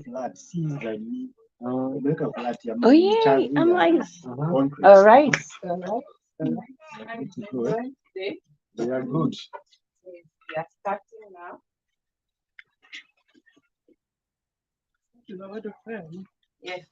flat umeweka flat ya Oh yeah, I'm like, all right. They are good. We are starting now. Yes.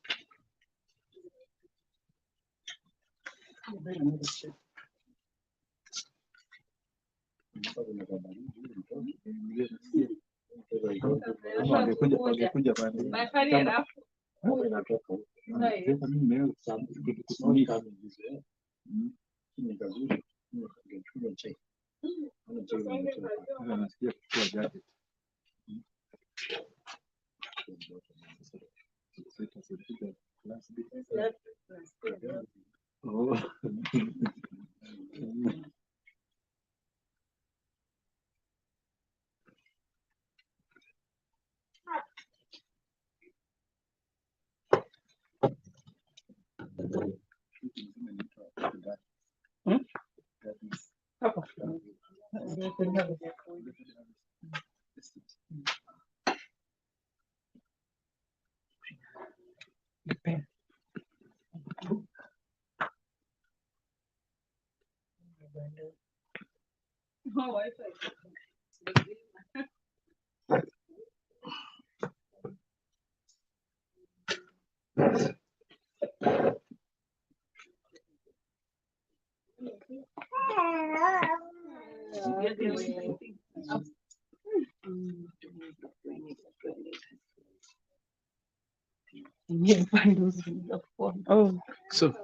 Oh, so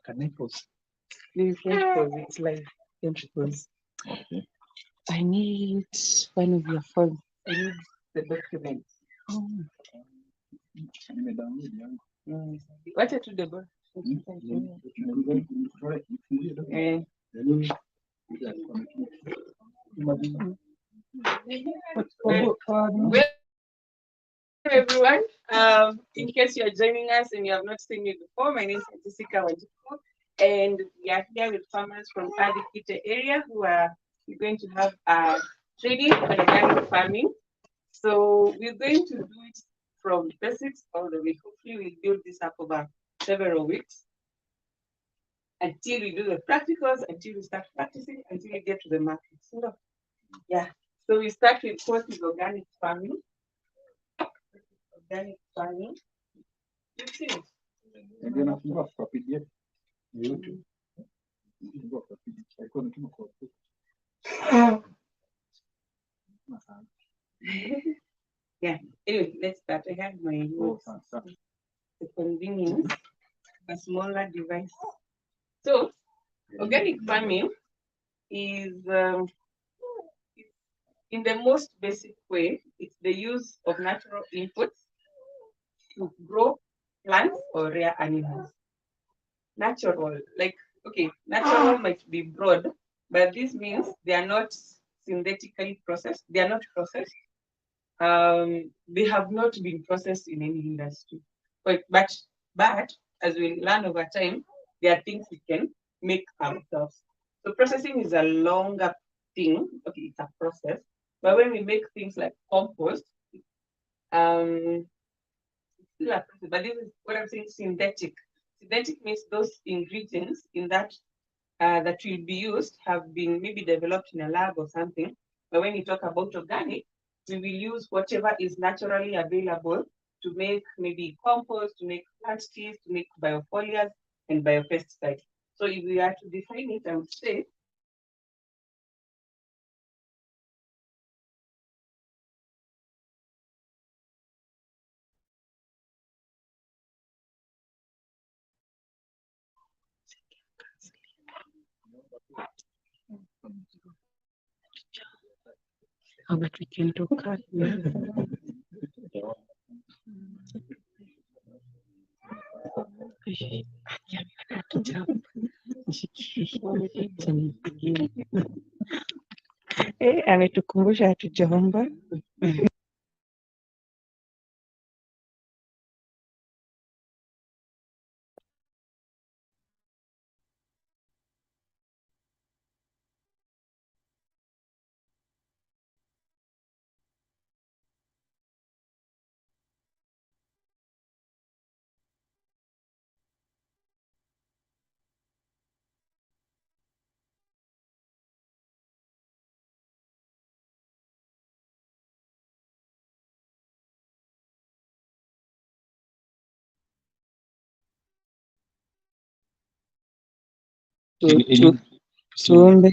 can I pause? You can't pause it live. Can't pause. Okay. I need one of your phones. I need the document. Wacha tu debo. Welcome everyone. In case you are joining us and you have not seen me before, my name is Jessica Wajiko, and we are here with farmers from Adikite area who are going to have a training on organic farming. So we're going to do it from basics all the way. Hopefully we'll build this up over several weeks until we do the practicals, until we start practicing, until we get to the market. So, yeah. So we start with what is organic farming. Organic farming. You've seen it. Ndio nafungua kwa PDF YouTube. Ndio kwa PDF. Iko ni kama kwa Yeah. Anyway, let's start. I have my notes. The convenience, a smaller device. So, organic farming is, in the most basic way, it's the use of natural inputs to grow plants or rare animals. Natural, like, okay, natural might be broad, but this means they are not synthetically processed. They are not processed. They have not been processed in any industry. But as we learn over time, there are things we can make ourselves. So processing is a longer thing. Okay, it's a process. But when we make things like compost, it's still a process. But this is what I'm saying, synthetic. Synthetic means those ingredients in that that will be used have been maybe developed in a lab or something. But when we talk about organic, we will use whatever is naturally available to make maybe compost, to make plant teas, to make biofoliars and biopesticides. So if we are to define it, I would say how much we can do. Ametukumbusha hatujaomba. tuombe.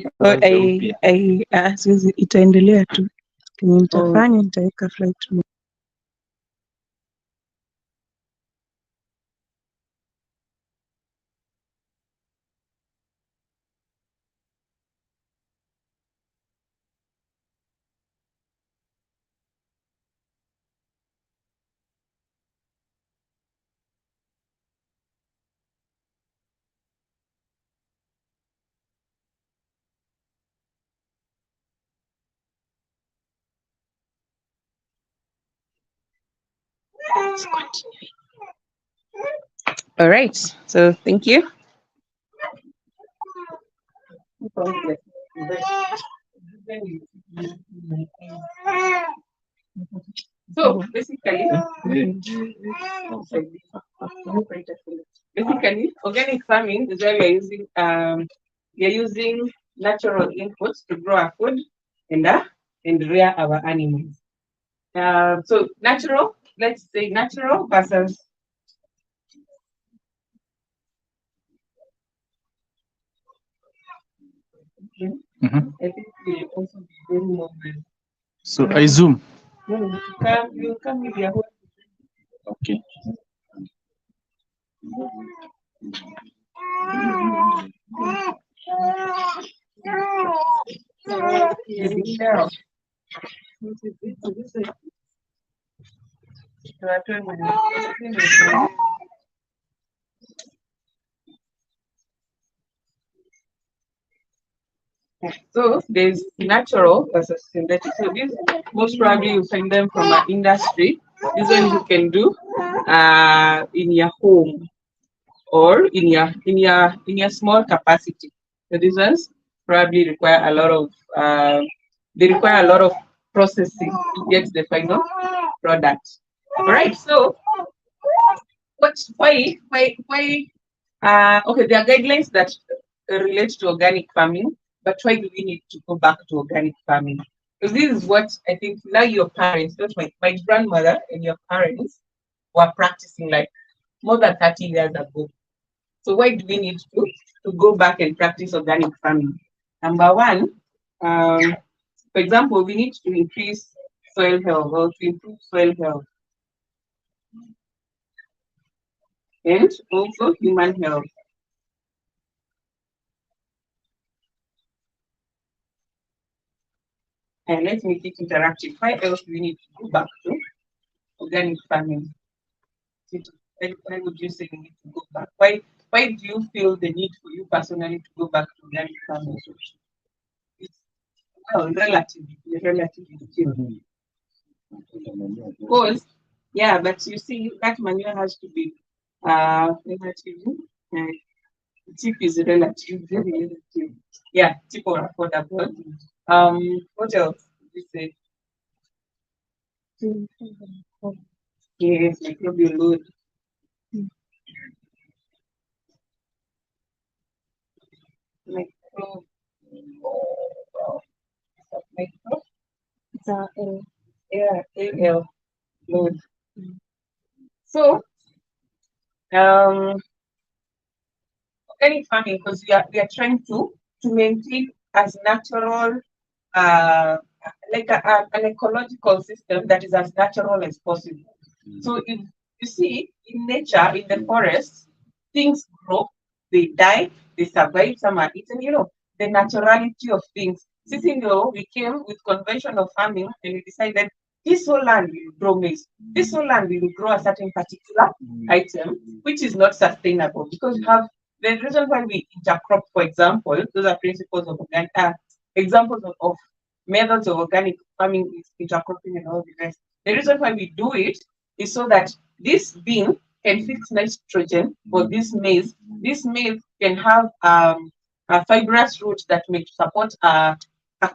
Siwezi, itaendelea tu kenye nitafanya, nitaweka flight mode. All right, so thank you. So basically, organic farming is where we're using natural inputs to grow our food and rear our animals. So natural, let's say natural versus I think we also be very mobile. So I zoom. No, you come with your whole. Okay. So there's natural versus synthetic. So these most probably you find them from an industry. These ones you can do in your home or in your small capacity. So these ones probably require a lot of they require a lot of processing to get the final product. All right. So why okay, there are guidelines that relate to organic farming, but why do we need to go back to organic farming? Because this is what I think now your parents, not my grandmother and your parents were practicing like more than 30 years ago. So why do we need to go back and practice organic farming? Number one, for example, we need to increase soil health or to improve soil health and also human health. And let's make it interactive. Why else do we need to go back to organic farming? Why would you say we need to go back? Why do you feel the need for you personally to go back to organic farming? It's, well, relatively cheap. Because, yeah, but you see, that manure has to be relatively cheap is relative, very relative. Yeah, cheap or affordable. What else did you say? Yes, microbial load. Micro. Yeah, AL load. So, organic farming, because we are trying to maintain as natural, like an ecological system that is as natural as possible. So if you see in nature, in the forest, things grow, they die, they survive, some are eaten, the naturality of things. Sitting though, we came with conventional farming and we decided this whole land will grow maize. This whole land will grow a certain particular item, which is not sustainable because we have the reason why we intercrop, for example, those are principles of organic, examples of methods of organic farming is intercropping and all the rest. The reason why we do it is so that this bean can fix nitrogen for this maize. This maize can have a fibrous root that may support a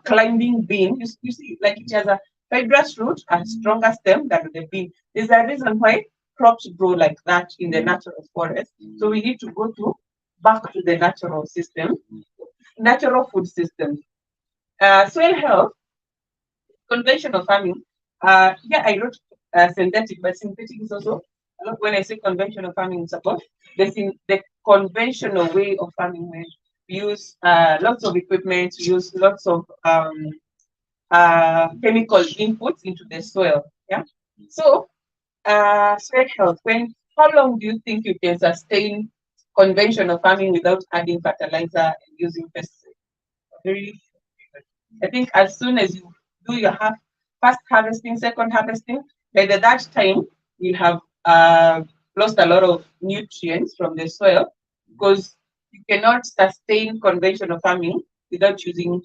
climbing bean. You see, like it has a fibrous root and stronger stem than the bean. There's a reason why crops grow like that in the natural forest. So we need to go back to the natural system, natural food system. Soil health, conventional farming. Yeah, I wrote synthetic, but synthetic is also, when I say conventional farming, it's about the conventional way of farming where we use lots of equipment, we use lots of chemical inputs into the soil. Yeah. So soil health. How long do you think you can sustain conventional farming without adding fertilizer and using pesticides? Very. I think as soon as you do your first harvesting, second harvesting, by that time you have lost a lot of nutrients from the soil because you cannot sustain conventional farming without using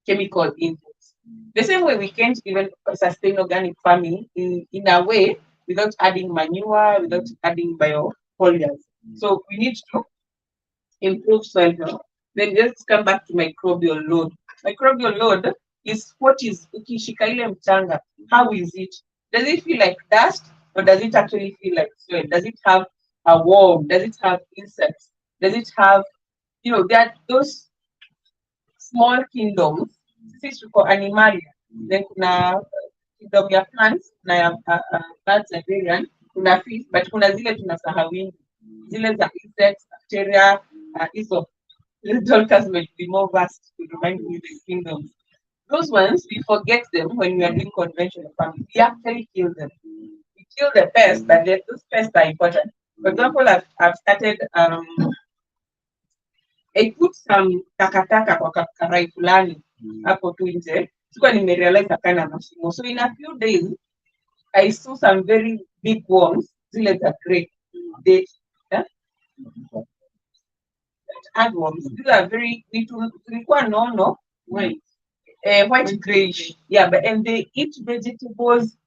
chemical inputs. The same way we can't even sustain organic farming in a way without adding manure, without adding biofoliars. So we need to improve soil health. Then let's come back to microbial load. Microbial load is ukishika ile mchanga. How is it? Does it feel like dust or does it actually feel like soil? Does it have a worm? Does it have insects? Does it have, there are those small kingdoms. Sisi tuko animalia. Then kuna kingdom ya plants na ya birds and variant, kuna fish, but kuna zile tunasahawini. Zile za insects, bacteria, hizo. Dorcas might be more vast to remind me the kingdoms. Those ones, we forget them when we are doing conventional farming. We actually kill them. We kill the pests, but those pests are important. For example, I've started, I put some takataka kwa karai fulani hapo tu nje. Sikuwa nimerealize akana mashimo. So in a few days, I saw some very big worms. Zile za great. They, earthworms. These are very little, white, white grayish. Yeah, and they eat vegetables.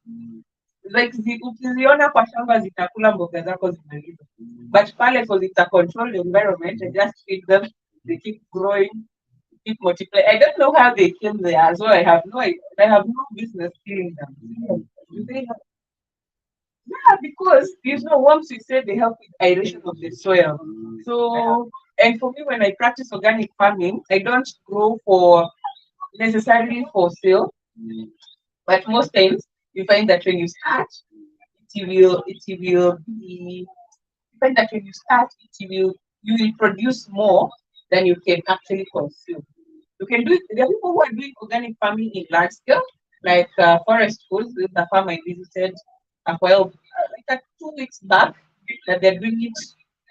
Like ukiziona kwa shamba zitakula mboga zako zimaliza. But pale because it's a controlled environment, I just feed them, they keep growing, keep multiplying. I don't know how they came there as well. I have no business killing them. Do they have? Yeah, because worms we say they help with aeration of the soil. So and for me, when I practice organic farming, I don't grow necessarily for sale, but most times you find that when you start, you will produce more than you can actually consume. You can do it. There are people who are doing organic farming in large scale, like Forest Foods. This is the farm I visited a while, like 2 weeks back, that they're doing it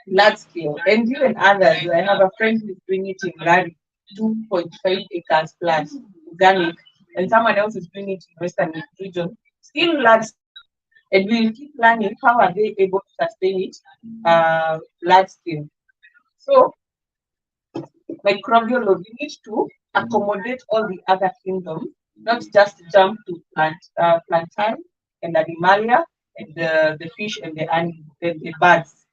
large scale, and even others. I have a friend who's doing it in Lari, 2.5 acres plus organic, and someone else is doing it in Western region, still large. And we'll keep learning how are they able to sustain it large scale. So microbial load, we need to accommodate all the other kingdoms, not just jump to plantain and animalia and the fish and the birds.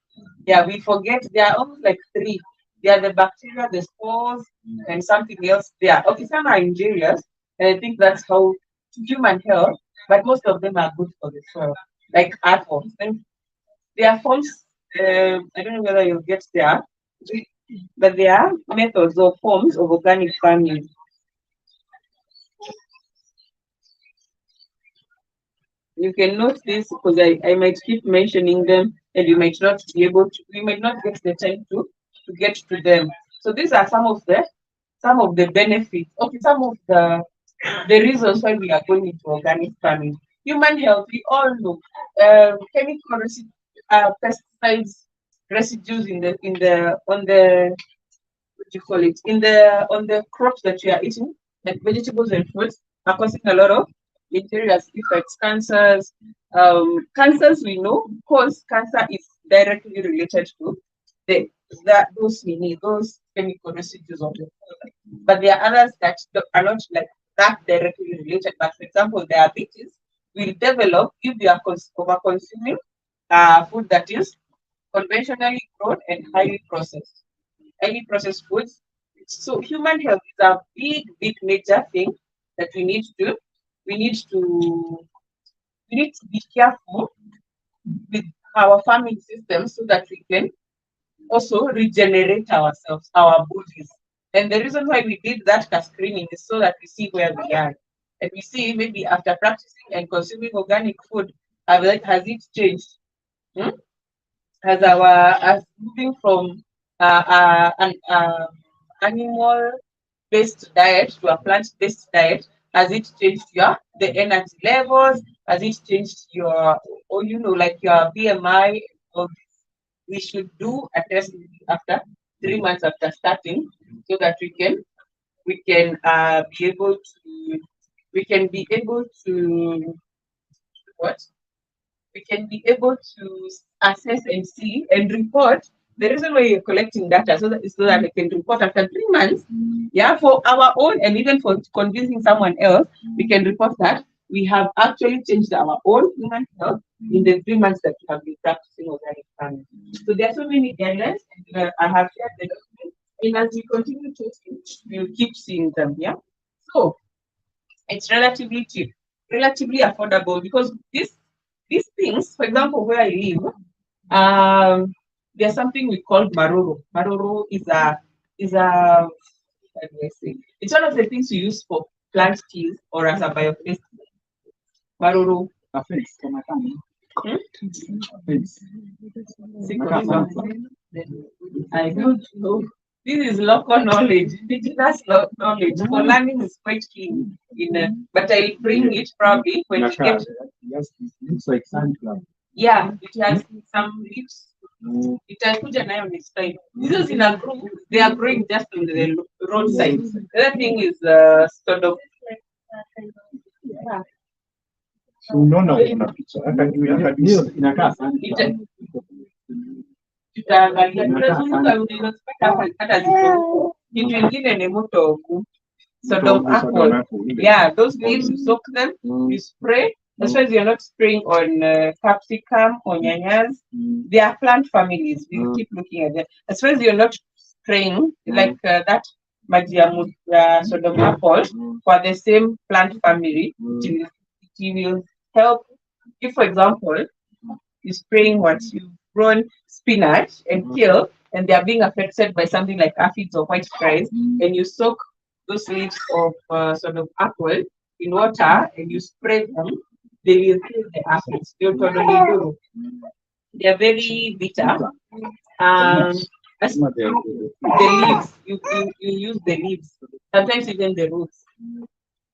Yeah, we forget there are almost like three. They are the bacteria, the spores, and something else there. Okay, some are injurious, and I think that's how to human health, but most of them are good for the soil, like earthworms. And there are forms, I don't know whether you'll get there, but there are methods or forms of organic farming. You can note this because I might keep mentioning them and we might not get the time to get to them. So these are some of the benefits, some of the reasons why we are going into organic farming. Human health, we all know, chemical pesticides residues on the crops that you are eating, like vegetables and fruits, are causing a lot of injurious effects, cancers. Cancers we know, because cancer is directly related to those chemical residues of the product. But there are others that are not like that directly related. But for example, diabetes will develop if you are over consuming food that is conventionally grown and highly processed foods. So human health is a big major thing that we need to be careful with our farming system so that we can also regenerate ourselves, our bodies. And the reason why we did that screening is so that we see where we are. And we see maybe after practicing and consuming organic food, has it changed? As moving from an animal-based diet to a plant-based diet? Has it changed the energy levels? Has it changed your, or like your BMI? Or we should do a test after 3 months after starting, so that we can be able to what we can be able to assess and see and report. The reason why you're collecting data so that we can report after 3 months, for our own and even for convincing someone else, we can report that we have actually changed our own human health in the 3 months that we have been practicing organic farming. So there are so many guidelines, and I have shared the document, and as we continue to we'll keep seeing them. So it's relatively cheap, relatively affordable, because these things, for example, where I live, there's something we call maroro. Maroro is a how do I say? It's one of the things you use for plant teas or as a biopesticide. Maroro. Affects kama kama. Affects. I don't know. This is local knowledge. Indigenous knowledge. For learning is quite key. But I'll bring it probably when we get. Yes, it looks like sunflower. Yeah, it has some leaves. Itakuja nayo next time. This is in a group. They are growing just on the roadside. The other thing is sort of. Yeah. Unaona kuna picha hata ndio inakaa sana. Tutaangalia tunazunguka hata ziko kitu ingine ni moto sort of apple. Yeah, those leaves you soak them, you spray. As far as you're not spraying on capsicum or nyanyas, they are plant families. We keep looking at them. As far as you're not spraying like that Magiamu sort of apple for the same plant family, it will help. If, for example, you're spraying what you've grown spinach and kill, and they are being affected by something like aphids or white flies, and you soak those leaves of sort of apple in water and you spray them, they will kill the aphids. They are very bitter. The leaves, you use the leaves, sometimes even the roots.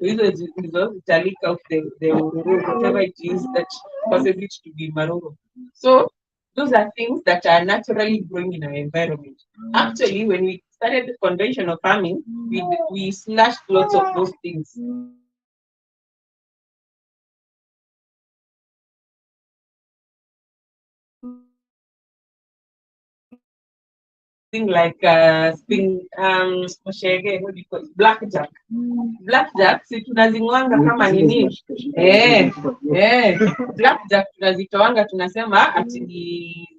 To leak out the whatever it is that causes it to be maroro. So those are things that are naturally growing in our environment. Actually, when we started conventional farming, we slashed lots of those things. Like spring what do you call it? Blackjack. Blackjack si tunazingwanga kama nini? Blackjack tunazitoanga tunasema ati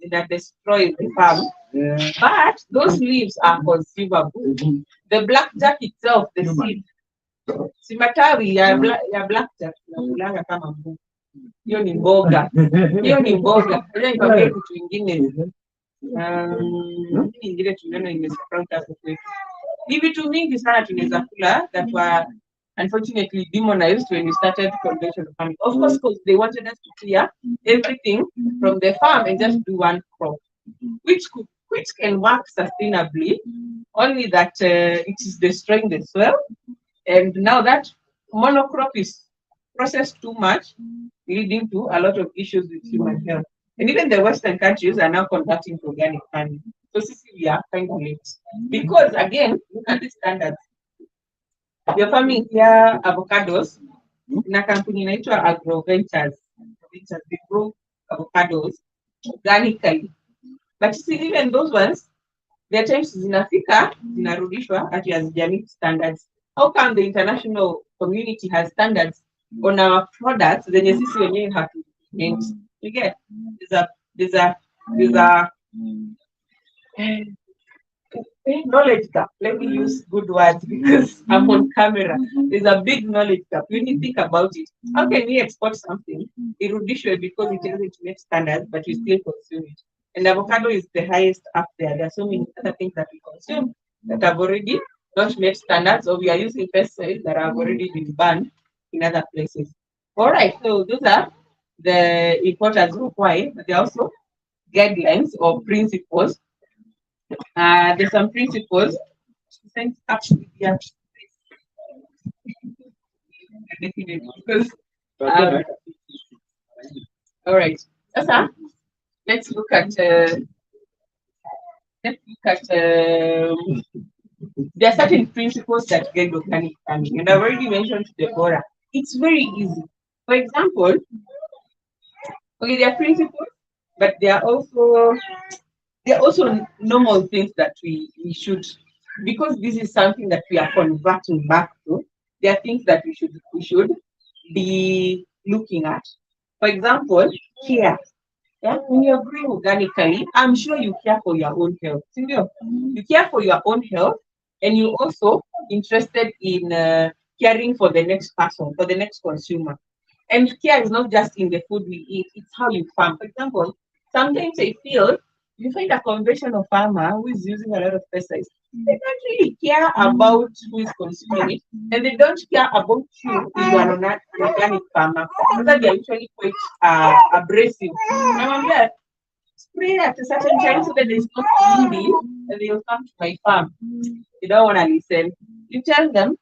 zina destroy the farm. But those leaves are consumable. The blackjack itself, the seed, si matawi ya blackjack tunakulanga kama mboga. Hiyo ni mboga. Hiyo ni mboga. Ile nikwambia kitu kingine. Ingine tunaona imesprauta hapo kwetu. Ni vitu mingi sana tunaweza kula that were unfortunately demonized when we started conventional farming. Of course, because they wanted us to clear everything from the farm and just do one crop, which can work sustainably, only that it is destroying the soil. And now that monocrop is processed too much, leading to a lot of issues with human health. And even the Western countries are now converting to organic farming. So we are kind of late. Because again, look at the standards. You're farming here avocados in a company inaitwa AgroVentures. They grow avocados organically. But you see, even those ones, their times zinafika, zinarudishwa ati hazijamii standards. How come the international community has standards on our products zenye sisi wenyewe hatumeet? You get there's a knowledge gap. Let me use good words because I'm on camera. There's a big knowledge gap. When you think about it, how can we export something irudishwe because it doesn't meet standards, but we still consume it? And avocado is the highest up there. There are so many other things that we consume that have already not met standards, or we are using pesticides that have already been banned in other places. All right, so those are the importers require, but there are also guidelines or principles. There's some principles 100% up with their because all right. Sasa, let's look at there are certain principles that guide organic farming, and I've already mentioned to Deborah. It's very easy. For example, okay, there are principles, but there are also normal things that we should, because this is something that we are converting back to. There are things that we should be looking at. For example, care. Yeah, when you're growing organically, I'm sure you care for your own health. You care for your own health, and you also interested in caring for the next person, for the next consumer. And care is not just in the food we eat; it's how you farm. For example, sometimes I feel you find a conventional farmer who is using a lot of pesticides. They don't really care about who is consuming it, and they don't care about you if you are an organic farmer. That they are usually quite abrasive. I'm there, spray at a certain time so that there's no windy, and they'll come to my farm. They don't want to listen. You tell them,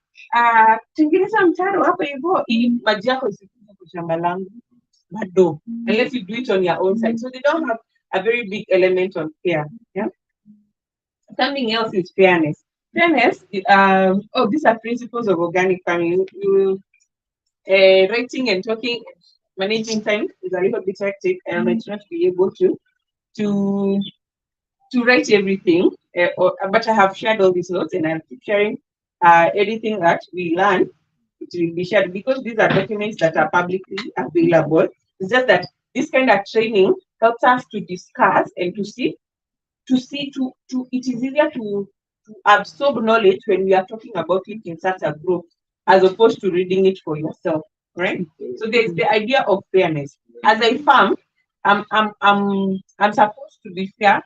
tengeneza mtaro hapa hivyo ili maji yako isipite kwa shamba langu. Bado, unless you do it on your own side. So they don't have a very big element of care. Yeah. Something else is fairness. Fairness, these are principles of organic farming. Writing and talking, managing time is a little bit hectic, and I might not be able to write everything. But I have shared all these notes, and I'll keep sharing anything that we learn. It will be shared because these are documents that are publicly available. It's just that this kind of training helps us to discuss and to see it is easier to absorb knowledge when we are talking about it in such a group as opposed to reading it for yourself, right? So there's the idea of fairness. As I farm, I'm supposed to be fair,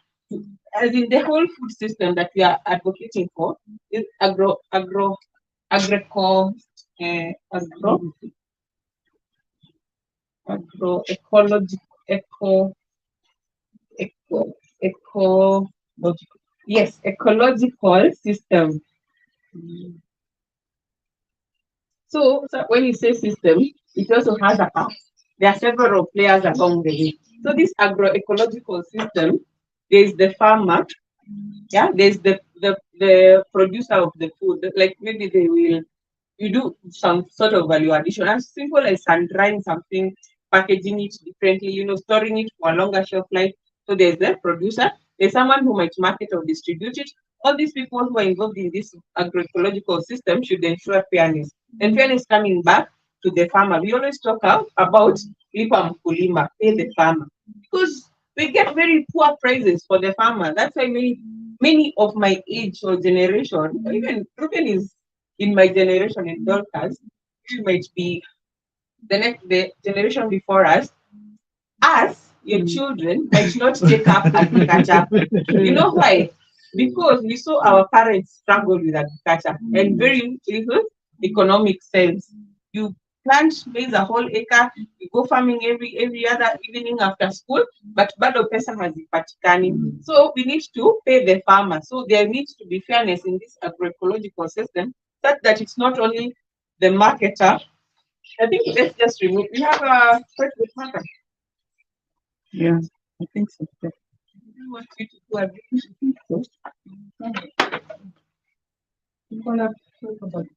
as in the whole food system that we are advocating for is ecological system. So when you say system, it also has a part. There are several players along the way. So this agroecological system, there's the farmer, yeah, there's the producer of the food. Like maybe you do some sort of value addition, as simple as sun drying something, packaging it differently, storing it for a longer shelf life. So there's the producer, there's someone who might market or distribute it. All these people who are involved in this agroecological system should ensure fairness. And fairness coming back to the farmer. We always talk about lipa mkulima, pay the farmer, because we get very poor prices for the farmer. That's why many of my age or generation, even Ruben is in my generation in Dorcas, it might be the generation before us, your children might not take up agriculture. You know why? Because we saw our parents struggle with agriculture and very little economic sense. You plant maize a whole acre, you go farming every other evening after school, but bado pesa hazipatikani. So we need to pay the farmer. So there needs to be fairness in this agroecological system, such that it's not only the marketer. I think let's just remove. We have a quite good marker. Yeah, I think so. I want you to do a bit. I'm gonna talk about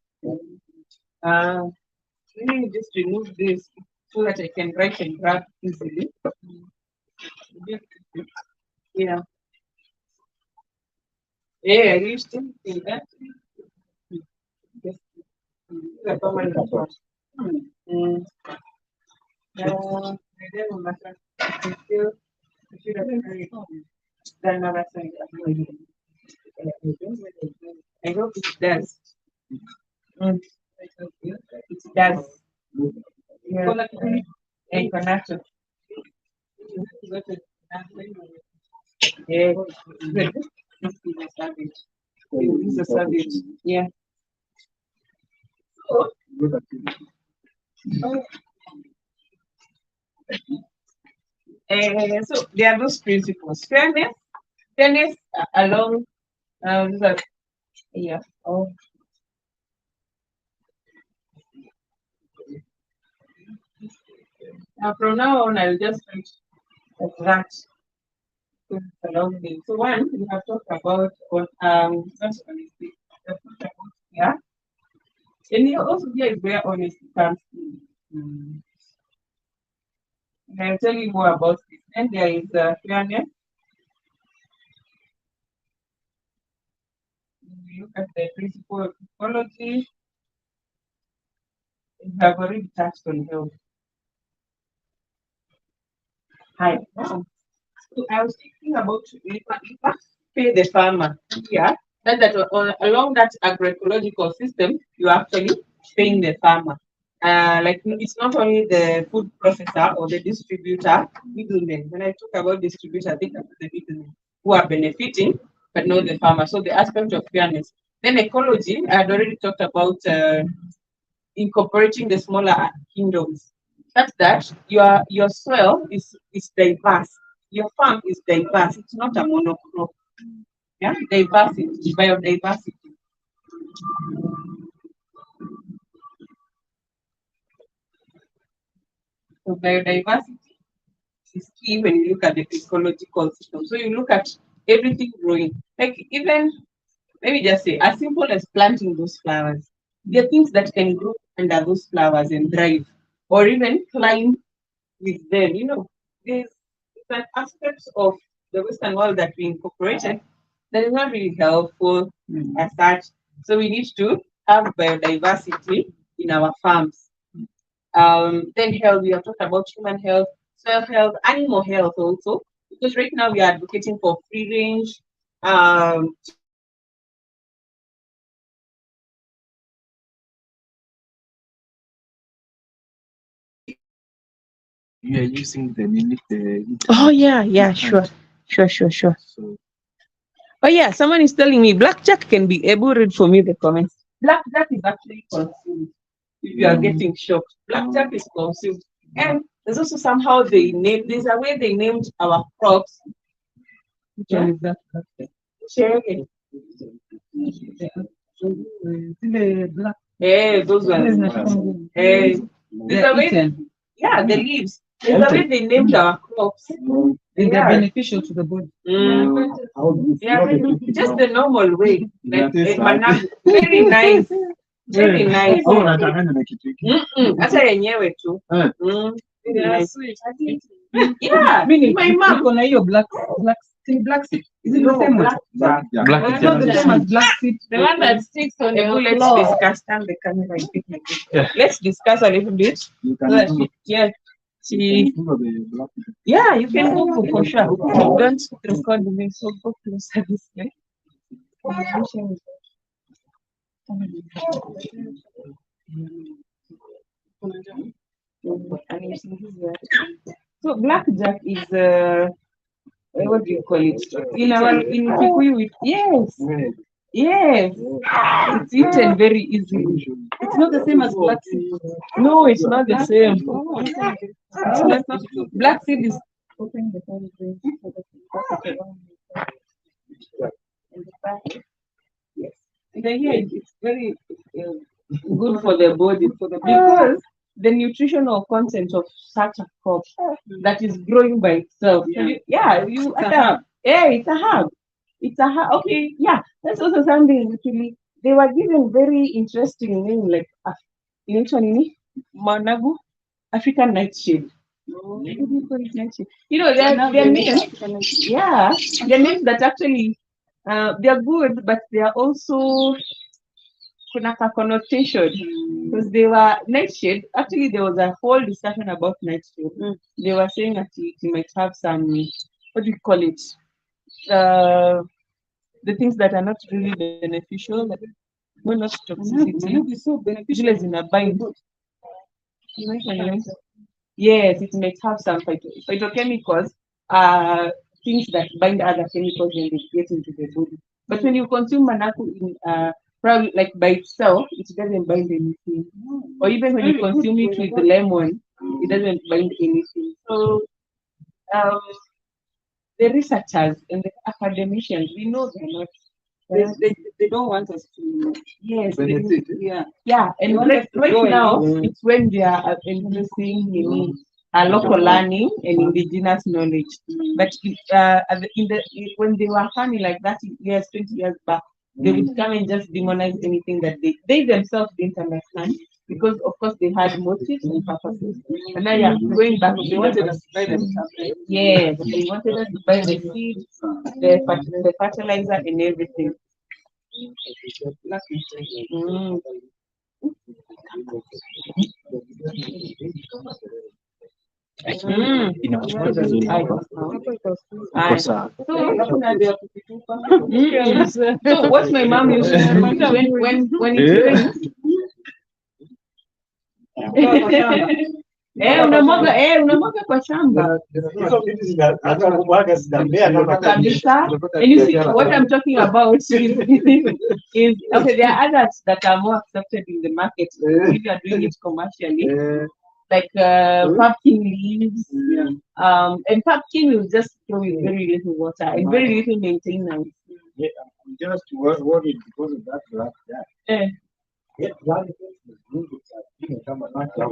let me just remove this so that I can write and grab easily. Yeah. Yeah, I used to think that. Yes. The permanent approach. I hope it does. It does. Yeah. And connect. Yeah. Good. This is a savage. This is a savage. Yeah. So there are those principles. Fairness along Yeah. Oh. Now from now on, I'll just write like that to along me. So one, we have talked about on not honesty. We have talked about fear. And here also here is where honesty comes in. And I'll tell you more about this. And there is fairness. We look at the principle of ecology. We have already touched on health. Hi. So I was thinking about if I pay the farmer. Yeah. That along that agroecological system, you're actually paying the farmer. Like it's not only the food processor or the distributor, middlemen. When I talk about distributor, I think about the middlemen who are benefiting, but not the farmer. So the aspect of fairness. Then ecology, I had already talked about incorporating the smaller kingdoms. Such that your soil is diverse. Your farm is diverse. It's not a monocrop. Yeah, diversity, biodiversity. So biodiversity is key when you look at the ecological system. So you look at everything growing. Like even maybe just say as simple as planting those flowers. There are things that can grow under those flowers and thrive, or even climb with them. There's an aspect of the Western world that we incorporated that is not really helpful as such. So we need to have biodiversity in our farms. Then health, we are talking about human health, soil health, animal health also, because right now we are advocating for free range. You are using the Oh yeah, sure. So Oh yeah, someone is telling me Blackjack can be able to read for me the comments. Blackjack is actually consumed. If you are getting shocked, blackjack is consumed. And there's also somehow there's a way they named our crops. Which one is that? Share again. black. Hey, those ones. Hey, there's a way, yeah, the leaves. There's a way they named our crops. And they're beneficial to the body. Yeah, just the normal way. Like managu. Very nice. Very nice. Hata yenyewe tu. Very nice. Yeah, Meaning, my mom. kuna hiyo black seed. Is it the same one? Black. It's not the same as black seed. The one that sticks on your let's discuss. Stand the camera and pick like this. Let's discuss a little bit. You So that can yeah. She, yeah, you can Google for sure. Don't record me, so go closer this way. So blackjack is what do you call it? In Kikuyu, yes, it's eaten very easily. It's not the same as black seed. No, it's not the same. It's not. Black seed is yes. And then here it's very good for the body, because the nutritional content of such a crop that is growing by itself. Yeah, it's a herb. It's a herb. Okay, yeah, that's also something actually. They were given very interesting name like Managu, African nightshade. What do you call it, nightshade? They're names. Yeah, they're names that actually they're good, but they are also kuna connotation because they were nightshade. Actually, there was a whole discussion about nightshade. They were saying that it might have some, what do you call it? The things that are not really beneficial, like not toxicity. It's so beneficial. Usually in a bind. Yes, it might have some phytochemicals, things that bind other chemicals when they get into the body. But when you consume manaku in probably like by itself, it doesn't bind anything. Or even when you consume it with the lemon, it doesn't bind anything. So the researchers and the academicians, we know they're not They don't want us to. Yes. Benefit. Yeah. Yeah, and They want us to grow right now and- it's when they are introducing local learning and indigenous knowledge. But when they were farming like that years, 20 years back, they would come and just demonize anything that they themselves didn't understand, because of course they had motives and purposes. And now yeah, going back, They wanted us to buy them stuff, right? yes, they wanted us to buy the seed, the fertilizer and everything. Mm. Mm. Inachukua vizuri hapa. Aye. Iko sawa. So, so what my mom used to do when it rains, unamwaga kwa shamba. Hizo vitu hata kumwaga zinamea kama Kabisa. And you see what I'm talking about is okay, there are others that are more accepted in the market if you are doing it commercially, like pumpkin leaves. And pumpkin will just grow with very little water and very little maintenance. I'm just worried because of that black jack. Eh. Yeah, black jack is good at being kama naka.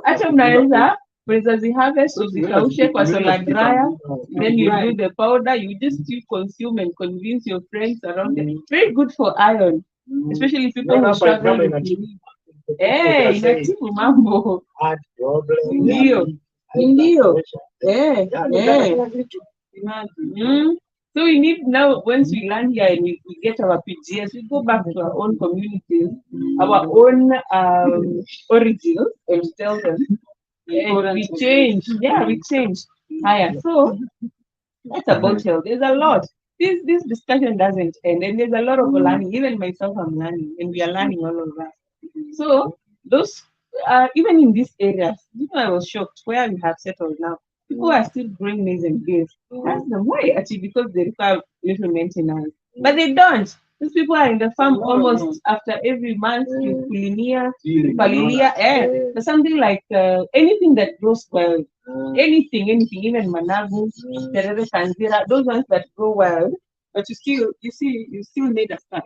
Hata mnaweza ziharvest uzikaushe kwa solar dryer, then you do the powder, you just consume and convince your friends around it. Very good for iron, especially people who struggle with inatibu mambo. Ndio. So we need now, once we land here and we get our PGS, we go back to our own communities, our own origins, and tell them. And we change. Yeah, we change. Higher. So that's about health. There's a lot. This discussion doesn't end, and there's a lot of learning. Even myself, I'm learning, and we are learning all of that. So those, even in these areas, I was shocked where we have settled now. People are still growing maize and beans. Ask them why? Actually, because they require little maintenance. But they don't. These people are in the farm almost after every month with kulinia, palilia, something like anything that grows well. Anything, even managu, terere, tanzira, those ones that grow well. But you still need a start.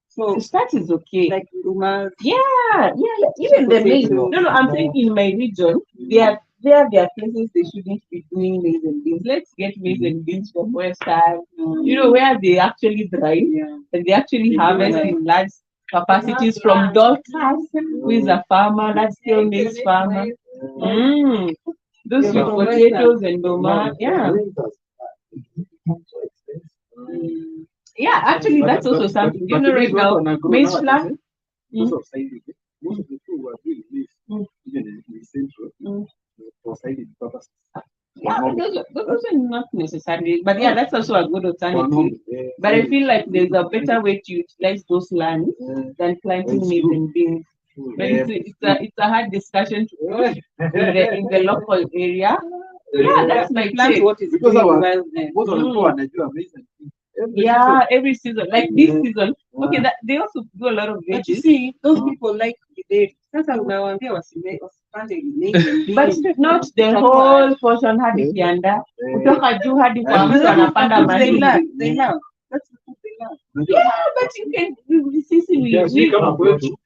So The start is okay. like rumas. Yeah, even the maize. No, I'm saying in my region, there are places they shouldn't be doing maize and beans. Let's get maize and beans from West Side, where they actually dry and they actually harvest in large capacities from Dorcas, who is a farmer, large scale maize farmer. Those with potatoes and doma, yeah, actually that's also something. Right now, maize flour. Most of the people who are doing this, even in Central, for scientific purposes. Yeah, those are not necessarily, but yeah, that's also a good alternative. But I feel like there's a better way to utilize those lands than planting maize and beans. But it's a hard discussion to go in the local area. Yeah, that's my Plant take. what is Because growing our- well there. Most of the people wanajua maize and beans. Yeah, every season, like this season. Okay, they also do a lot of But you veggies, see, those people like the sasa unawaambia wasipande maize. but not the whole portion hadi kianda. Kutoka juu hadi kwa mtu anapanda They love. mahindi. They love. That's the food they love. Unajua- Yeah, but you can, Sisi kama kwetu,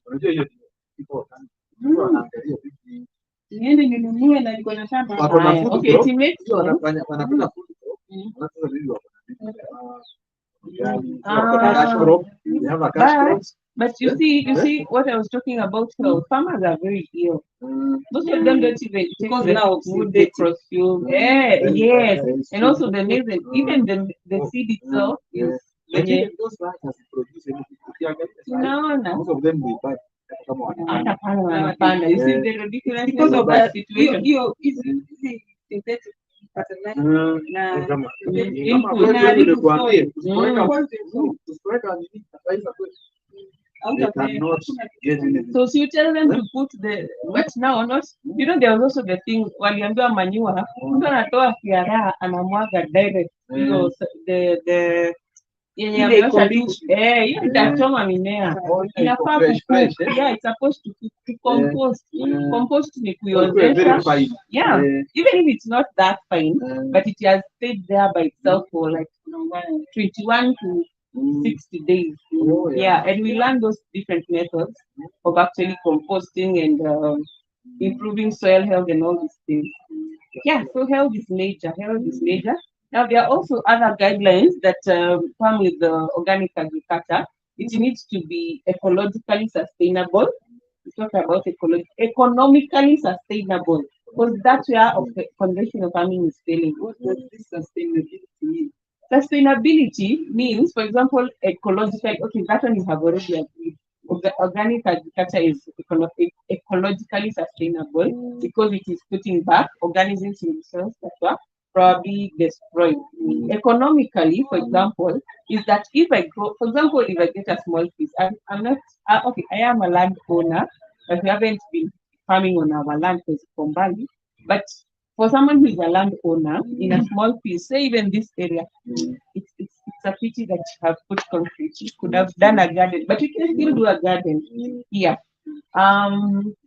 unajua hiyo people wanaangalia vipi. Niende ninunue na niko na shamba. Wako na Haya, food okay, crop, it makes hiyo sense. wanapenda food crop, wanasema hivi wako na vitu kama ugali, Ah. wako na cash crop, they have a cash crop. But you see what I was talking about. Health. Farmers are very ill. Most of them don't even take Because the now food they consume. Yes, and also the maize, and even the seed itself is. Lakini those farmers produce anything. Ukiangalia No. most of them they buy kama Hata pale wanapanda. You see the ridiculousness Because of of that that situation. hiyo synthetic fertilizer na kama input. nilikwambia Mm. tusiweka nini fertilizer kwetu. out They of there. cannot get anything. So you tell them to put but now not, there was also the thing, waliambiwa manure, mtu anatoa kiara anamwaga direct, the yenye Ile ameosha iko tu, mbichi. hiyo itachoma mimea. Inafaa fresh, fresh, kucook. Yeah, it's supposed to compost. Yeah. Compost ni Very kuiozesha. fine. Yeah, even if it's not that fine, Mm. but it has stayed there by itself for like 21 to 60 days. Oh, Yeah, and we learn those different methods of actually composting and improving soil health and all these things. Yeah, so health is major. Health is major. Now there are also other guidelines that come with the organic agriculture. It needs to be ecologically sustainable. We talk about economically sustainable, because that's where of the conventional farming is failing. What does this sustainability mean? Sustainability means, for example, ecological. Okay, that one you have already agreed. Organic agriculture is ecologically sustainable because it is putting back organisms in the soil that were probably destroyed. Economically, for example, is that if I grow, for example, if I get a small piece, I'm not okay. I am a landowner, but we haven't been farming on our land because it's from Bali. But for someone who is a landowner in a small piece, say even this area, it's a pity that you have put concrete. You could have done a garden, but you can still do a garden here.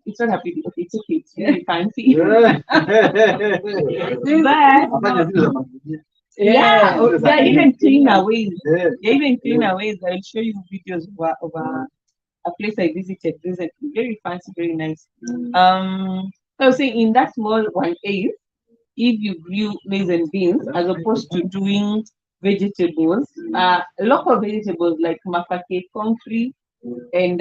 It's not a pity, okay, it's okay, it's very fancy. But yeah, there are even cleaner ways. There are even cleaner ways. I'll show you videos of a place I visited recently. Very fancy, very nice. I was saying in that small 1/8, if you grew maize and beans as opposed to doing vegetables, local vegetables like mafake, comfrey, and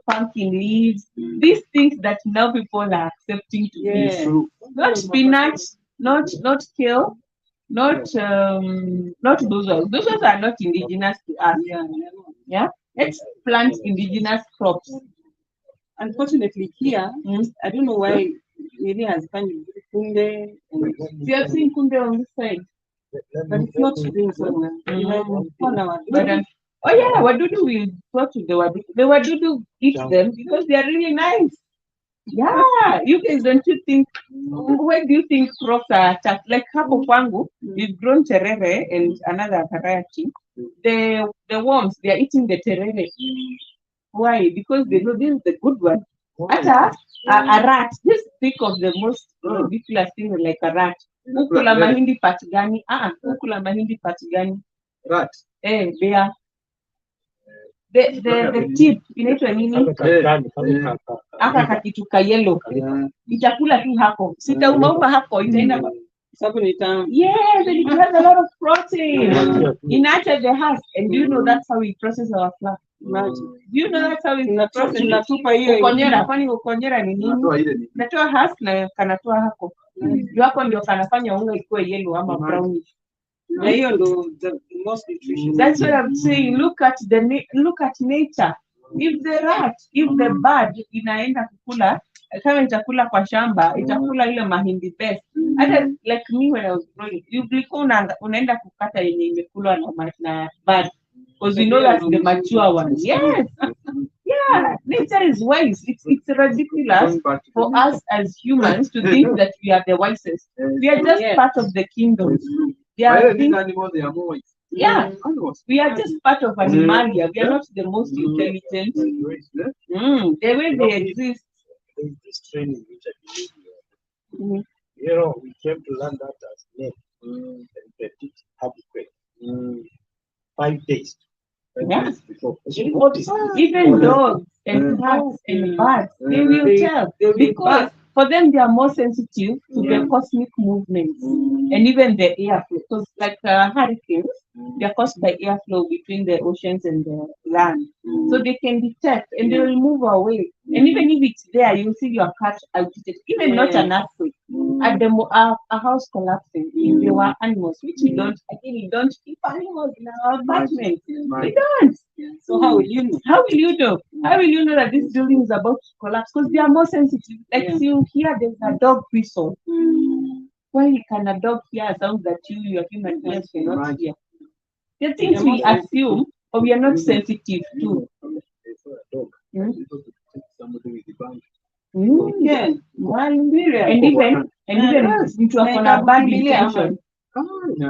pumpkin leaves, these things that now people are accepting to Yeah. eat. Not spinach, not kale, not those ones. Those ones are not indigenous to us. Yeah. Let's plant indigenous crops. Unfortunately here, I don't know why maybe has found kunde, We have seen kunde on this side. but it's not doing so well. You know, for now, But oh yeah, wadudu will go to the wadudu. The wadudu eat them because they are really nice. Yeah, you guys, don't you think? Where do you think crops are attacked? Like hapo kwangu, we've grown terere and another variety. The worms, they are eating the terere. Why? Because they know this is the good one. Ata a rat. Just think of the most ridiculous thing like a rat. Ukula mahindi part gani? Ukula mahindi part gani? Rat. Bear. The tip inaitwa nini? Aka kakitu ka yellow. Itakula tu hako. Sitaumauma hako itaenda. Yes, and it has a lot of protein. In actually the husk, and do you know that's how we process our flour? Do you know that's how we process? Ukonyera, kwani ukonyera ni nini? Natoa husk na kanatoa hako. Ndio hapo ndio kanafanya unga ikuwe yellow ama brown. Na hiyo ndo the most nutritious. That's what I'm saying. Look at nature. If the bird inaenda kukula, kama itakula kwa shamba, itakula ile mahindi best. Hata like me when I was growing, ulikuwa unaenda kukata yenye imekulwa na bird, because we know that's the mature one. Yes. Yeah, nature is wise. It's ridiculous for us as humans to think that we are the wisest. We are just part of the kingdom. These animals, they are more wise. Yeah, we are just part of animalia. We are not the most intelligent. The way they exist. There's this training which I believe you know, we came to learn that as men and predict earthquake. 5 days. Yeah. Before. Even dogs and cats and birds, they will tell because for them they are more sensitive to the cosmic movements and even the airflow. Because like hurricanes, they are caused by airflow between the oceans and the land, so they can detect and they will move away. And even if it's there, you'll see your cat agitated. Even not an earthquake, at the a house collapsing. If there were animals, which we don't keep animals in our apartments. We don't. So how will you know? How will you know? How will you know that this building is about to collapse? Because they are more sensitive. Like you hear there's a dog whistle. Why can a dog hear sounds that your human ears cannot hear? The things we assume or we are not sensitive to. And even mtu ako na bad intention.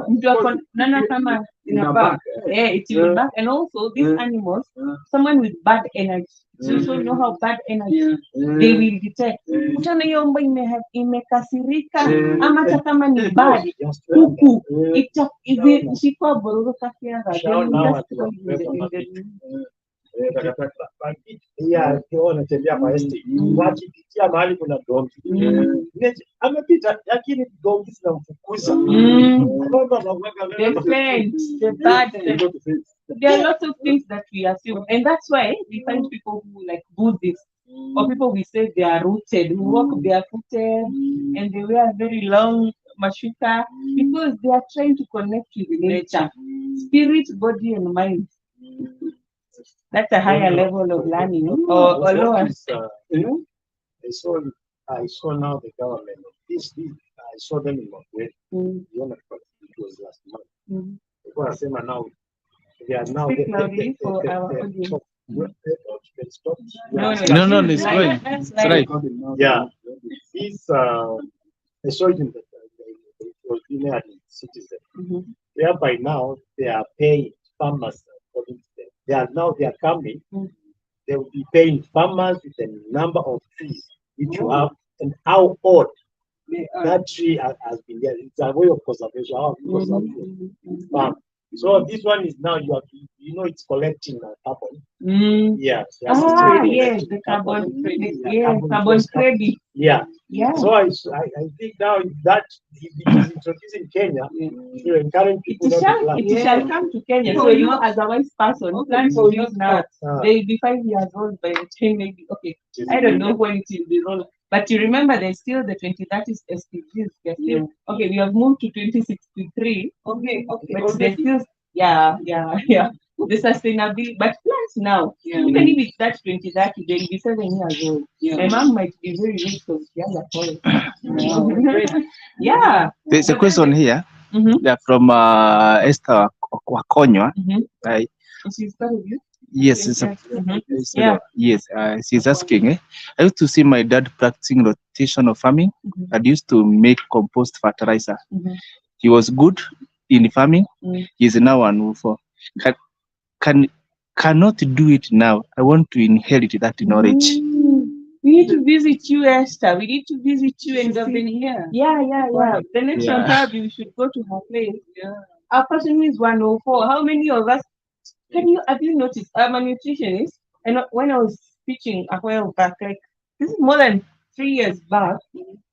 Mtu ako nana kama In a a bag. Yeah, it's in the Yeah. back. And also these Yeah. animals, Yeah. someone with bad energy. So you know how bad energy they will detect. Utaona hiyo mbwa imekasirika ama hata kama ni bad Just huku Yeah. ishikwa boroka kiasi. Shao nao watu wa kubeba mavitu. Yeah, akiwa wanatembea kwa estate. Wakipitia mahali kuna donki. Amepita lakini donki zinamfukuza. The fence, the bad fence. There are lots of things that we assume, and that's why we find people who like Buddhists or people we say they are rooted, who walk barefooted and they wear very long mashuka because they are trying to connect with nature, spirit, body, and mind. That's a higher level of learning, or lower. I saw now the government. I saw them in Magwe. It was last month. People are saying now they are now Speak loudly for our audience. No, No, it's fine. That's It's right. Yeah. This I saw it in the it was in Citizen. Whereby now they are paying farmers according to them. They are coming. They will be paying farmers with the number of trees which you have and how old that tree has been there. It's a way of conservation. How because of farm. So this one is now it's collecting carbon. Yeah. Yes, the carbon credit. Yeah, carbon credit. Yeah. Yeah. So I think now that if it is introduced in Kenya, to encourage people not to plant. It shall come to Kenya. So you as a wise person, plant for use now. They'll be 5 years old by the time maybe. Okay, I don't know when it will be rolled. But you remember there's still the 2030 SDGs. They're still okay. We have moved to 2063. Okay. But there's still yeah. The sustainability, but plants now. Even if it's that 2030, they'll be 7 years old. My mom might be very rich because she has a forest. Yeah. There's a question here. Yeah, from Esther Wakonywa. Right. She's part of you. Yes, yes. She's asking. I used to see my dad practicing rotational farming. I used to make compost fertilizer. He was good in farming. He's now an UFO. Cannot do it now. I want to inherit that knowledge. We need to visit you, Esther. We need to visit you and Have been here. Yeah. The next one probably we should go to her place. Our person is 104. How many of us have you noticed? I'm a nutritionist, and when I was teaching a while back, like this is more than 3 years back,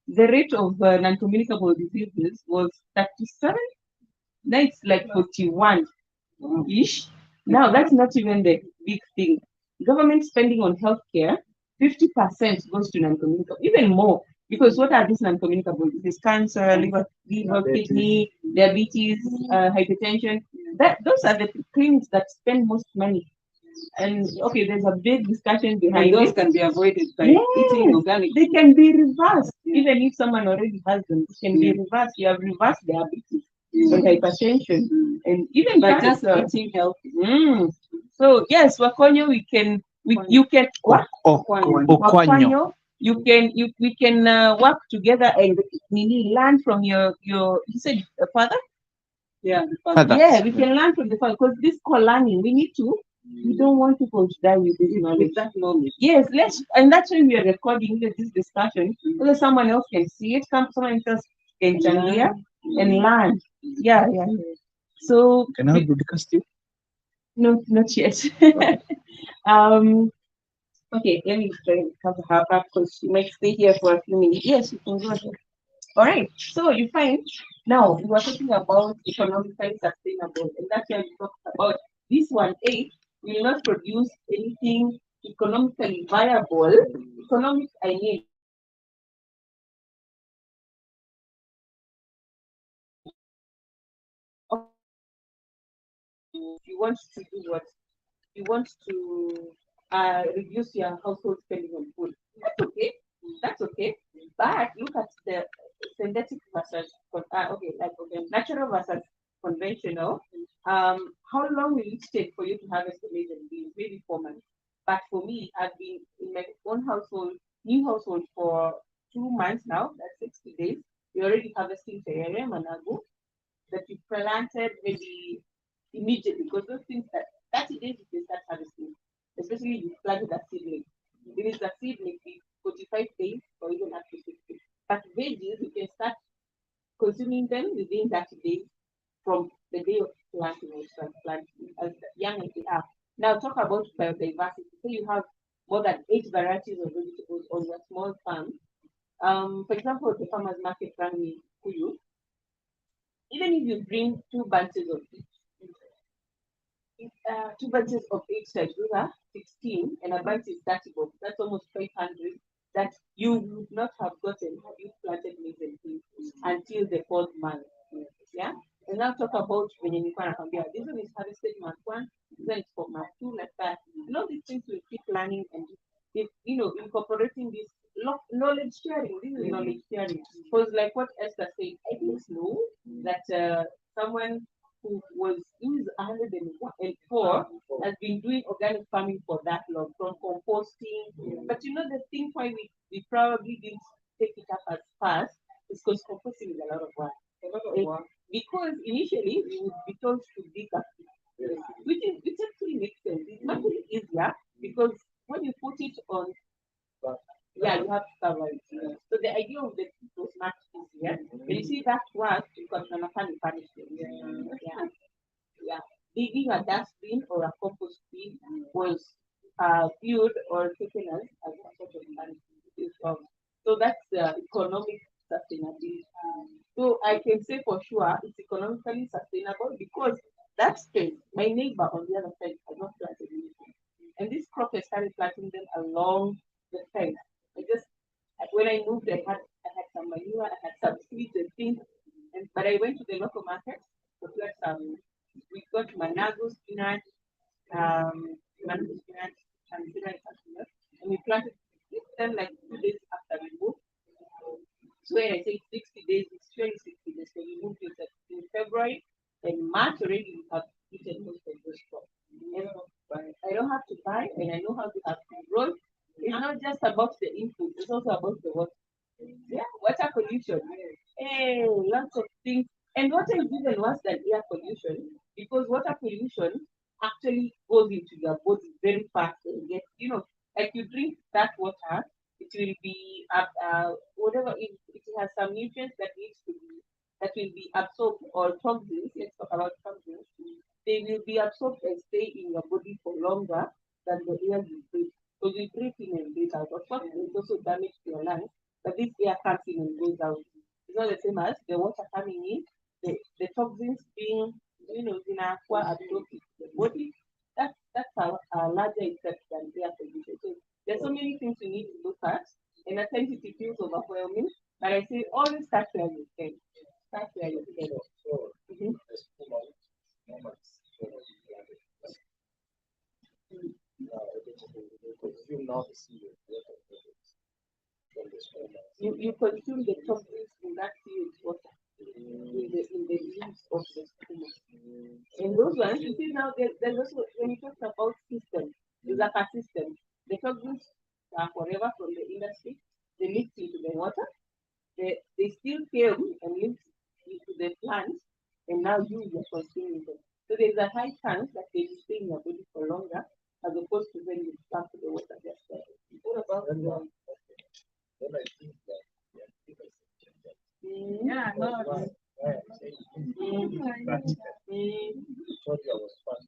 the rate of non-communicable diseases was 37. Now it's like 41-ish. Now that's not even the big thing. Government spending on healthcare, 50% goes to non-communicable, even more. Because what are these non-communicable diseases? Cancer, liver, kidney, diabetes, hypertension. Those are the clinics that spend most money. And okay, there's a big discussion behind those it. can be avoided by eating organic. They can be reversed. Even if someone already has them, it can be reversed. You have reversed diabetes and hypertension, and even by cancer. just eating healthy. So yes, Wakonyo, you can Okwanyo. We can work together and learn from your you said father? Yeah, Father. Yeah, we can learn from the father because this co-learning we don't want people to die with this knowledge. with that knowledge. Yes, and that's why we are recording this discussion so that someone else can see it, someone else can hear and learn. Yeah. So Can I broadcast you? no, not yet. Okay, let me try and cover her back because she might stay here for a few minutes. Yes, you can go ahead. All right. So you find now we were talking about economically sustainable, and that's why we talked about this 1A will not produce anything economically viable. Economic, I mean. You want to do what? You want to reduce your household spending on food. That's okay. But look at the synthetic versus natural versus conventional. How long will it take for you to harvest the maize and beans? Maybe 4 months. But for me, I've been in my own new household for 2 months now. That's 60 days. We're already harvesting terere managu that we planted maybe immediately, because those things that 30 days you can start harvesting, especially if you planted a seedling. If it's a seedling, it's 45 days or even up to 60. But veggies, you can start consuming them within 30 days from the day of planting or transplanting, as young as they are. Now talk about biodiversity. So you have more than 8 varieties of vegetables on your small farm. For example, the farmers market run in Kuyu, even if you bring 2 bunches of each, 2 bunches of each size, those are 16, and a bunch is 30 bob. That's almost 500 that you would not have gotten had you planted maize and beans until the 4th month. Yeah. And now talk about when you can compare. This one is harvested month 1, this one is for month 2, like that. You know, these things will keep learning and if incorporating this knowledge sharing. This is knowledge sharing. Because like what Esther said, I didn't know that someone who is 104 has been doing organic farming for that long, from composting. But you know the thing why we probably didn't take it up as fast is because composting is a lot of work. Because initially we would be told to dig up, which actually makes sense. It's actually easier because when you put it on, you have to cover it. So the idea of the pit was much easier. When you see that work, you can punish them. Yeah. Digging a dustbin or a compost bin was viewed or taken as a sort of punishment. So that's economic sustainability. So I can say for sure it's economically sustainable because that space, my neighbor on the other side has not planted anything. And this crop has started planting them along the fence. When I moved, I had some manure, I had some seeds and things. But I went to the local market to plant some. We got manago spinach, and we planted them like 2 days after we moved. So when I say 60 days, it's really 60 days. So we moved in February, and March already we have eaten most of those crops. I don't have to buy, and I know how to have to grow. It's not just about the input, it's also about the water. Yeah, water pollution. Hey, lots of things. And water is even worse than air pollution because water pollution actually goes into your body very fast and gets, like you drink that water, it will be whatever it has some nutrients that will be absorbed, or toxins. Let's talk about toxins. They will be absorbed and stay in your body for longer than the air you breathe. So you breathe in and breathe out. Of course, it's also damage to your lungs, but this air comes in and goes out. It's not the same as the water coming in, the toxins being, in aqua absorbed into the body. That's a larger effect than air pollution. So there's so many things you need to look at, and at times it feels overwhelming. But I say always start where you can. Start where you can. You consume the toxins in that sewage water in the leaves of the stomach. And those ones, you see now, there's also, when you talk about systems, there's like a system. The toxins are forever from the industry, they mix into the water, they still came and mix into the plants, and now you're consuming them. So there's a high chance that they will stay in your body for longer, as opposed to when you come to the water just there. What about Then I think that yeah, no. was fun.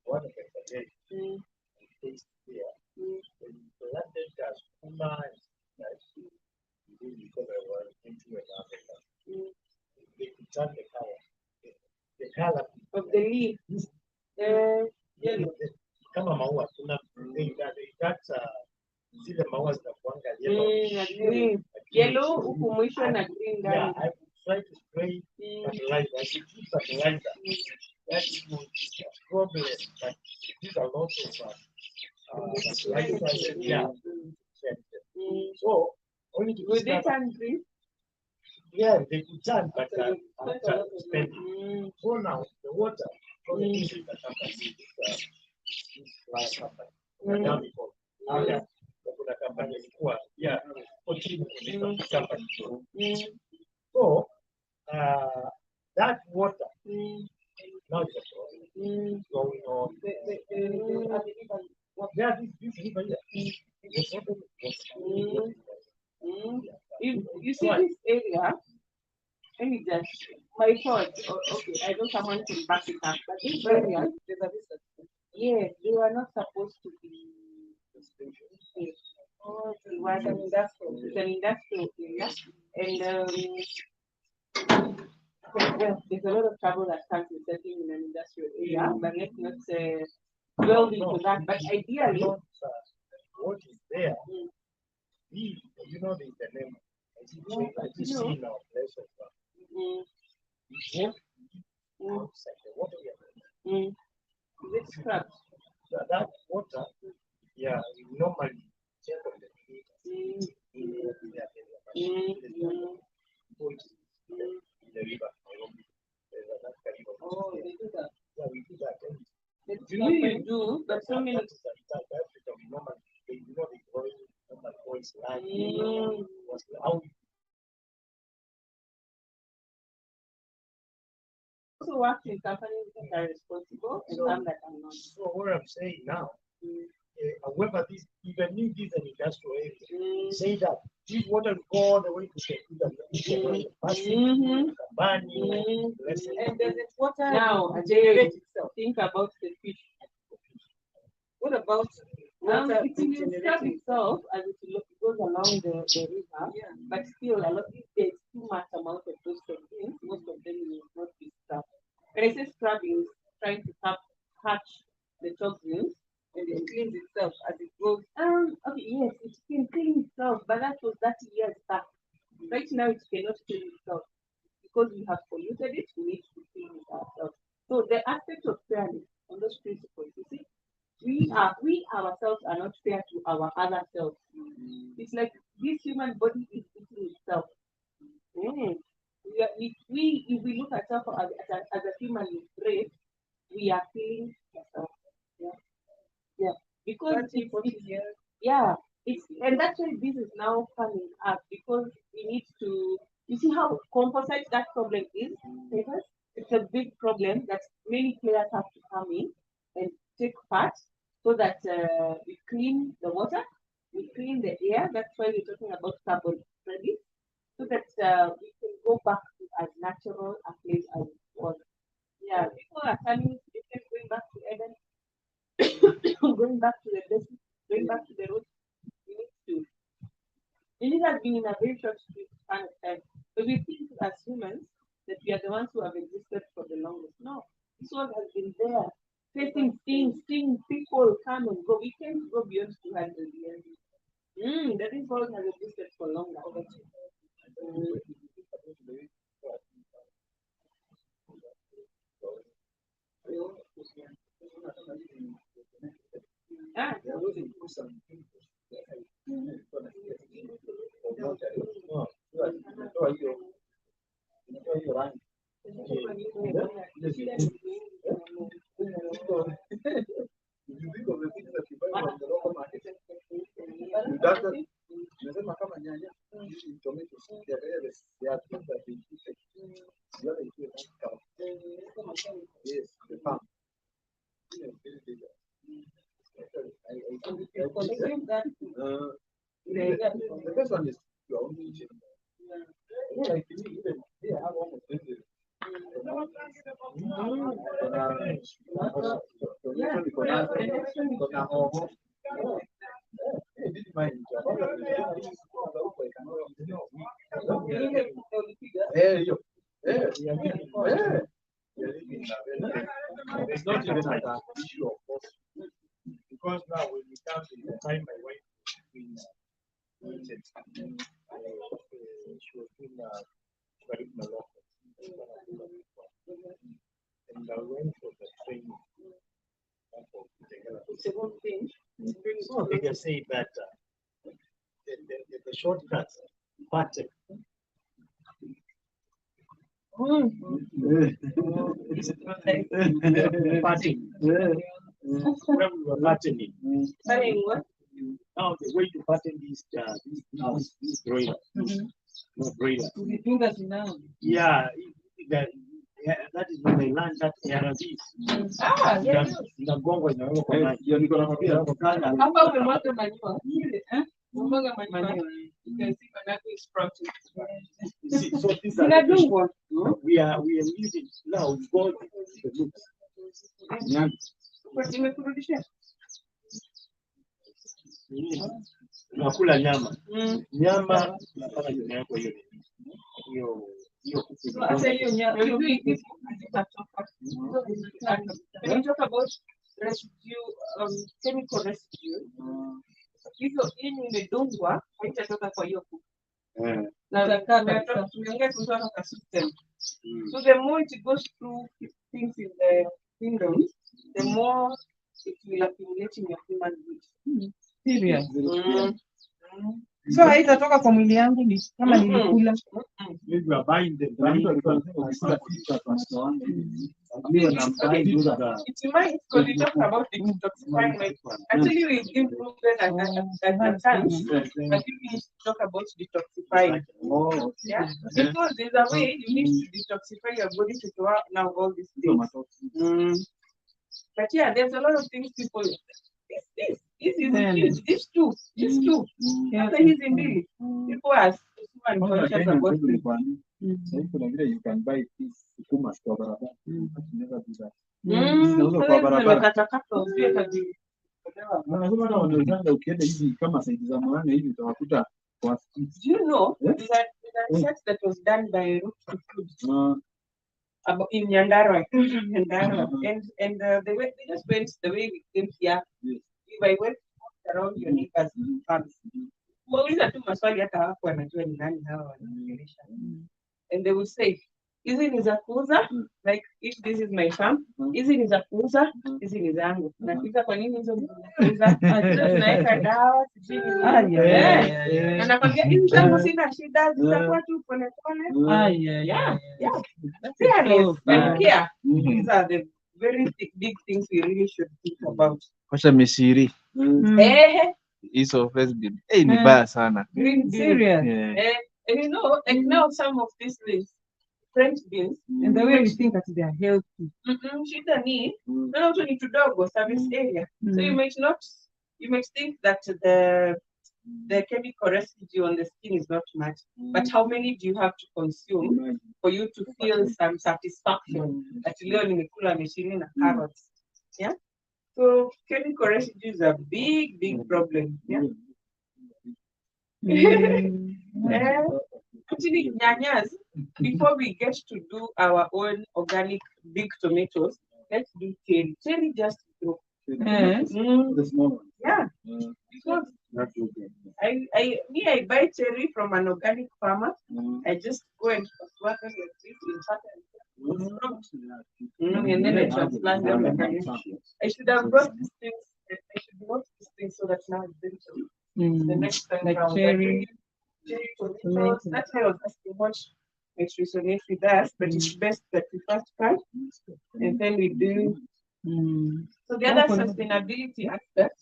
One of the things here, when the landed gas, because I was into another, they could turn the color Of the leaf. Yellow. Kama maua kuna zile maua zinakuanga yellow. Yellow huku mwisho na green ndani. Yeah, I would try to spray fertilizer. I should use fertilizer. That would be a problem, but these are lots of fertilizer. Yeah. So only to Will they turn green? Yeah, they could turn, but after spending. So now the water from the issue that happens is this last company. Kuna kampani ilikuwa So that water now is going on. Yeah, this river here. You see this area, let me just, my thought, okay, I know someone can back it up, but this area, yes, they were not supposed to be. Oh, it was an industrial area, and there's a lot of trouble that comes with settling in an industrial area, but let's not dwell into that. But ideally, what is there? You know the name. I just see now place of outside the water. Is it scrapped? So that water, yeah, we normally check on the the river. Oh, they do that. Yeah, we do that. You do, but so many. Also work in companies that are responsible and some that are not. So what I'm saying now, however, this even if this is an industrial area, say that this water will go all the way to the And does it water now generate itself? Think about the fish. What about water? It will scrap itself as it goes along the river, but still a lot if there's too much amount of those things, most of them will not be scrapped. When I say scrubbing, is trying to catch the toxins and it cleans itself as it goes. Okay, yes, it can clean itself, but that was 30 years back. Right now it cannot clean itself because we have polluted it. We need to clean it ourselves. So the aspect of fairness on those principles, you see, we ourselves are not fair to our other selves. It's like this human body is eating itself. If we look at ourselves as a human race, we are killing ourselves. Yeah. Because and that's why this is now coming up because we need to. You see how composite that problem is? It's a big problem that many players have to come in and take part so that we clean the water, we clean the air. That's why we're talking about carbon credit, so that we can go back to as natural a place as it was. Yeah, people are turning going back to Eden, going back to the basics, going back to the roots. We need to. And it has been in a very short span of time. But we think as humans that we are the ones who have existed for the longest. No, this world has been there. Facing things, seeing people come and go. We can't go beyond 200 years. This world has existed for longer. The first one is your own teaching. Like they have almost it's not even like an issue of course. Because now when we come to the time my wife she was doing curriculum law. And I went for the training. So they can say that the shortcuts, pattern. Patterning. When we were patterning. now the way to pattern these broilers. No broilers. Yeah, that is when they learned that ARVs. Inagongwa inawekwa kwa maji. Hapa umemwaga manure. Umemwaga manure. You can see manako is sprouting. So these are Inadungwa. we are using now God the looks. Imekurudishia. Unakula nyama. Nyama unapata imewekwa hiyo Hata hiyo nyama. When you talk about residue, chemical residue, hizo hii imedungwa haitatoka kwa hiyo kuku. Na tumeongea kuhusu kwa system. So the more it goes through things in the kingdoms, the more it will accumulate in your human being. Serious. So haitatoka kwa mwili yangu ni kama nilikula. Maybe you are buying them. It might, because we talk about detoxifying, like, actually we improve it at times, but we talk about detoxifying. Yeah, because there's a way you need to detoxify your body to throw out now all these things. But yeah, there's a lot of things people. This is huge. These two. After he's in Billy, people are unconscious about it. You can buy this sukuma kwa barabara. Never do that. Ukienda hivi kama saidi za maana hivi utawakuta kwa streets. Do you know that research that was done by Root to Food about in Nyandarua, and the way they just went the way we came here. If I went around your neighbors' farms, wauliza tu maswali hata hapo wanajua ni nani hawa wanaongelesha. And they will say, hizi ni za kuuza, like if this is my farm, hizi ni za kuuza, hizi ni zangu. Nakuuliza kwa nini hizo ni za kuuza? Tunaweka dawa, sijui nini. Na nakwambia hizi zangu sina shida, zitakuwa tu pole pole. Yeah. Fairness and care. These are the very big things we really should think about. Washa mishiri. Hizo Facebook. Ni baya sana. Serious. And you know, like now some of these things, French beans, And the way we think that they are healthy. Shida ni, na watu ni tudogo service area. So you might think that the chemical residue on the skin is not much, but how many do you have to consume for you to feel some satisfaction that leo nimekula mishini na carrots? Yeah. So chemical residue is a big problem. Yeah. Actually, nyanyas, before we get to do our own organic big tomatoes, let's do cherry. Cherry just grow. The small one. Yeah. Because I buy cherry from an organic farmer. I just go and water like this in and then I transplant them. I should have brought these things. I should brought these things so that now it's very the next time Like around. cherry. Tomatoes. That's why I was asking what might resonate with us, but it's best that we first cut and then we do. So the other sustainability aspect,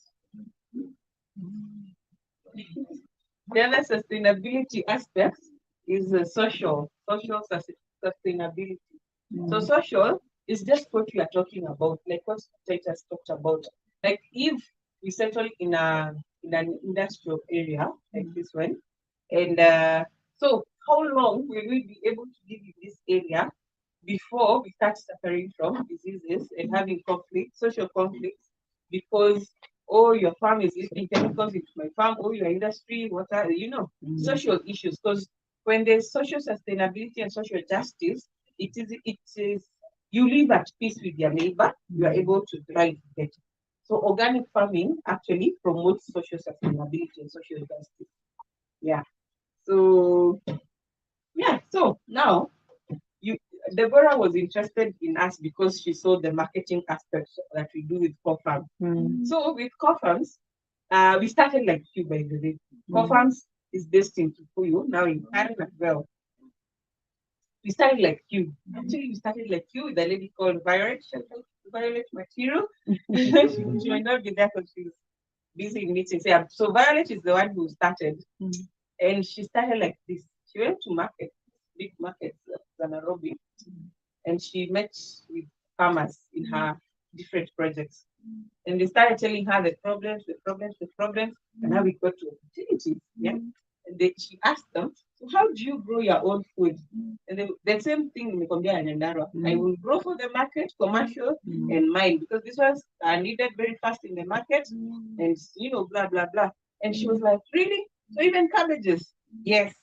is the social sustainability. So social is just what we are talking about, like what Titus talked about. Like if we settle in an industrial area like this one, and so how long will we be able to live in this area before we start suffering from diseases and having social conflicts, because your farm is listing chemicals into my farm, your industry, social issues. Because when there's social sustainability and social justice, it is you live at peace with your neighbor, you are able to thrive better. So organic farming actually promotes social sustainability and social justice. Yeah. So now Deborah was interested in us because she saw the marketing aspects that we do with co-farms. So with co-farms, we started like you, by the way. Co-farms is based in Kikuyu, now in Karen as well. We started like you. Actually, we started like you with a lady called Violet Material. She might not be there because she's busy in meetings. Yeah. So Violet is the one who started, and she started like this. She went to market, big markets, Nairobi, and she met with farmers in her different projects. And they started telling her the problems, and how we got to opportunities. Yeah. And she asked them, so how do you grow your own food? And the same thing in Mikombia and Nyandarua. I will grow for the market, commercial, and mine, because this was needed very fast in the market, and blah blah blah. And she was like, really? So even cabbages? Yes.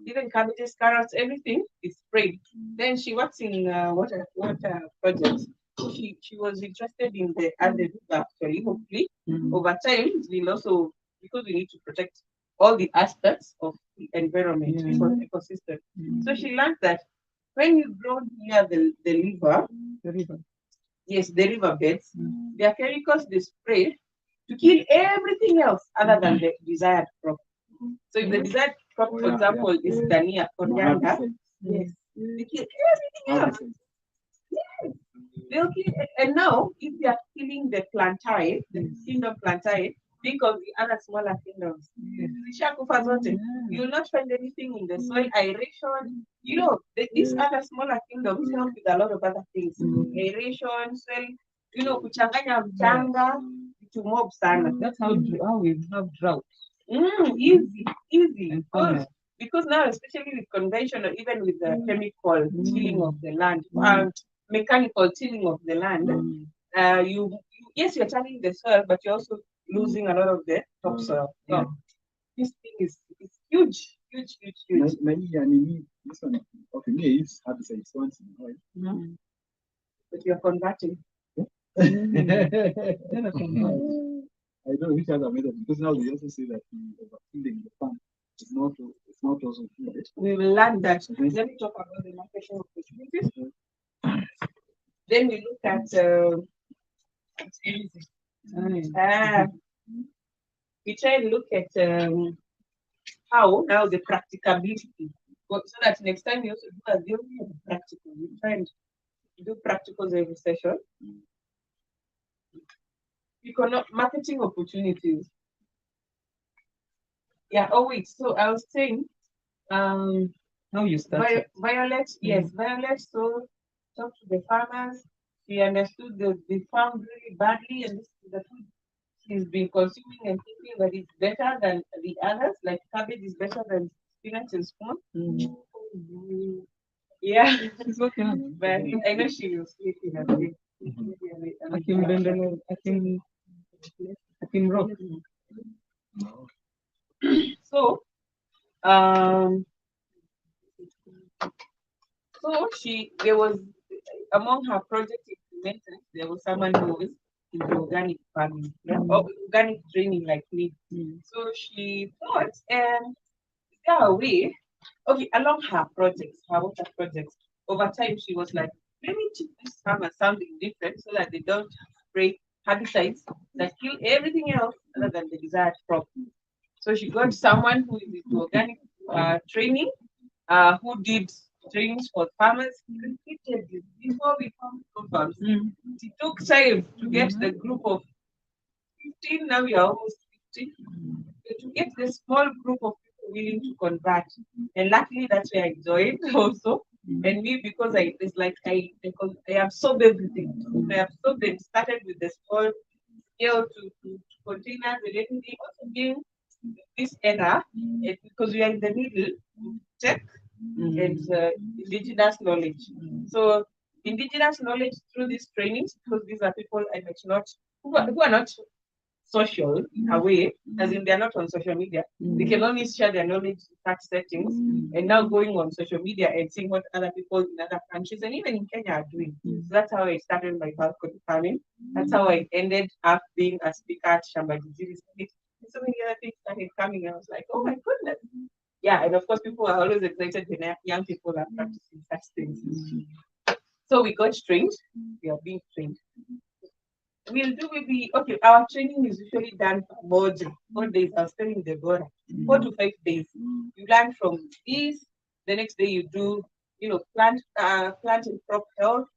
Even cabbages, carrots, everything is sprayed. Then she works in water projects. So she was interested in the river actually. Hopefully, over time, we'll also, because we need to protect all the aspects of the environment, ecosystem. So she learned that when you grow near the river, yes, the river beds, there are chemicals they spray to kill everything else other than the desired crop. So if the desired crop, for example, is Dania, coriander, yes, they kill everything else. Yes. They'll kill, and now, if they are killing the plantae, the kingdom plantae, think of the other smaller kingdoms. You will not find anything in the soil aeration. These other smaller kingdoms help with a lot of other things. Aeration, soil, kuchanganya mchanga, to mob sana. That's how we have drought. Easy. Because now, especially with conventional, even with the chemical tilling of the land, mechanical tilling of the land, yes, you're turning the soil, but you're also losing a lot of the topsoil. Yeah. This thing is huge. This one, okay, me, I use herbicides once in a while. But you're converting. I don't know which other method, because now they also say that the overfeeding the farm is not also good. We will learn that. Let me talk about the marketing opportunities. Then we look at we try and look at how now the practicability, so that next time we also do a theory and practical. We try and do practicals every session. Marketing opportunities. Yeah. Oh wait. So I was saying, how you started. Violet. Yes, Violet. So talked to the farmers. She understood the farm really badly, and this is the food she's been consuming and thinking that it's better than the others. Like cabbage is better than spinach and spoon. Yeah. It's okay. But I know she was sleeping at it. Akim Rock. So there was, among her project implementers, there was someone who was into organic farming, or organic training like me. So she thought, along her projects, her water projects, over time she was like, let me teach this farmer something different so that they don't spray herbicides that kill everything else other than the desired crop. So she got someone who is into organic training, who did trainings for farmers repeatedly before we found programs. It took time to get the group of 15, now we are almost 50, to get the small group of people willing to convert. And luckily that's where I joined also. And me, because I absorb everything. I absorbed and started with the small scale to containers and everything. Also being this era, because we are in the middle, tech and indigenous knowledge. So indigenous knowledge through these trainings, because these are people I might not, who are not social in a way, as in they're not on social media. They can only share their knowledge in such settings, and now going on social media and seeing what other people in other countries and even in Kenya are doing. So that's how I started my balcony farming. That's how I ended up being a speaker at Shamba Jijiri. So many other things started coming. I was like, oh my goodness. Yeah, and of course people are always excited when young people are practicing such things. So we got trained. We are being trained. Our training is usually done for 4 days. I was telling Deborah, 4 to 5 days. You learn from this. The next day you do, plant and crop health,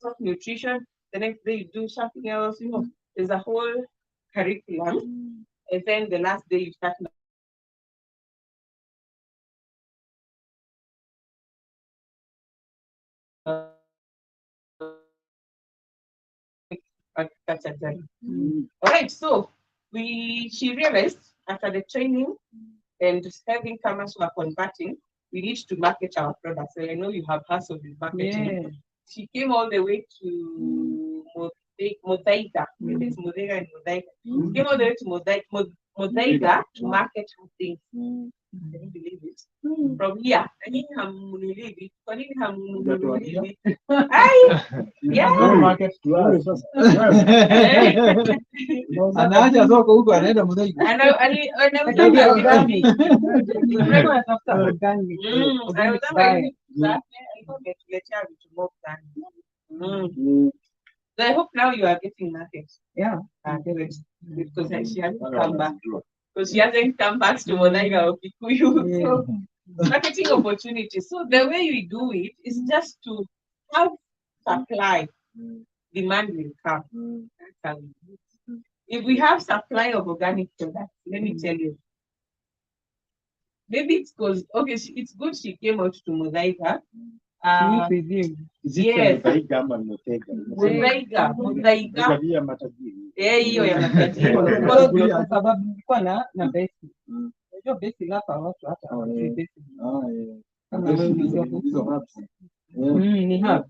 crop nutrition. The next day you do something else. There's a whole curriculum. and then the last day you start agriculture journey. All right, so she realized after the training and having farmers who are converting, we need to market our products. So I know you have hustled with marketing. Yeah. She came all the way to Mosaica. Maybe it's Mosaica and Mosaica. She came all the way to Mosaica to market her things. Can you believe it? From here, I need believe it. I need believe it. Yeah. Market to us. Anaacha soko huko anaenda Muthaiga. I hope now you are getting markets. Yeah. Because she hasn't come back. Because she hasn't come back to Muthaiga or Kikuyu. So, marketing opportunities. So the way we do it is just to have supply. Demand will come. That's how we do it. If we have supply of organic products, let me tell you. Maybe it's because it's good she came out to Mosaica. Is it Mosaica ama Muthaiga? Mosaica. Ya matajiri. Hiyo ya matajiri. Kwa sababu nilikuwa na besi. Unajua besi hapa watu hata besi. Ni hub.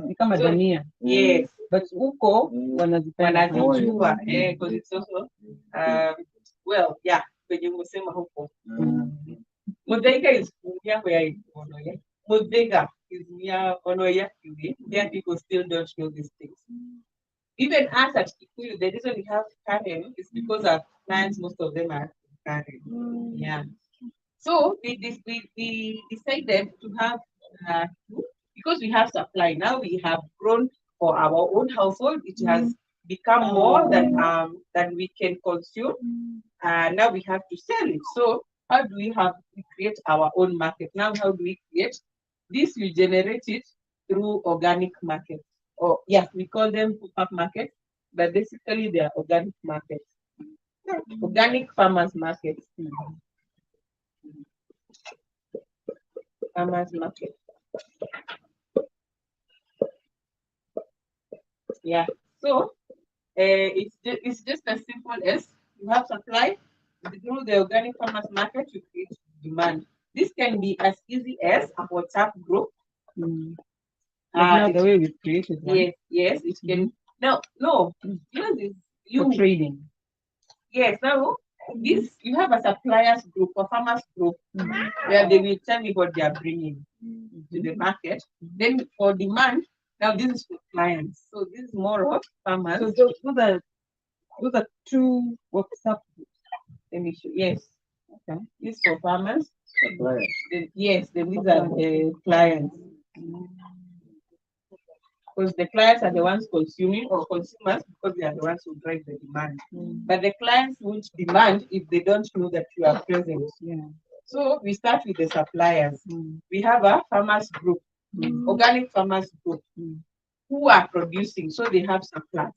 Ni kama Dania. Yes. But huko wanazipenda. Because it's also well, yeah, kwenye umesema huko. Mosaica is near where it's Onoya. Mosaica is near Onoya. There people still don't know these things. Even us at Kikuyu, the reason we have Karen is because our clients, most of them are Karen. Yeah. So we decided to have because we have supply. Now we have grown for our own household. It has become more than we can consume. Now we have to sell it. So how do we create our own market? Now how do we create this? We generate it through organic markets. Or yes, we call them pop-up markets, but basically they are organic markets. Organic farmers markets. Farmers market. Yeah. So it's just as simple as you have supply through the organic farmers market, you create demand. This can be as easy as a WhatsApp group. The way we created one. Yes, it can. No. You for trading. Yes, now this you have a suppliers group, a farmers group, where they will tell you what they are bringing to the market. Then for demand, now this is for clients. So this is more of farmers. So those are two WhatsApp groups. Let me show. Yes. Okay. This is for farmers. Suppliers. Then these are the clients. Because the clients are the ones consuming or consumers because they are the ones who drive the demand. But the clients won't demand if they don't know that you are present. Yeah. So we start with the suppliers. We have a farmers group, organic farmers group, who are producing, so they have supplies.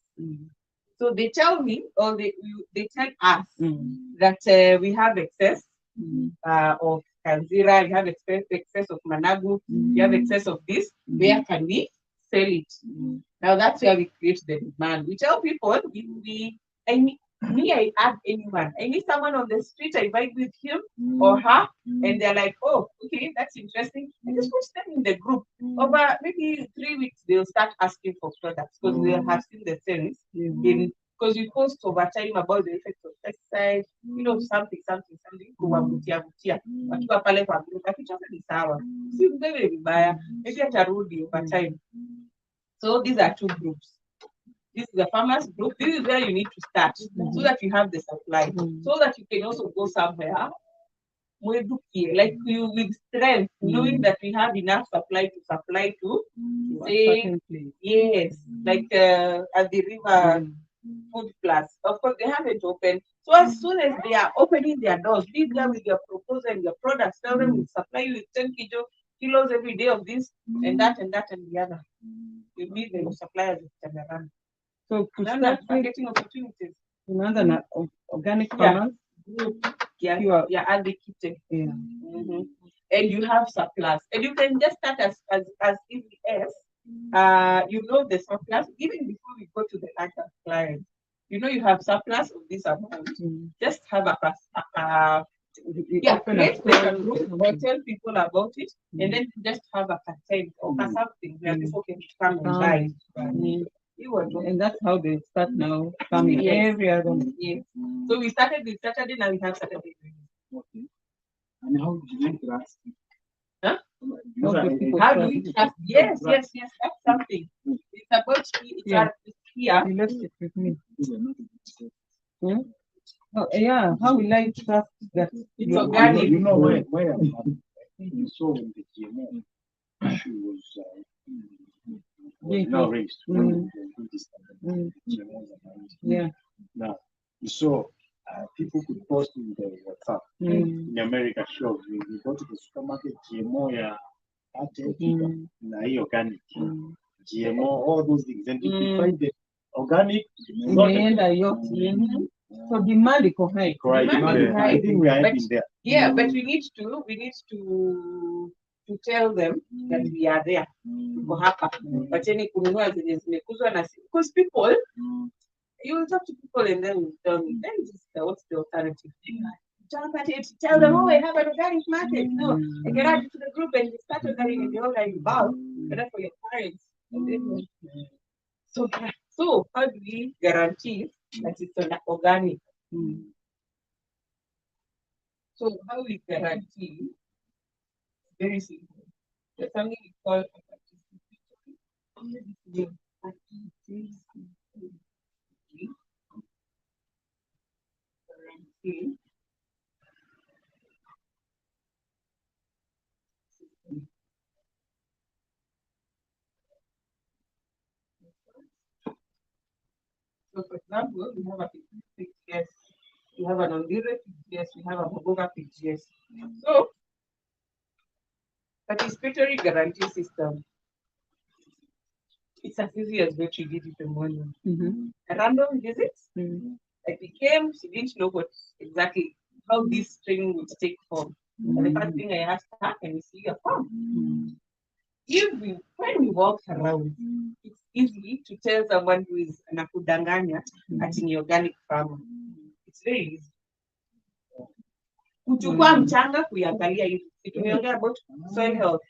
So they tell me, or they tell us that we have excess of Kanzira, we have excess of Managu, we have excess of this. Where can we sell it? Now that's where we create the demand. We tell people, I add anyone. I need someone on the street, I vibe with him or her, and they're like, oh, okay, that's interesting. I just push them in the group. Over maybe 3 weeks, they'll start asking for products because they have seen the sense because you post over time about the effects of pesticides, something. Wakiwa pale kwa group, akichoka ni sawa. Si mbele vibaya, maybe atarudi over time. So these are two groups. This is the farmers group. This is where you need to start so that you have the supply, so that you can also go somewhere like you with strength, knowing that we have enough supply to say yes, like at the river food plus. Of course, they haven't opened. So as soon as they are opening their doors, be there with your proposal and your products. Tell them we'll supply you with 10 kilos every day of this and that and the other. You meet the suppliers with Tandarana. So Marketing opportunities. Another organic Yeah. farmers. Yeah, Pure. yeah, advocating. Yeah. And you have surplus, and you can just start as easy as you know the surplus even before we go to the other client. You know you have surplus of this amount. Just have a create like a group or tell people about it, and then just have a patent or something where people can come and buy. And that's how they start now coming every other. Yes. So we started with Saturday, now we have Saturday. Okay. And how do you trust? Huh? People How do trust. we trust? Yes, that's something. It's about it's here. You left it with me. Oh, yeah, how will I trust that? It's organic. You know where you saw when the GMO she was now raised. Yeah. Now you saw people could post in the WhatsApp in America show you go to the supermarket GMO na organic GMO all those things and if you find the organic So demand iko high. correct. I think we are heading there. Yeah, but we need to tell them that we are there. Tuko hapa. Wacheni kununua zenye zimekuzwa na because people you will talk to people and then tell me then what's the alternative? Tell them, oh, I have an organic market. No, I get added to the group and we start organic and you're like, wow, better for your parents. So how do we guarantee that it's organic? So how we guarantee? Very simple. There's something we call guarantee. So, for example, we have a PGS, we have an Ondire PGS, we have a Mogoga PGS. So, participatory guarantee system. It's as easy as what you did in the morning. A random visit. I became, she didn't know what exactly how this training would take form. And the first thing I asked her, can we see your form? When we walk around, it's easy to tell someone who is anakudanganya at an organic farmer. It's very easy. Kuchukua mchanga kuiangalia hivi. Tumeongea about soil health.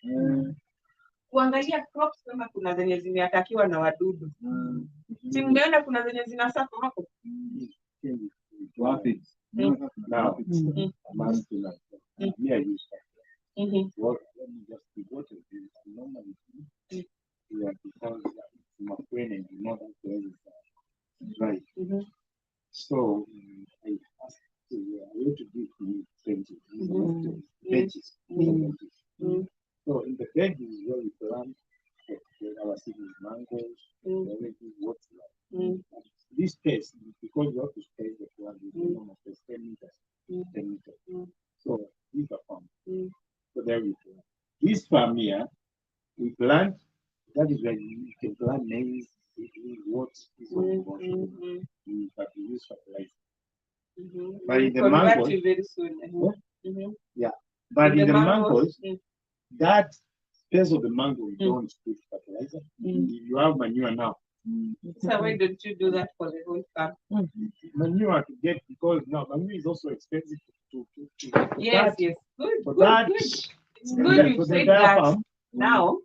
Kuangalia crops kama kuna zenye zimeatakiwa na wadudu. Si mmeona kuna zenye zinasafa hapo? Now, me I use what let me just be what it is normally because my brain and you know that there is right. So I asked I want to give me 20 veggies. So in the veggies is where we plant our seeds, mangoes, everything what's like. This space, because you have to space the plant, you almost 10 meters. 10 meters. So these are farm. So there we go. This farm here, we plant, that is where you can plant maize, what is what you want. But we use fertilizer. But in the mangoes, very soon. yeah. But in the mangoes, that space of the mango, you don't put fertilizer. You have manure now. So why don't you do that for the whole farm? Manure to get because now manure is also expensive to yes, good. It's good Yeah, you for the said entire that farm, now.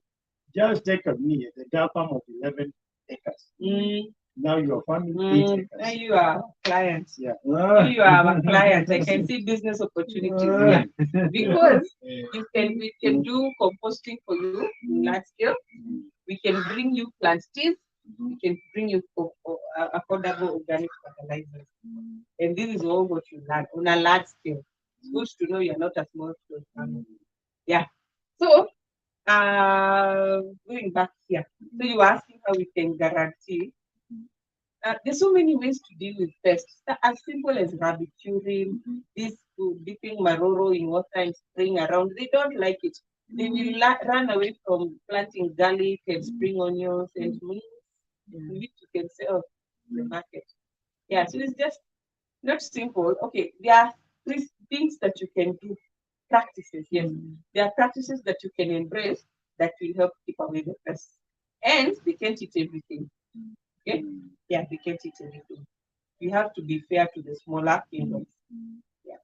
just take a minute, the entire farm of 11 acres. Now you are farming 8 acres. Now you are clients. Yeah. You are our client. I can see business opportunities here because we can do composting for you in large scale. We can bring you plant seeds. We can bring you affordable organic fertilizers. And this is all what you learn on a large scale. It's good to know you're not a small scale farmer. Yeah. So, going back here. So you are asking how we can guarantee. There's so many ways to deal with pests. As simple as rabbit curing, this dipping maroro in water and spraying around. They don't like it. They will run away from planting garlic and spring onions and meat, which you can sell in the market. Yeah, so it's just not simple. Okay, there are three things that you can do. Practices, yes. There are practices that you can embrace that will help keep away the pests. And they can't eat everything. Okay? Yeah, they can't eat everything. You have to be fair to the smaller kingdoms. Yeah.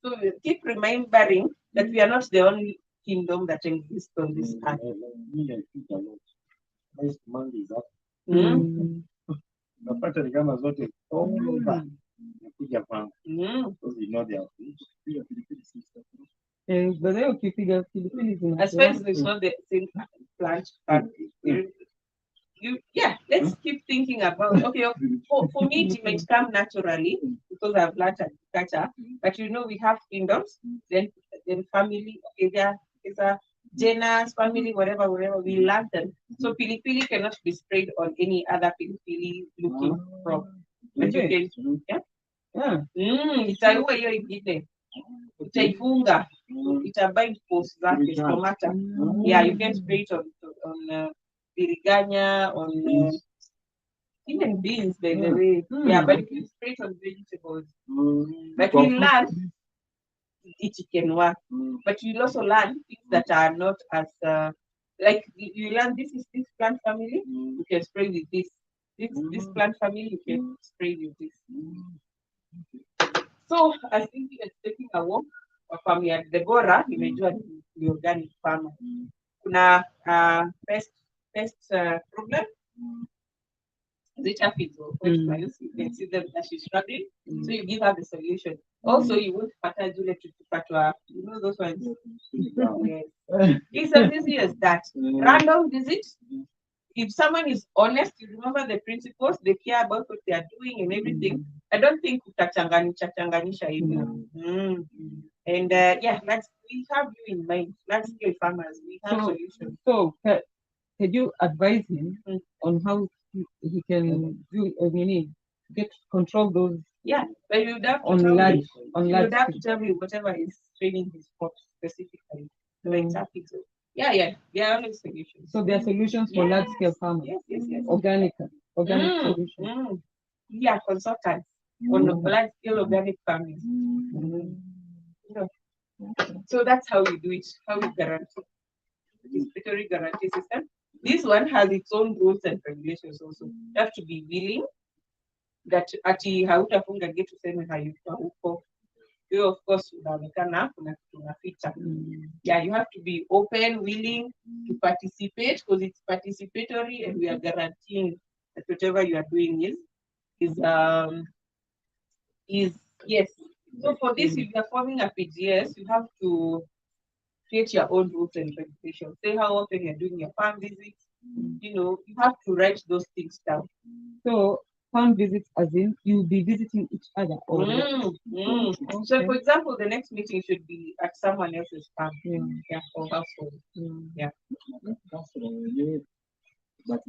So we keep remembering that we are not the only kingdom that exists on this earth. Most money is up. Mm. Unapata ni kama zote all over nakuja kwangu. Because you know they are fish. But then ukipiga pilipili As far as it's not the same plant, but let's keep thinking about, okay, for me it might come naturally because I've learned agriculture, but we have kingdoms, then family, okay, there is a genus, family, whatever, we learn them. So pilipili cannot be sprayed on any other pilipili looking crop. But you can, itaua hiyo ingine, itaifunga, itabind post zake, stomata. Yeah, you can spray it on biriganya, on even beans, by the way. Yeah, but you can spray it on vegetables. But we learn it can work. But you'll also learn things that are not as like you learn this is this plant family, you can spray with this. This plant family, you can spray with this. So I think it's taking a walk kwa farm ya Deborah, nimejua ni organic farmer. Kuna pest problem. Is it aphids or flies? You can see them that she's struggling. So you give her the solution. Also, you won't pata jule tutupatwa. You know those ones? Yes. It's as easy as that. Random visit. If someone is honest, you remember the principles, they care about what they are doing and everything. I don't think utachanganisha even. And we have you in mind. Large scale farmers, we have solutions. So, could you advise him on how he can control those? Yeah, but you have to tell me whatever is training his crops specifically. Like capital. Yeah, there are solutions. So there are solutions for large scale farmers. Yes. Organic solutions. Yeah, consultants on large scale organic farming. So that's how we do it. How we guarantee participatory guarantee system. This one has its own rules and regulations also. You have to be willing that ati hautafunga gate useme hayuko huko. You of course unaonekana kuna kitu unaficha. Yeah, you have to be open, willing to participate because it's participatory and we are guaranteeing that whatever you are doing is yes. So for this, if you are forming a PGS, you have to create your own rules and regulations. Say how often you're doing your farm visits. You have to write those things down. So farm visits, as in you'll be visiting each other. Okay. So, for example, the next meeting should be at someone else's farm, or household. Yeah.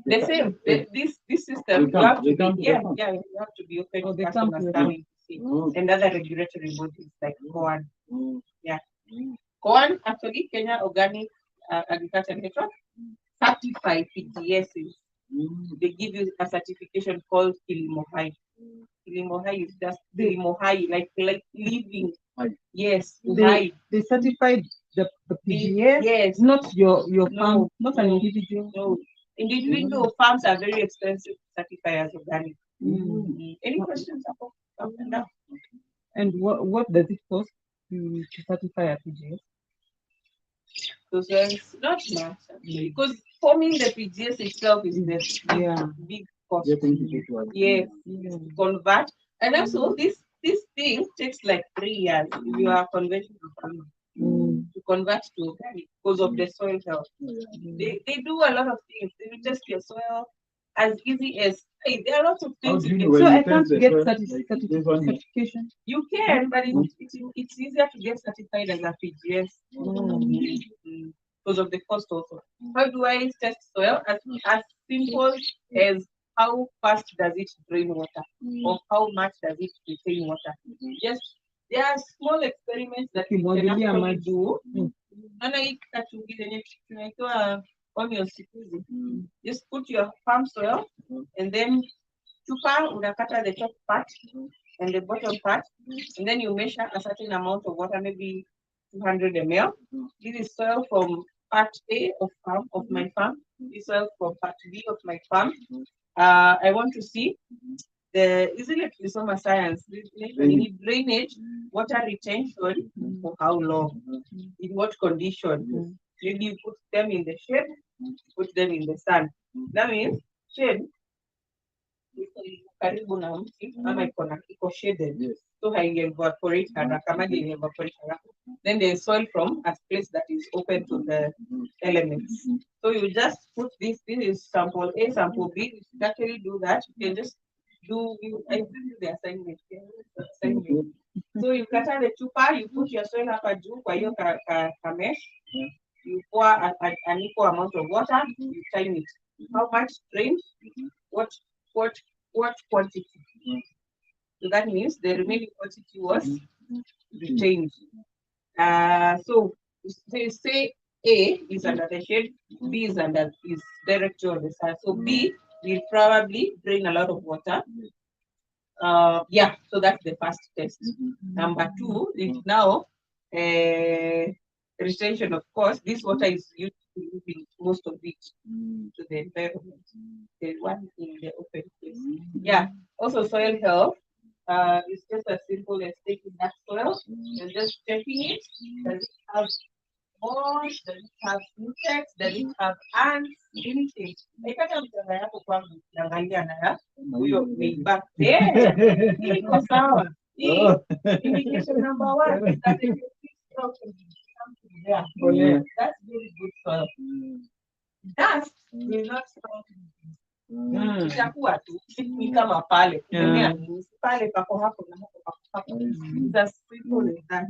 The same. This system. You have to be open to customers coming to see, and other regulatory bodies like COAN. Yeah. COAN, actually, Kenya Organic Agriculture Network, certified PGSs. They give you a certification called Kilimo Hai. Kilimo Hai is just Kilimo Hai, like living. Yes, they certified the PGS. Yes, not your farm, not an individual. No, individual farms are very expensive to certify as organic. Any questions about that? And what does it cost to certify a PGS? So it's not much actually, because forming the PGS itself is the big cost. Yes, convert, and also this thing takes like 3 years if you are conventional farmer to convert to organic because of the soil health. They do a lot of things. They will test your soil as easy as there are lots of things you can. So I can't get certification. You can, but it's easier to get certified as a PGS because of the cost also. How do I test soil? As simple as how fast does it drain water, or how much does it retain water? Just there are small experiments that you can actually do. On your citizen. Just put your farm soil and then chupa, unakata the top part and the bottom part, and then you measure a certain amount of water, maybe 200 ml. This is soil from part A of my farm. This is soil from part B of my farm. I want to see isn't it Lisoma science? You need drainage, water retention for how long, in what condition. Maybe you put them in the shade, put them in the sun. That means shade karibu na mti ama iko shaded, so evaporate haraka, maji evaporate haraka. Then the soil from a place that is open to the elements. So you just put this is sample A, sample B. You actually do that. You can just I give you the assignment. So you cut out the chupa, you put your soil hapa juu kwa hiyo ka mesh. You pour an equal amount of water, you time it. How much rain? What quantity? So that means the remaining quantity was retained. So say A is under the shade, B is directly on the sun. So B will probably drain a lot of water. Yeah, so that's the first test. Number 2 is now retention. Of course, this water is used to moving most of it to the environment. The one in the open place. Yeah. Also, soil health. It's just as simple as taking that soil and just checking it. Does it have moss? Does it have insects? Does it have ants? Anything. Naipata mchanga yako kwangu naangalia na huyo neighbor. Iko sawa. Indication number 1 is that that's very good soil. Dust will not stop. Itakuwa tu ni kama pale. Pale pako hapo na hapo. That's simple as that.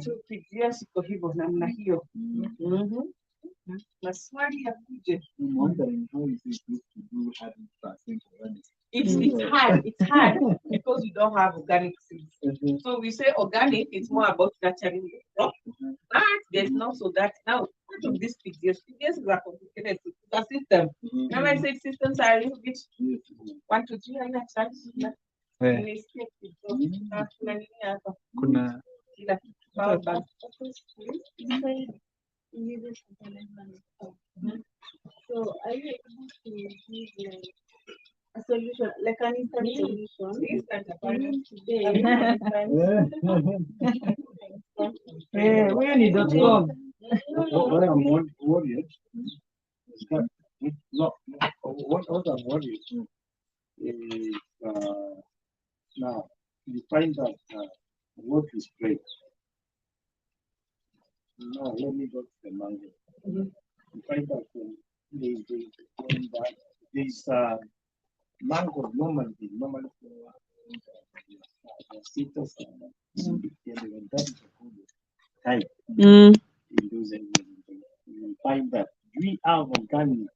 So PGS iko hivyo namna hiyo. Maswali ya kuje. It's hard because we don't have organic seeds. So we say organic, it's more about nurturing the crop. But there's also that now part of this PGS is a complicated system. Remember I said systems are a little bit 1 to 3 and that's Kuna So are you able to give a solution, like an instant solution? Where need .com? What I'm worried is that what I'm worried is now you find that what is great. Now let me go to the mango. You find that there's mango normally citrus and that is a good type. You find that we have organic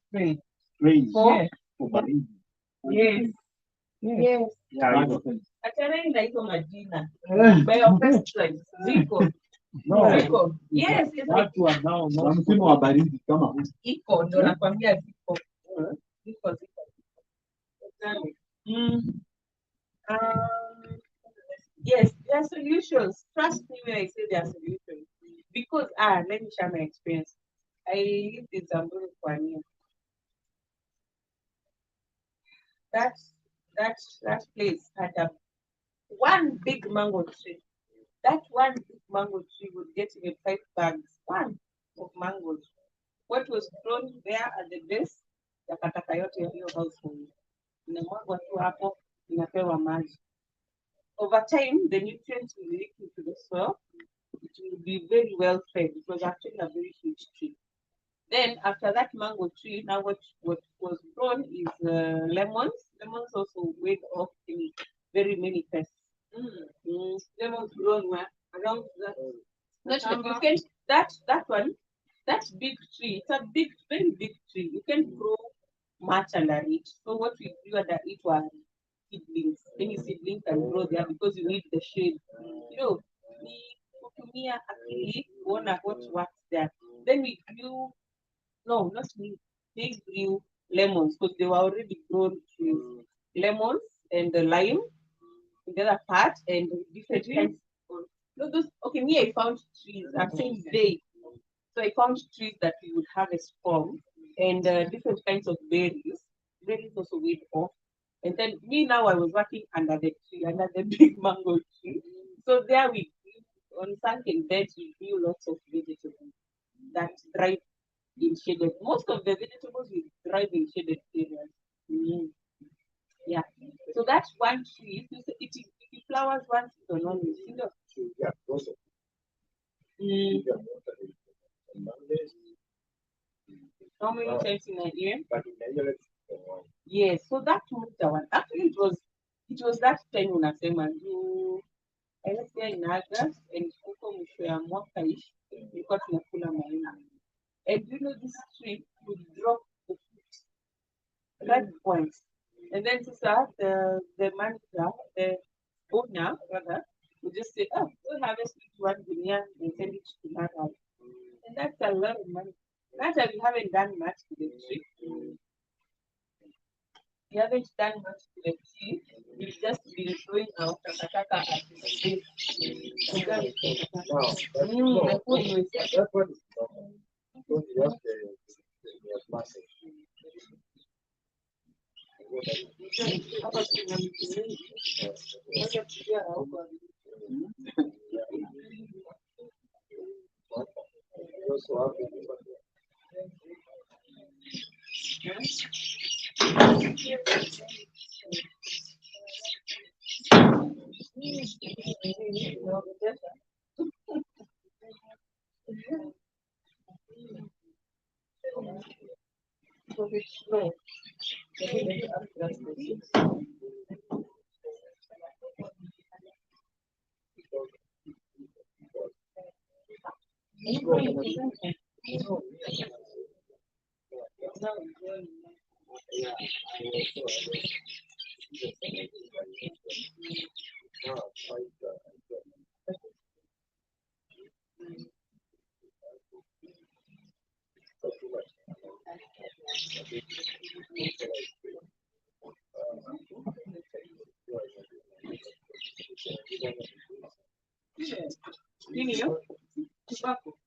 sprays for baridi. Yes. Yeah, Achana inaitwa majina. Biopesticides. Ziko. Ziko. Yes, watu wanao msimu wa baridi kama iko ndo nakwambia ziko. Ziko. Yes, there are solutions. Trust me when I say there are solutions. Because let me share my experience. I lived in Zamburu for a year. That place had one big mango tree. That one big mango tree would get in 5 bags, one of mangoes. What was grown there at the base, takataka yote ya hiyo household. Inamwagwa tu hapo, inapewa maji. Over time, the nutrients will leak into the soil. It will be very well fed. It was actually a very huge tree. Then after that mango tree, now what was grown is lemons. Lemons also ward off very many pests. Lemons grown where around that. That one, that big tree. It's a very big tree. You can grow much under it. So what we grew under it was seedlings. Any seedling can grow there because you need the shade. Kutumia akili kuona what works there. Then we grew. No, not me. they grew lemons because they were already grown trees. Lemons and the lime, the other part, and different kinds of, no, those, okay, me, I found trees, I'm saying they. So I found trees that we would harvest from, and different kinds of berries. Berries also weighed off. And then me now, I was working under the tree, under the big mango tree. So there we, on sunken beds, we grew lots of vegetables that thrive in shaded. Most of the vegetables we thrive in shaded areas. Yeah. So that's one tree. It flowers once it's on only. Yeah, also. How many times in a year? But in Nigeria, Yes, so that one. Actually, it was that time unasema juu let's say in August and huko mwisho ya mwaka ish ilikuwa tunakula maina. And you know this tree would drop the fruit right points. And then the manager, the owner rather, would just say, oh, we'll harvest one guinea and send it to Natal. And that's a lot of money. Not that we haven't done much to the tree. We haven't done much to the tree. We've just been throwing out takataka at the space. The food was that one is normal. Because you have the plastic. hapa kuna miti mingi. Moja kuja huko. Also have the Nini hiyo? Tobacco.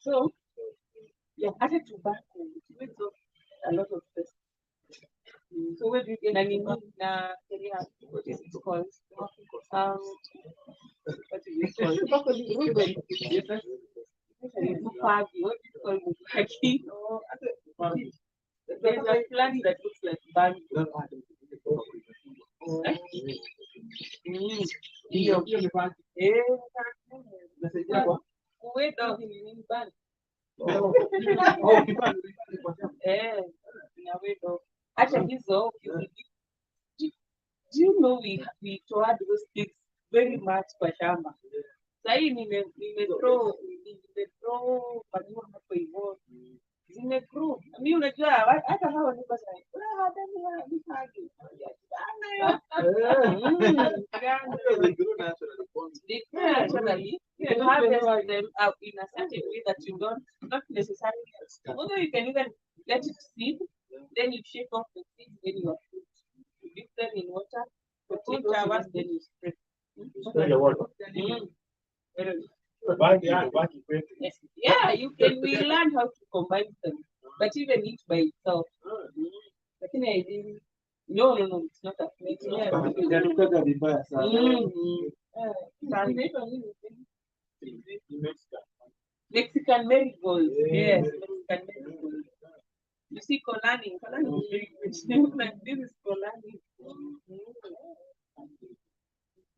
So, yeah, added tobacco, it makes up a lot of this. So where do you get what is it called? What is it called? Tobacco is Ruben. Yes, sir. Mupagi, what do you call Mupagi? There's a plant that looks like bamboo. Do you know we toward those things very much kwa shamba? Sahii nimethrow manure hapo hivyo. Zimegrow. Mimi unajua hata hawa ni basi. They grow naturally. You harvest them out in a certain way that you don't, not necessarily. Although you can even let it seed, then you shake off the seeds, then you fruit. You dip them in water for 8 hours, then you spray. Yeah, you can. We learn how to combine them, but even each by itself. But I didn't. No, it's not that. Mexican marigolds. Yeah. Yes, Mexican marigolds. You see Kolani. Kolani is very good. Like this is Kolani.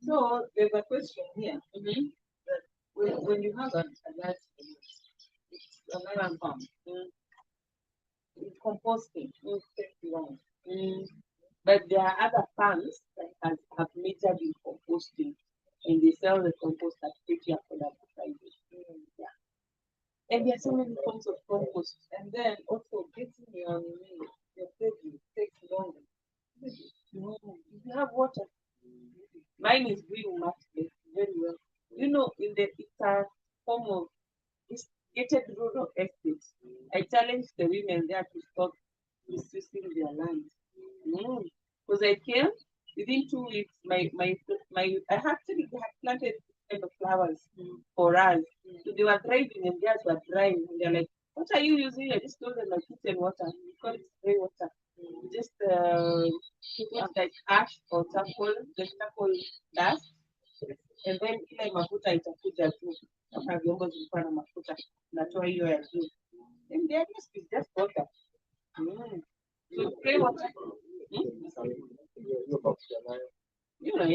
So there's a question here. That when you have a large farm, composting takes long. But there are other farms that have major in composting, and they sell the compost at pretty affordable prices. Yeah. And there are so many forms of compost. And then also getting your veggies takes longer. If you have water, mine is green much very well. You know, it's a form of it's gated rural estate. I challenge the women there to stop misusing their land. Because I came within 2 weeks, my I actually had planted kind of flowers for us. So they were driving and theirs were drying. And they're like, "What are you using?" I just told them my kitchen water. We call it spray water. Just put like ash or charcoal, the charcoal dust, and then ile mafuta itakuja tu. Kama vyombo zilikuwa na mafuta, natoa hiyo ya juu. And the rest is just water. So spray water. You know,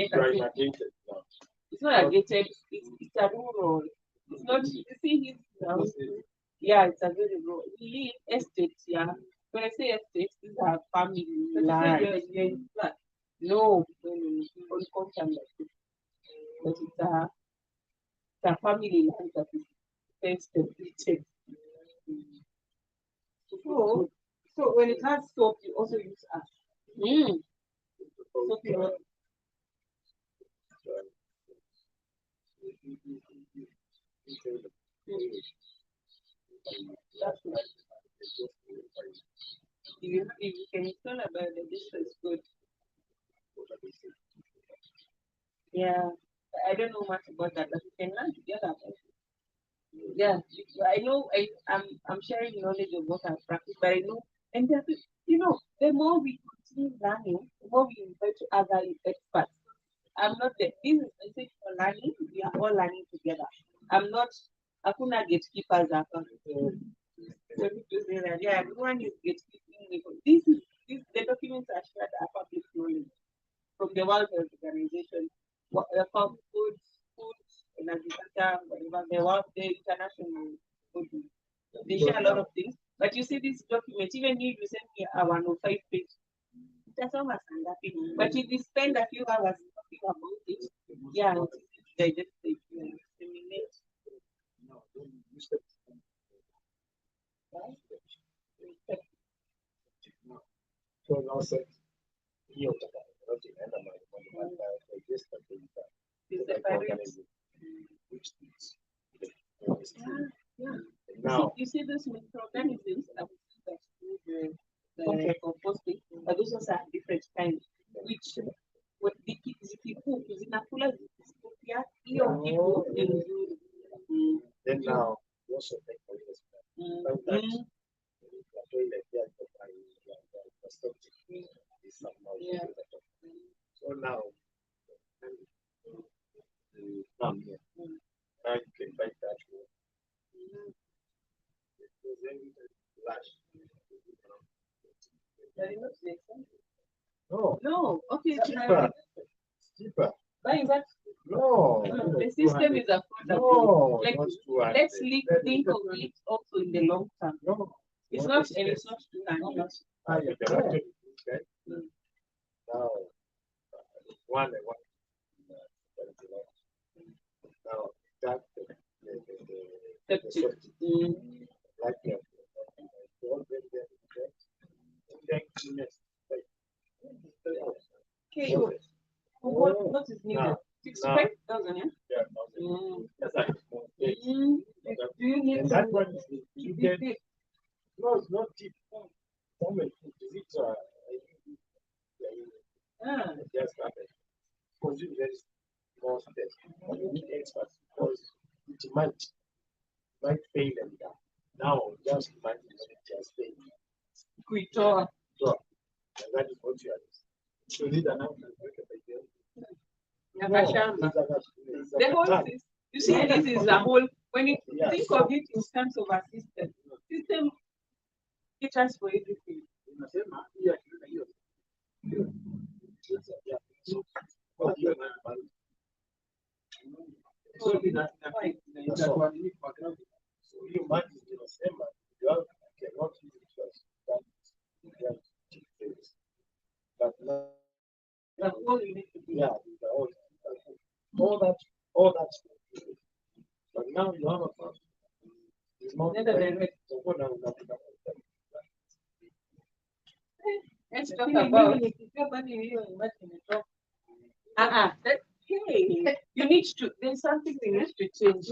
it's not a gated, it's a rural. It's not, you see, yeah, it's a very rural. We live estate, yeah. When I say estate, these are family land. No, on contrary, but it's a family land that is fenced and gated. So when it has soap, you also use ash. So, if you can tell about the dish is good. Yeah, I don't know much about that, but we can learn together. Yeah, I know. I'm sharing knowledge of what I've practiced, but I know, and the more we continue learning, the more we invite other experts. I'm not the this is message for learning. We are all learning together. I'm not. Hakuna gatekeepers. Yeah, everyone is gatekeeping. The documents are shared are public knowledge from the World Health Organization, from food and agriculture, whatever the international body. They share a lot of things. But you see this document, even if you send me a 105 page, that's almost nothing. But if you spend a few hours talking about it, yeah, they just disseminate. So now said, hiyo yote inaenda mahali register which is now You see those microorganisms that do the composting, but those ones are different kinds, which zikikuku zinakula zikikupia hiyo kitu ni nzuri. then now you also make for this so now come here. Now you can buy that one. No. No, okay. Cheaper. Cheaper. Buying that. No. The system is affordable. No. Like, let's think of it also in the long term. No. It's not, and it's not too much. Okay. Now, one. Now, that like Okay, what is needed? 65,000, yeah? Yeah, that's like Do you need and that one is you get no, it's not deep. Moment, is it just happened. Because you very small steps. You need experts because it might fail and now just imagine it just fail. Kuitoa. So and that is what you are. So these are now The whole, you see, this is a whole, when you think of it in terms of a system caters for everything. So you might unasema you cannot use it as that. But now, yeah, all that. But now you have a problem. It's not direct. So what now? Let's talk about hey, you need to, there's something we need to change.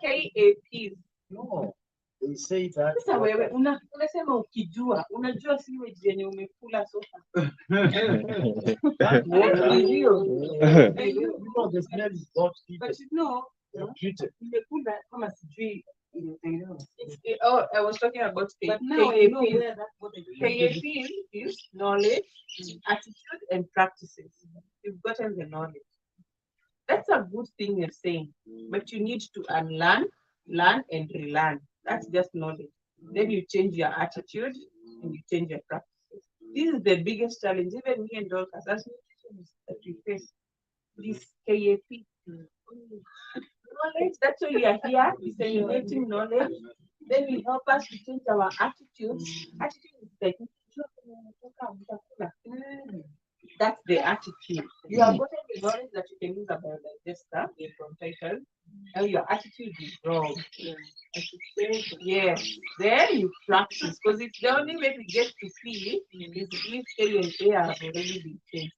KAPs. No, they say that. Sasa wewe unasema ukijua, unajua sewage yenye umekula sofa. That water, Ndio. you know, the smell is not But treated. no, Treated. umekula kama sijui imetengenezwa. Oh, I was talking about But now I know KAPs. where that water KAP is knowledge, attitude, and practices. You've gotten the knowledge. That's a good thing you're saying, but you need to unlearn, learn, and relearn. That's just knowledge. Then you change your attitude and you change your practices. This is the biggest challenge, even me and Dorcas, as nutritionists, that we face. This KAP. Knowledge, that's why we are here, disseminating knowledge. Then will help us to change our attitudes. Attitude is like, that's the attitude. You have gotten the knowledge that you can use a biodigester from title, and your attitude is wrong. Yes. Then you practice, because it's the only way we get to feel is if A and A have already been changed.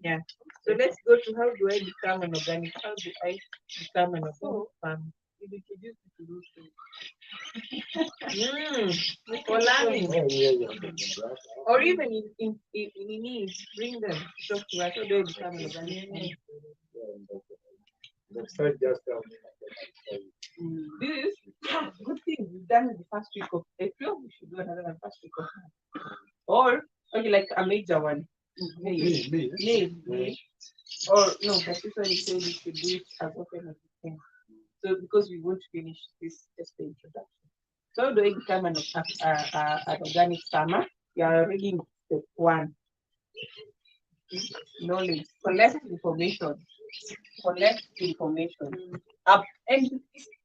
Yeah. So let's go to how do I become an organic? How do I become an organic farm? You introduce me to those things. For learning. Or even in needs, bring them to talk to us. How do I become an organic farm? Next time, just tell me. This is good thing we've done in the first week of April. We should do another one first week of May. Or okay, like a major one. May. Or no, but this one is saying we should do it as often as we can. So because we won't finish this, just the introduction. So how do I become an organic farmer? You are already in step 1. Knowledge. Collect information. And this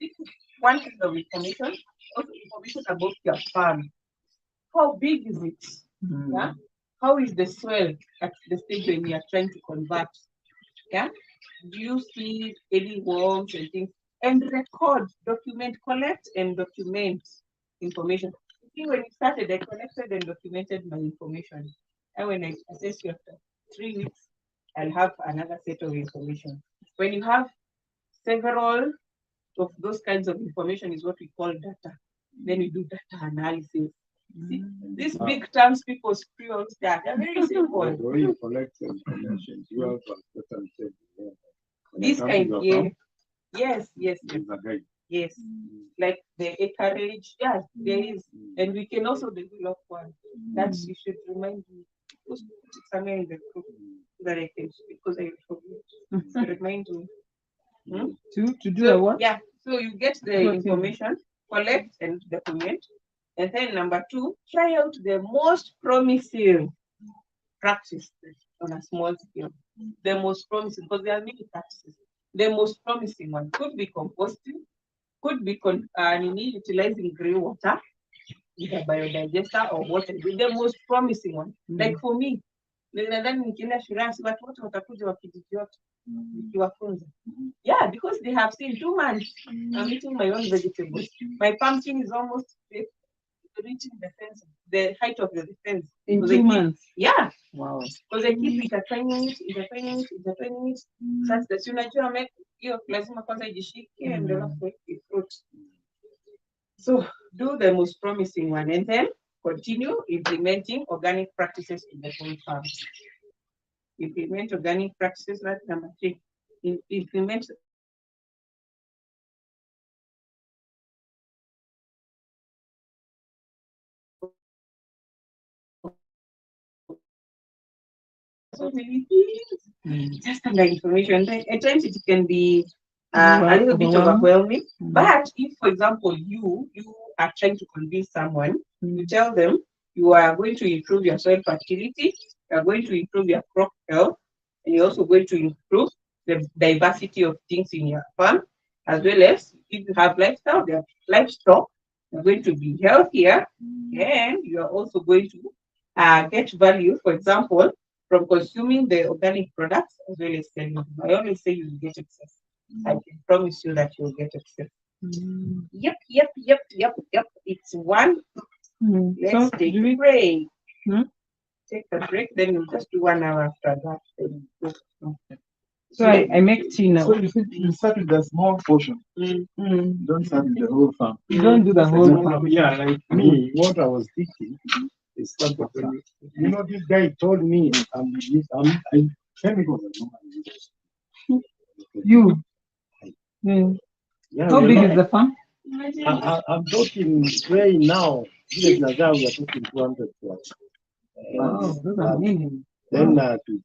is one kind of information. Also information about your farm. How big is it? Yeah. How is the soil at the stage when you are trying to convert? Yeah. Do you see any worms and things? And record, document, collect and document information. See, when it started, I collected and documented my information. And when I assess you after 3 weeks, I'll have another set of information. When you have several of those kinds of information is what we call data. Then we do data analysis. See, these big terms people screw out that. They're very simple. When you collect information, you have a certain thing. This kind, yeah. Yes. There's a guide. Yes. Like the acreage, yeah, there is. And we can also develop one. That you should remind me. Put it somewhere in the group that I can, because I forget. Remind me. To do a what? Yeah. So you get the information, collect and document. And then number 2, try out the most promising practice on a small scale. The most promising, because there are many practices. The most promising one could be composting, could be utilizing grey water with a biodigester or water. The most promising one. Like for me, nadhani nikienda shule watu wote watakuja wakijiji yote nikiwafunza. Yeah, because they have seen 2 months. I'm eating my own vegetables. My pumpkin is almost reaching the fence, the height of the fence. In 2 months. Yeah. Wow. Because I keep intertwining it, such that unajua make hiyo lazima kwanza ijishike and then it fruit. So do the most promising one and then continue implementing organic practices in the whole farm. Implement organic practices, that's number 3. Implement so many things. Just under information. At times it can be a little bit overwhelming. But if, for example, you are trying to convince someone, you tell them you are going to improve your soil fertility, you are going to improve your crop health, and you're also going to improve the diversity of things in your farm, as well as if you have livestock, you're going to be healthier, and you are also going to get value, for example, from consuming the organic products as well as selling them. I always say you will get access. I can promise you that you'll get access. Yep. It's one. Let's take a break. Take a break, then we'll just do 1 hour after that. So I make tea now. So you start with a small portion. Don't start with the whole farm. You don't do the whole farm. Yeah, like me, what I was thinking is something. You know, this guy told me chemicals. You. Yeah, How big is the farm? I'm talking spray now. We are talking 200 plus. Wow, those are amazing. Then to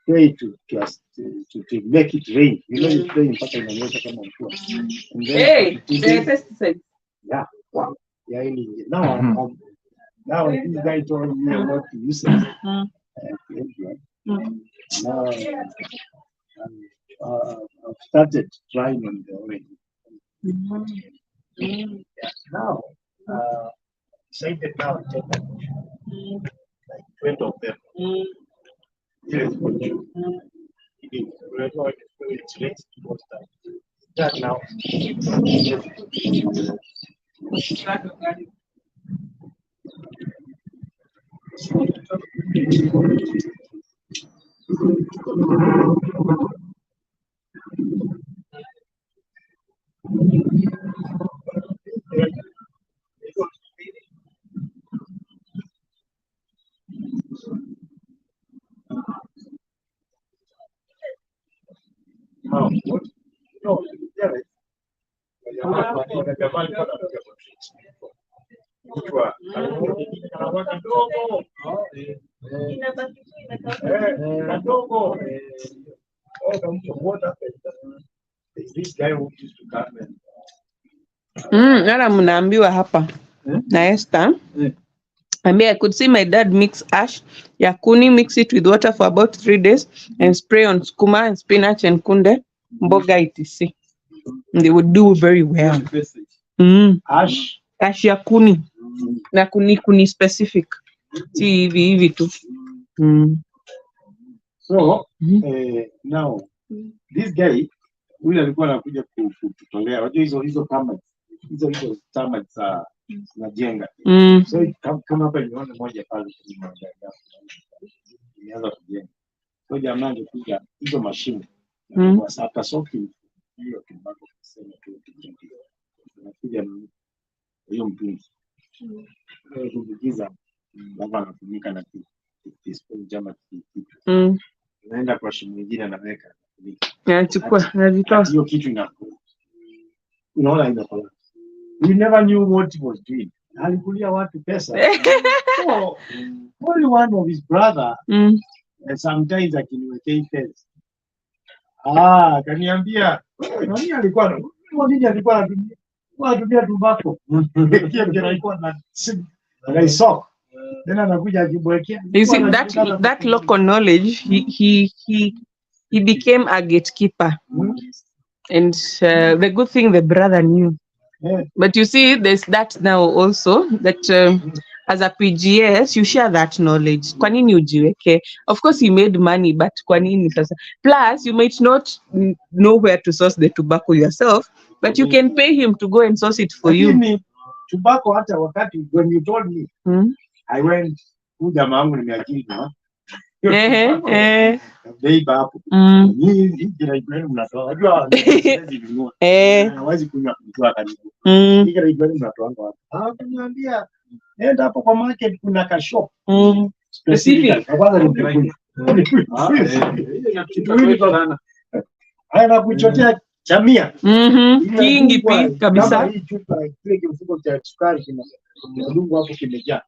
spray to make it rain. You know, you spray in fact in water come on floor. Hey, the pesticides. Yeah. Wow. Yeah. Now this guy told me about the usage. Now I've started trying on the already. Now decided now to take like 20 of them. Yes, it's ready to go start. That now. No, this guy who used to come and Nara mnaambiwa hapa na Esther. I could see my dad mix ash ya kuni, mix it with water for about 3 days and spray on sukuma and spinach and kunde, mboga etc. They would do very well. Ash ya kuni. Na kuni specific. Si hivi tu. So now this guy ule alikuwa anakuja kutolea. Unajua hizo kama hizo chama za najenga. So kama hapa nione moja pale nianza kujenga. So jamaa angekuja hizo mashine. Kwa sasa soki hiyo kimbako kusema tu nakuja hiyo mtungi. Kuingiza baba anatumika na teaspoon jama kitu. Naenda kwa shimo nyingine anaweka. Nachukua nazitoa. Hiyo kitu unaona inakola. We never knew what he was doing. Alikulia watu pesa. So only one of his brother sometimes akiniwekea pesa. Kaniambia nani alikuwa anatumia tobacco. Kile alikuwa na sock. Then anakuja akibwekea. You see that local knowledge, he became a gatekeeper. And the good thing the brother knew. But you see, there's that now also that as a PGS, you share that knowledge. Kwa nini ujiweke? Of course, he made money, but kwa nini sasa? Plus, you might not know where to source the tobacco yourself, but you can pay him to go and source it for you. Tobacco hata wakati when you told me, I went to the mangu nimeajiri na bei hapo. Hii kile kwenu mnatoa. Unajua siwezi kununua. Hawezi kunywa kwa karibu. Hii kile kwenu mnatoa ngapi? Kuniambia nenda hapo kwa market kuna ka shop. Specific. Kwanza ni kitu sana. Haya kuchotea chamia. Kingi pi kabisa. Hii chupa kile kifuko cha sukari kina mdungu hapo kimejaa.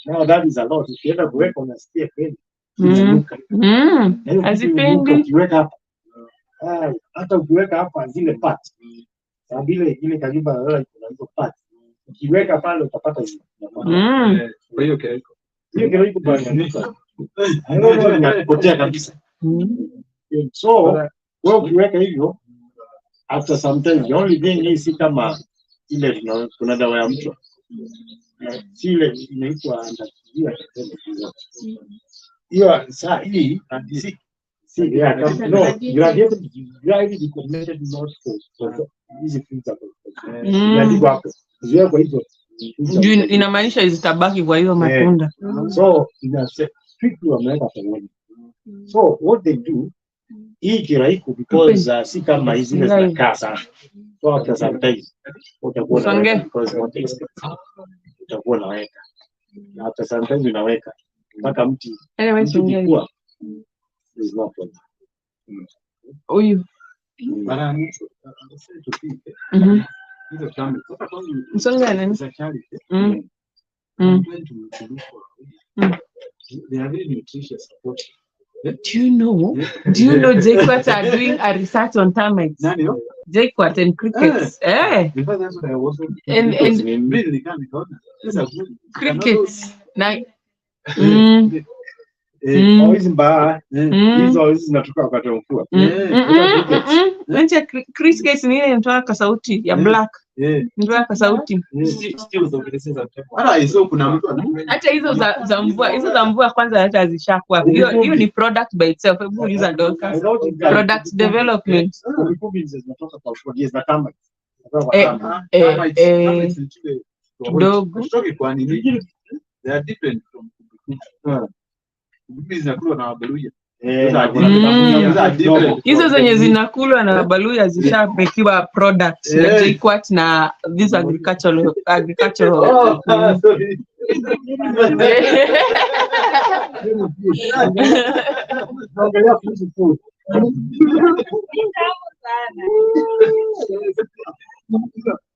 Now that is a lot. Ukienda kuweka unasikia kweli. Azipendi. Ukiweka hapo hata ukiweka hapa zile parts vile ile karibu na kuna hizo parts ukiweka pale utapata hizo. Kwa hiyo kile Hiyo bwana hayo inapotea kabisa. So wewe ukiweka hivyo after some time the only thing is kama ile kuna dawa ya mtu ile inaitwa hiyo saa hii no graduated recommended not for hizi filter ndio hapo zio kwa hizo inamaanisha zitabaki kwa hiyo matunda. So ina strictly wameweka pamoja. So what they do hii kiraiko because si kama hizi zinakaa sana. So after some time utakuwa na because what expensive utakuwa naweka na after some time unaweka mpaka mti ukikua is not problem. Huyu mara mwisho anasema tupike hizo shamba sasa kwa msonga nani charity they are really nutritious support. Do you know JKUAT are doing a research on termites? JKUAT and crickets. Because that's what I was and really can't go. Crickets. Hizi mbaya hizo zinatoka wakati wa mvua. Nje crickets ni ile inatoa ka sauti ya black. Ndio ka sauti. Still zinaongezeka. Hata hizo kuna mtu hata hizo za mvua kwanza hata hazishakuwa. Hiyo ni product by itself. Hebu uliza Dorcas. Product development. Zinatoka kwa shule za kama. Dogo. Kwa nini? They are different from zinakulwa na wabaluya. Hizo zenye zinakulwa na wabaluya zishapekiwa product na JKUAT na this agricultural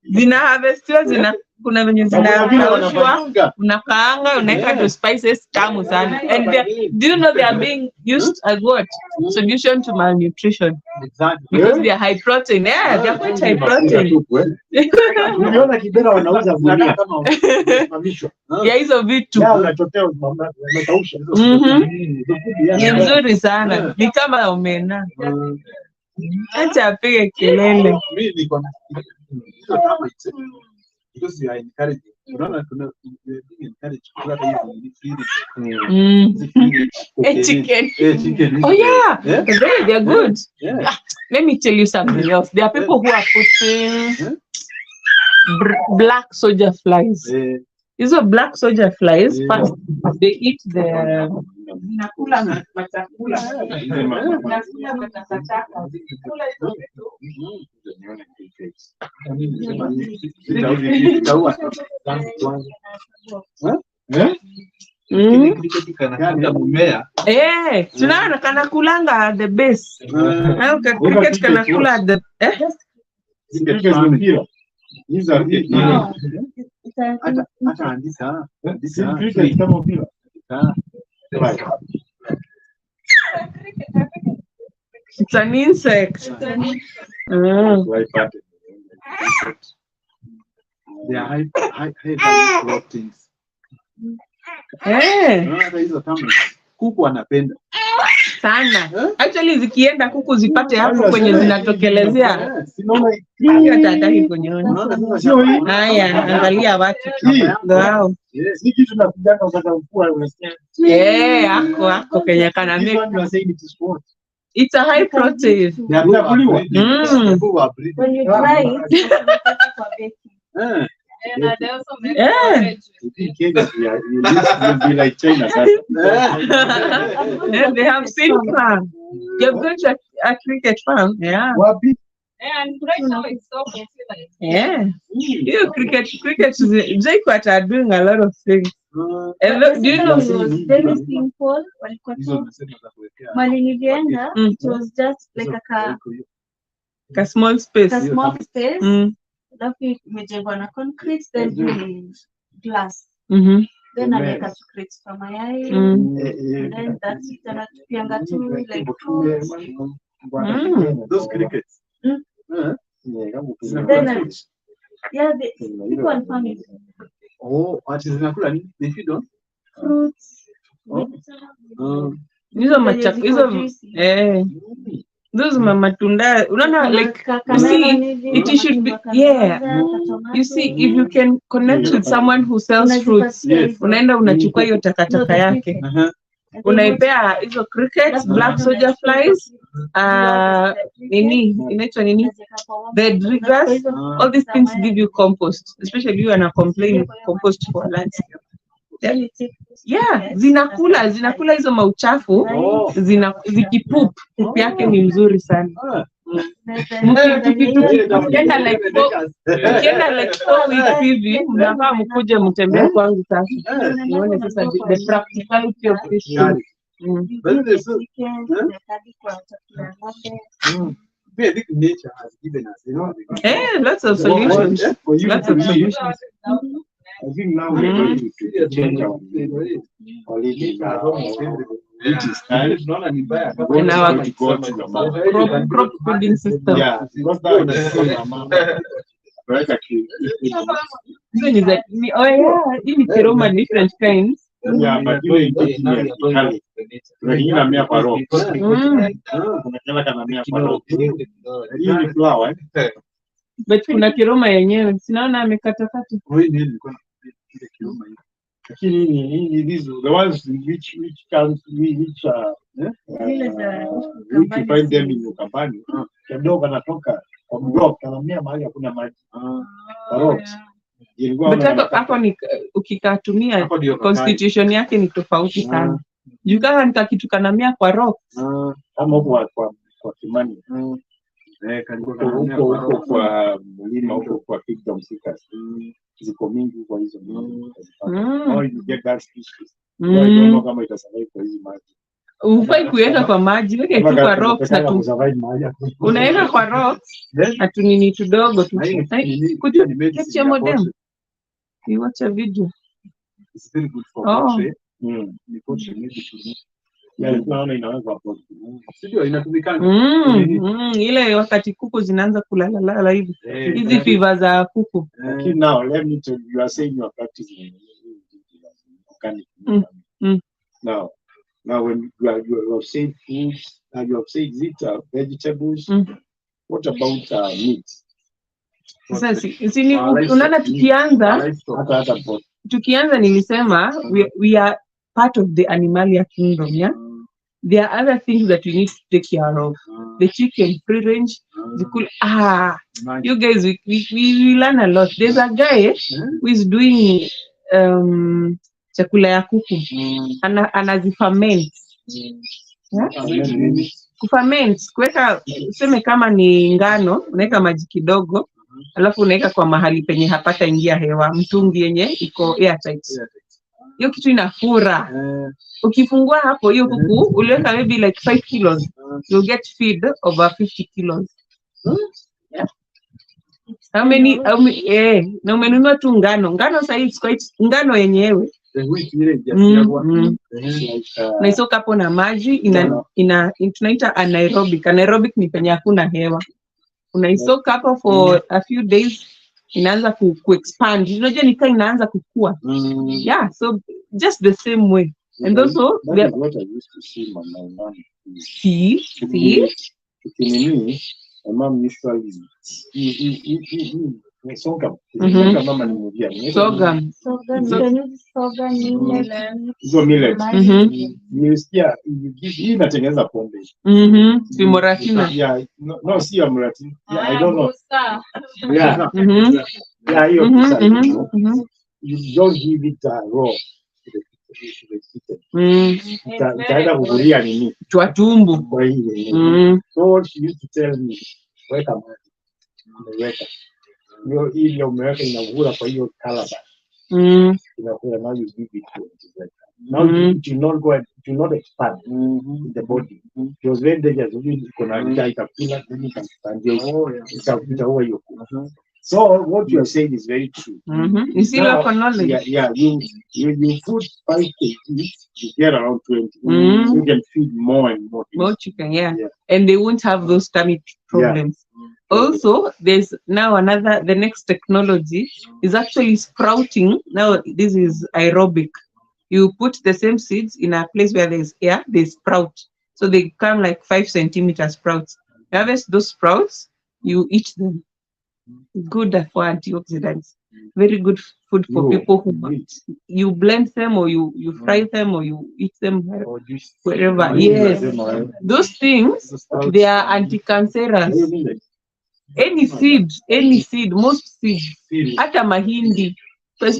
zina harvestiwa kuna venye zinakaushwa unakaanga unaweka to spices tamu sana and do you know they are being used as what solution to malnutrition because they are high protein. They are quite high protein. Unaona Kibera wanauza gunia kama mamishwa ya hizo vitu unachotea umekausha ni nzuri sana ni kama omena. Acha apige kelele. Because you are encouraging. Chicken. Oh yeah. They are good. Let me tell you something else. There are people who are putting black soldier flies. These are black soldier flies. First, they eat the tunaona kana kulanga the base. Cricket kana kula the these are it's an insect. They are high proteins. Kuku wanapenda sana. Actually zikienda kuku zipate hapo kwenye zinatokelezea. Hata hataki kunyonya. Haya, angalia watu. Wow. Si kitu na kujanga wakati mkuu unasikia. Ako Kenya kana make. It's a high protein. When you try it, and they also make you'll be like China. Yeah, they have seen farm. You're going to a cricket farm. Yeah. And right now it's so popular. Yeah. You cricket JKUAT are doing a lot of things. And look, do you know very simple? Malinivienda, it was just like a small space. A small space. Alafu imejengwa na concrete, then glass. Then anaweka crates for mayai. Then that's it. Anatupianga tu like fruits. Those crickets. Mm. Zinakula fish. Yeah, the people and families. Oh, ati zinakula nini? They feed on Fruits. Hizo machaku hizo those matunda unaona like you see it should be you see if you can connect with someone who sells fruits unaenda unachukua hiyo takataka yake unaipea hizo crickets, black soldier flies, nini inaitwa nini, bedriggers, all these things give you compost, especially you are complaining compost for landscape. Yeah, zinakula hizo mauchafu, zikipoop yake ni mzuri sana. Ukienda like 4 weeks hivi, mnafaa mkuje mtembee kwangu sasa. Nione sasa the practicality of this. I think nature has given us, Lots of solutions. Lots of solutions. I think now we're going to change our quality in our crop feeding system. Yeah, because that hii ni kiroma different kinds. yeah, but inamea kwa roho. Kuna kanamea kwa roho. Hii ni flower. But kuna kiroma yenyewe. Sinaona amekatakata. Lakini these the ones which comes which you find them in your company. Kidogo anatoka kwa block kanamea mahali hakuna maji. But hapo ni ukikatumia constitution yake ni tofauti sana. Jukaa nika kitu kanamea kwa rock. Kama kwa Kimani. Huko kwa mlima huko kwa Kingdom Seekers. Ziko mingi kwa hizo. How you get that species? I don't know kama itasurvive kwa hizi maji. Ufai kuweka kwa maji, weke tu kwa rocks na tu. Unaweka kwa rocks, atu nini tudogo tu. Could you get your modem? You watch a video. It's very good for poultry. Naona inaweza hapo. Sio inatumika. Ile wakati kuku zinaanza kulala hivi. Hizi fever za kuku. Okay, now let me tell you, you are saying you are practicing organic. Now when you have said foods, you have said vegetables. What about meat? Sasa unaona tukianza nilisema we are part of the animalia kingdom, yeah? There are other things that we need to take care of. The chicken, free range, you guys, we learn a lot. There's a guy who is doing chakula ya kuku. Anaziferment. Kuferment, kuweka useme kama ni ngano, unaweka maji kidogo, alafu unaweka kwa mahali penye hapata ingia hewa, mtungi yenye iko airtight. Hiyo kitu inafura. Ukifungua hapo hiyo kuku, uliweka maybe like 5 kilos, you'll get feed over 50 kilos. Yeah. How many na umenunua tu ngano sasa it's quite ngano yenyewe. Na isoka hapo na maji tunaita anaerobic. Anaerobic ni penye hakuna hewa. Unaisoka hapo for a few days, inaanza ku-expand. Unajua ni kama inaanza kukua. Yeah, so just the same way. And also that is what I used to see my mom. See? My mom usually sorghum. Mama nimudia. Sorghum. Hizo millet. Nilisikia hii inatengeneza pombe. Muratina. Yeah, no si muratina. Yeah, I don't know. Yeah. Yeah, hiyo you don't give it raw. Itaenda kugulia nini? Twatumbu. Kwa hiyo. So she used to tell me, weka maji. Umeweka. Hiyo ile umeweka inavura kwa hiyo calabash. Inavura, now you give it to it. Now it will not go and it will not expand in the body. It was very dangerous. Kuna itakula then it can expand. Itaua hiyo. So what you are saying is very true. You see, Now, local knowledge. You food 5 kg, you get around 20. You can feed more and more. More chicken, and they won't have those stomach problems. Also, there's now the next technology is actually sprouting. Now, this is aerobic. You put the same seeds in a place where there's air, they sprout. So they come like 5 centimeter sprouts. You harvest those sprouts, you eat them. Good for antioxidants. Very good food for people who want. You blend them or you fry them or you eat them wherever. Yes. Those things, they are anti-cancerous. Any seed, most seeds, hata mahindi,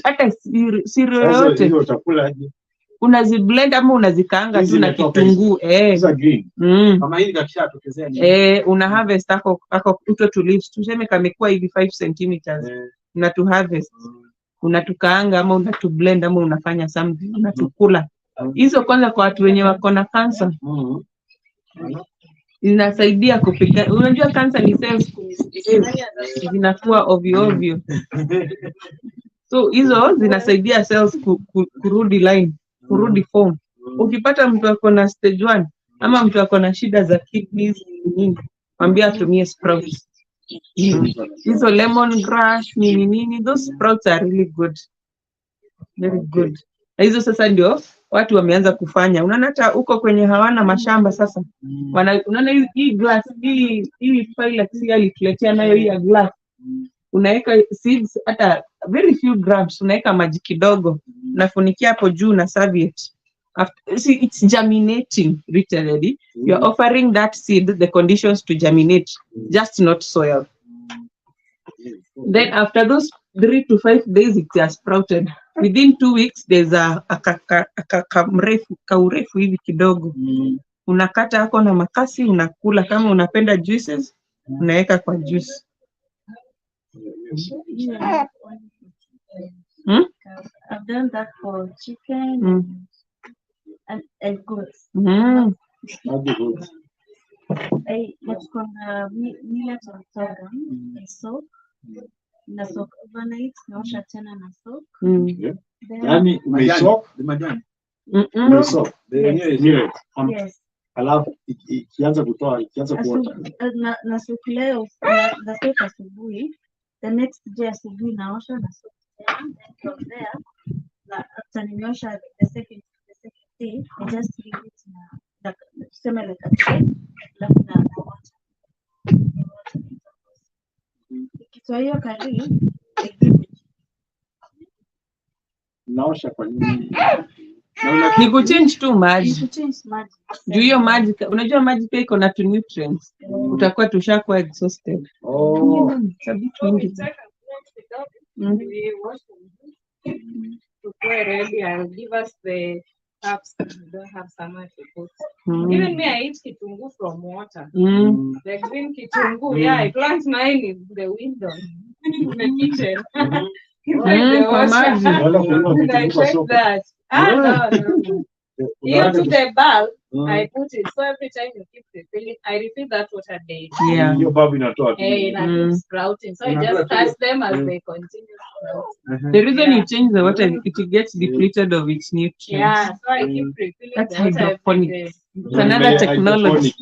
hata cereal yote unaziblend ama unazikaanga tu na kitunguu una harvest ako kuto to leaves tuseme kamekuwa hivi 5 centimeters una to harvest unatukaanga ama unatu blend ama unafanya something unatukula hizo. Kwanza kwa watu wenye wako na cancer inasaidia kupika. Unajua cancer ni cells zinakuwa ovyo. So hizo zinasaidia cells kurudi line, kurudi form. Ukipata mtu ako na stage 1 ama mtu ako na shida za kidneys nini, mwambie atumie sprouts. Hizo lemongrass nini, those sprouts are really good. Very good. Na hizo sasa ndio watu wameanza kufanya. Unaona hata uko kwenye hawana mashamba sasa. Unaona hii glass, hii pilot alituletea nayo hii ya glass. Unaweka seeds hata very few grams, unaweka maji kidogo, unafunikia hapo juu na serviette. See, it's germinating literally. You are offering that seed the conditions to germinate, just not soil. Then after those 3 to 5 days it has sprouted. Within 2 weeks there's a kaurefu hivi kidogo. Unakata hako na makasi unakula. Kama unapenda juices unaweka kwa juice. I've done that for chicken and goats. What's called millet or sorghum, soak. Na soak overnight, naosha tena na soak. Yani umesok the majani. Umesok the millet. Yes. Alafu ikianza kutoa kuota. Na soak leo na soak asubuhi. The next day asubuhi naosha na soak tena. Then from there, after nimeosha the second day, I just leave it na tuseme like a tray. Alafu na water. Ikitoa hiyo kari, naosha kwa nini? Ni kuchange tu maji. Juu hiyo maji, unajua maji pia iko na nutrients. Utakuwa tushakuwa exhausted. Sabitu wingi. Ready and give us the cups. Don't have summer to put. Even me, I eat kitungu from water. The green kitungu, I plant mine in the window in the kitchen. And I check that. No. You to the bulb, I put it. So every time you keep refilling, I refill that water daily. Yeah. Your bulb inatoa. Sprouting. So I just touch them as they continue sprouting. The reason you change the water, it gets depleted of its nutrients. Yeah, so I keep refilling. That's hydroponics. It's another technology.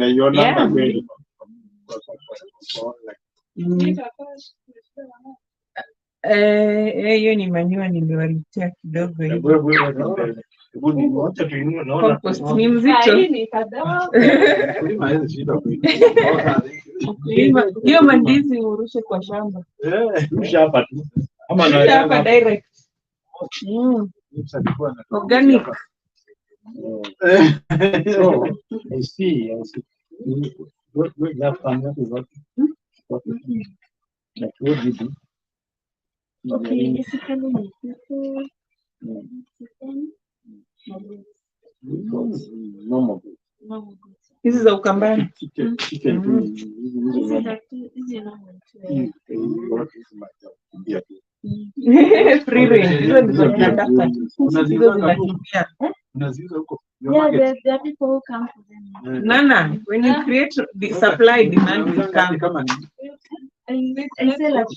Hiyo ni manure niliwaletea kidogo hivi. Compost ni mzito. Hiyo mandizi urushe kwa shamba. Rusha hapa tu. Ama na hapa direct. Organic. So, I see. What that family is what? Like what do you do? Okay, basically we people chicken. Normal. Hizi za Ukambani. Chicken. Hizi normal too. Free range. Hizo ndizo tunataka. Hizo zinakimbia. Unaziuza huko. Yeah, there are people who come for them. Nana, when you create the supply demand will come. I say like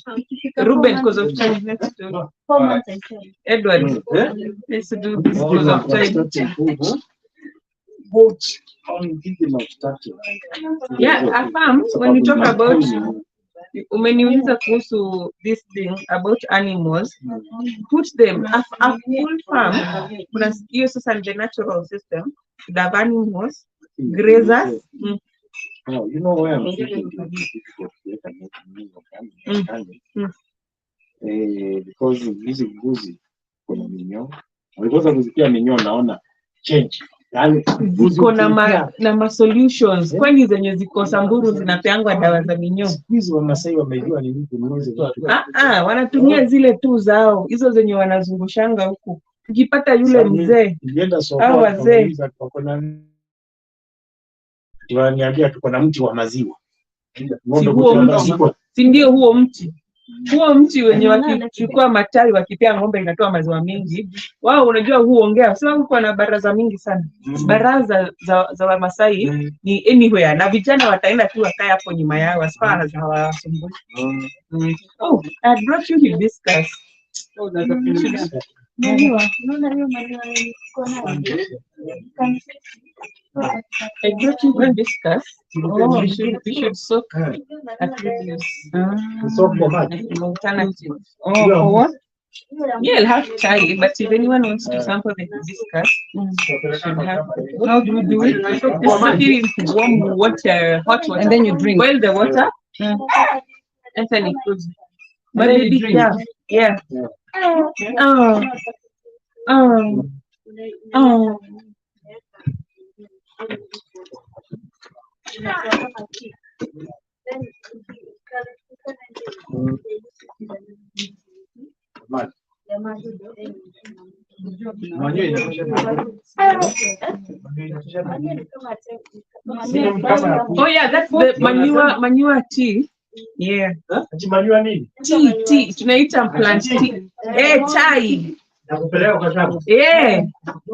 Ruben, because of time, let's do 4 months. I say Edward. Let's do this because of time. What I'm thinking of starting. Yeah, Afam, when you talk about umeniuliza kuhusu this thing about animals, put them a full farm. Kuna hiyo sasa the natural system, the animals, grazers. No, you know why I'm thinking it is difficult to get a meaning of animals. Because hizi mbuzi kuna minyoo. Walikosa kusikia minyoo naona change. Yaani Ziko na ma solutions. Kwani zenye ziko Samburu zinapeangwa dawa za minyoo. Hizi Wamasai wamejua ni nini mbuzi. Wanatumia zile tu zao. Hizo zenye wanazungushanga huku. Ukipata yule mzee au wazee wananiambia tuko na mti wa maziwa. Si ndio huo mti? Huo mti wenye wakichukua matawi wakipea ng'ombe inatoa maziwa mingi. Wao unajua huongea. Sasa huko na baraza mingi sana. Baraza za Wamasai ni anywhere na vijana wataenda tu wakae hapo nyuma yao as far as hawasumbui. Oh, I brought you hibiscus. Oh, that's a finish. I brought you hibiscus. Oh, we should soak at least. Soak for what? Alternative. Oh, for what? Yeah, I'll have chai, but if anyone wants to sample the hibiscus, should have. How do we do it? Just soak it into warm water, hot water, and then you drink. Boil the water, and then it goes. But then you drink. Yeah. Oh yeah, that's the manure tea. Yeah. Manure nini? Tea. Tunaita plant tea. Chai. Yeah.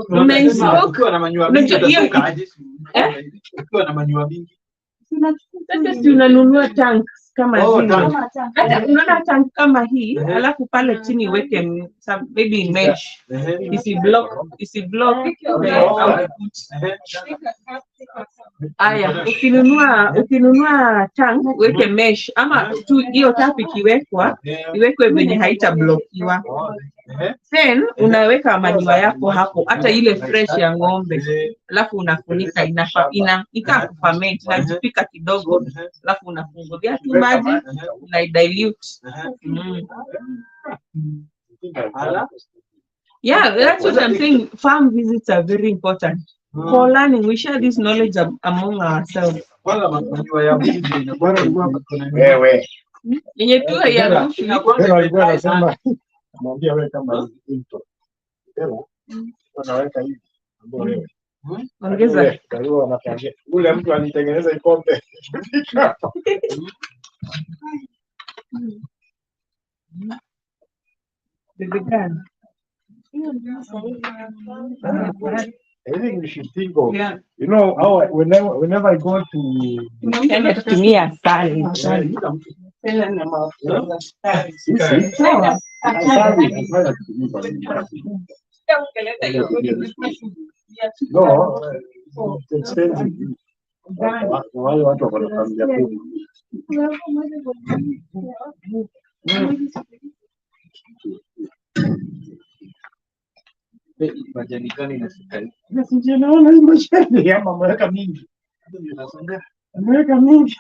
Unaisoka na manure mingi. Ukiwa na manure mingi. Sasa si unanunua tanks kama hizi. Hata unaona tank kama hii, alafu pale chini weke maybe mesh. Isi block the output. Aya, ukinunua tank weke mesh ama tu hiyo tap iwekwe venye haita blockiwa. Then unaweka maziwa yako hapo, hata ile fresh ya ng'ombe. Alafu unafunika ikaa kuferment na jipika kidogo. Alafu unafungulia tu maji na dilute. Yeah, that's what I'm saying. Farm visits are very important for learning. We share this knowledge among ourselves. Wewe. Yenye tu ya alikuwa anasema mwambie wewe kama intro. Leo wanaweka hivi. Ongeza. Karibu wanatangia. Ule mtu anitengeneza ikombe. Began. I think we should think of, you know, how whenever I go to Tumia asali. No, it's expensive. Wale watu wako na familia kubwa. Majani gani na sukari? Ndio naona hii majani ya mamlaka mingi. Mamlaka mingi.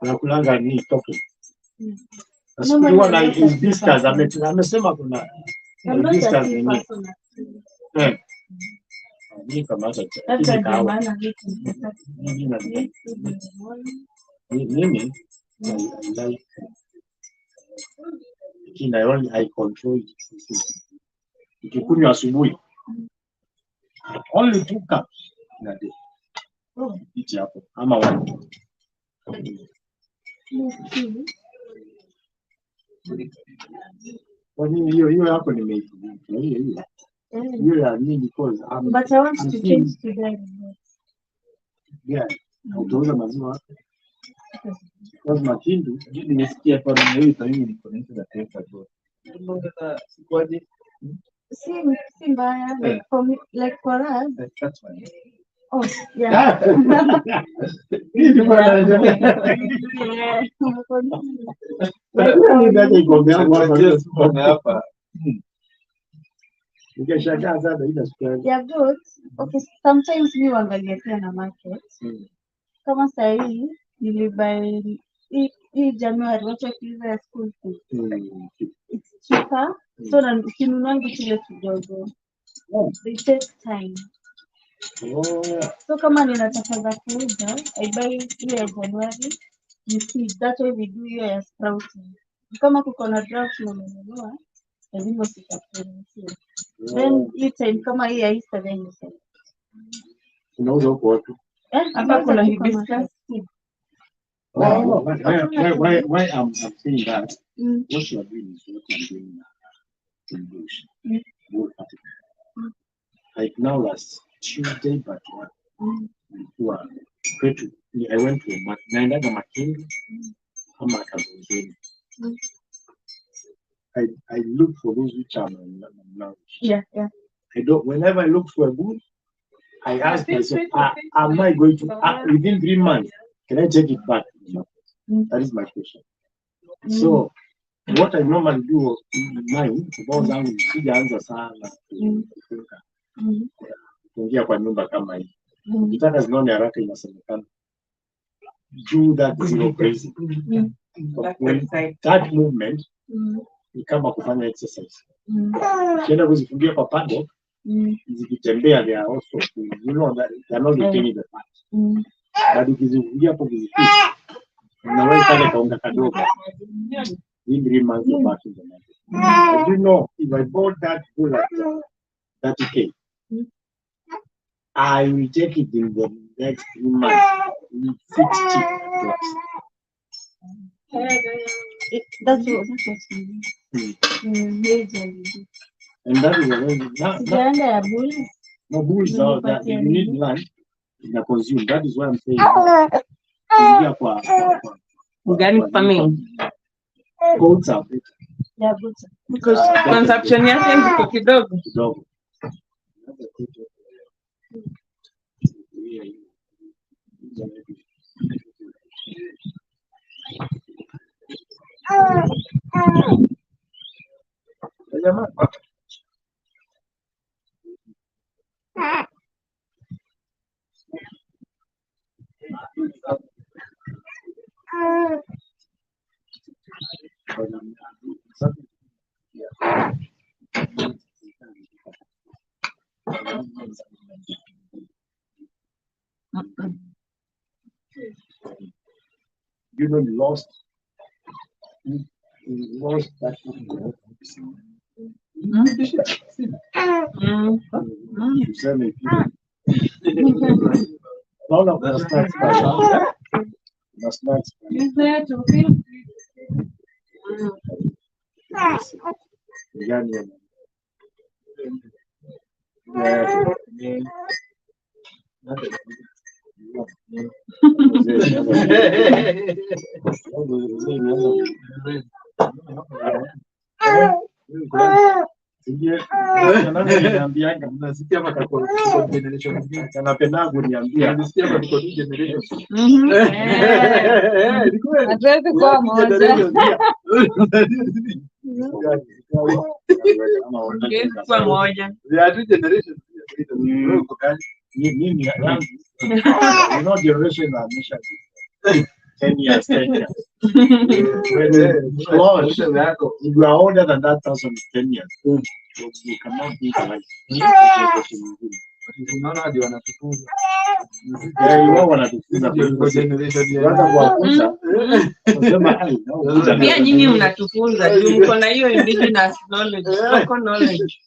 Na kulanga ni toke. Asikiwa na hibiscus amesema kuna hibiscus ni. Ni kama hata kahawa. Mimi like I control ikikunywa asubuhi only 2 cups na day hichi hapo ama 1. Kwa nini hiyo hapo nimeitumia hiyo ya nini because but I want to change to that. Yeah, utauza maziwa Because Makindu, nimesikia kwa nini hiyo mimi niko na hizo taifa tu. Sikwaje? Si mbaya, like for me, like for us. That's fine. Oh, yeah. Hapa. Ukishangaa sana ila sukari. Yeah, good. Okay, sometimes we wangalia pia na market. Kama saa hii nilibuy hii January wacha kiza ya school fees. It's cheaper. So na ukinunua kile kidogo. They take time. So kama ninataka za kuuza, I buy hiyo ya January. You see, that's why we do hiyo ya sprouting. Kama kuko na draft na unanunua, lazima usitafutie. Then hii time kama hii ya Easter then you sell. Unauza huko wapi? Hapa kuna hibiscus. Why I'm saying that? What you are doing is what I'm doing in Bush. Like now last Tuesday, but I went to naendaga Makindu ama Kazungeni. I look for those which are now. Yeah. Whenever I look for a booth, I ask myself, am I going to within 3 months? Can I take it back? That is my question. So what I normally do in mind, about zangu sijaanza sana kuingia kwa nyumba kama hii. Vitaka zinaone haraka inasemekana. Do that zero crazy. That movement ni kama kufanya exercise. Ukienda kuzifungia kwa paddock, zikitembea they are also, you know that they are not retaining the fat. But ukizifungia hapo kuzifika, unaweza pale kaunga kadogo. In 3 months you're back in the market. You know, if I bought that bull at 30K, I will take it in the next 3 months with 60 plus. That's what you do. And that is a very no bulls are that you need land in a consume. That is why I'm saying Organic farming. Goats are better. Yeah, good. Because consumption yake iko kidogo. You know, lost that. All of the snacks. Is there to feel? You know, generation are 10 years. If you are older than that person, 10 years. You cannot be like. Pia nyinyi mnatufunza juu mko na hiyo indigenous knowledge, local knowledge.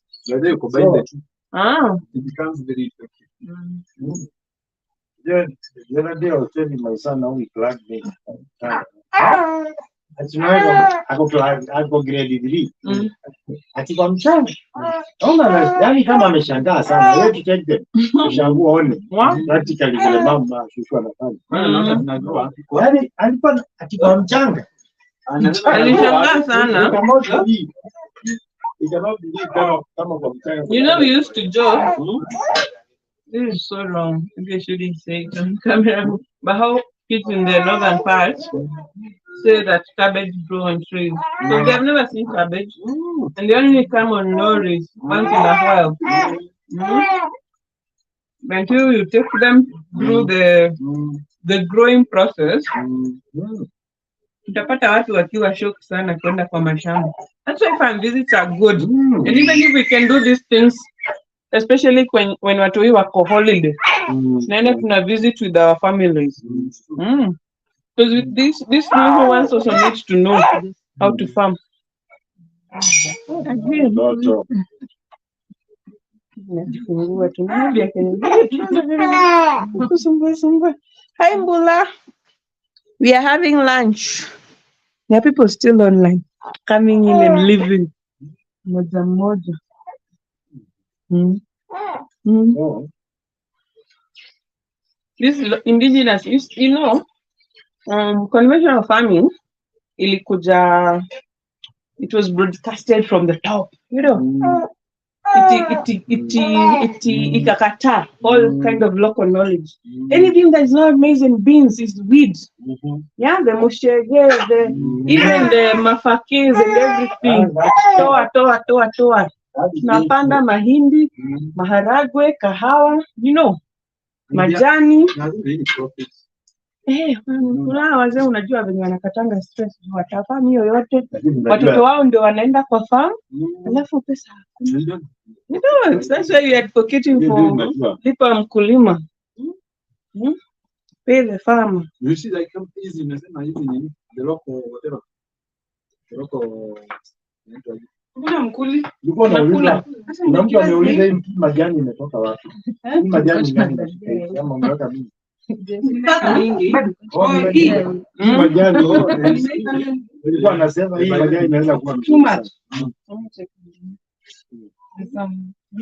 It becomes very effective. The other day I was telling my son how he plugged me. Tunaweza ako grade 3. Ati kwa mchanga. Yaani kama ameshangaa sana. Wewe check them. Ushangaa one. Practically vile mama shushu anafanya. Yaani alikuwa ati kwa mchanga. Alishangaa sana. You know, we used to joke. This is so wrong. Maybe I shouldn't say it on camera. But how kids in the northern part say that cabbage grow on trees. So they have never seen cabbage. And they only come on lorries once in a while. Until you take them through the growing process, utapata watu wakiwa shocked sana kwenda kwa mashamba. That's why farm visits are good. And even if we can do these things, especially when watoi wako holiday, naenda tuna visit with our families. Because with these new ones also need to know how to farm. Hi Mbula. We are having lunch. There are people still online, coming in and leaving. Moja. This indigenous, you know, conventional farming, ilikuja, it was broadcasted from the top, you know. Ikakata all kind of local knowledge. Anything that is not maize and beans is weed. Yeah, the mushege, even the mafakis and everything. Toa. Tunapanda mahindi, maharagwe, kahawa, you know, majani. Kuna wazee unajua venye wanakatanga stress, watafanya hiyo yote. Watoto wao ndio wanaenda kwa farm, alafu pesa hakuna. You know, that's why we are advocating for lipa mkulima. Pay the farmer. You see, like hizi nasema hizi ni the local whatever. The local Kuna mkuli. Ulikuwa unauliza, kuna mtu ameuliza hii majani imetoka wapi? Hii majani gani? Kama umeweka mingi. Mingi. Hii majani. Ulikuwa anasema hii majani inaweza kuwa too much.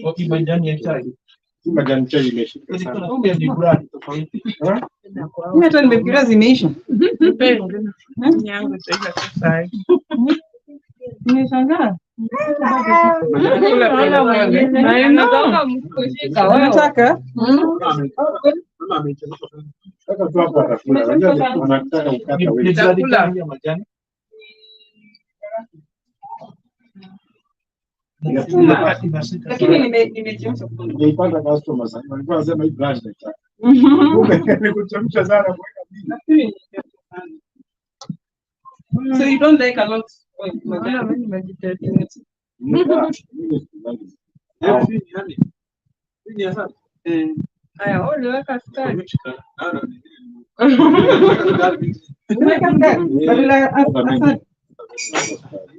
Okay, majani ya chai. Hii majani chai imeshika sana. Ni brand tofauti. Mimi hata nimefikiria zimeisha. Yangu sasa sasa. Nimeshangaa. Unataka? Lakini nimechemsha. Nilipata customers walikuwa wanasema hii brand nataka. Nikuchemsha sana kuweka bila. So you don't like a lot of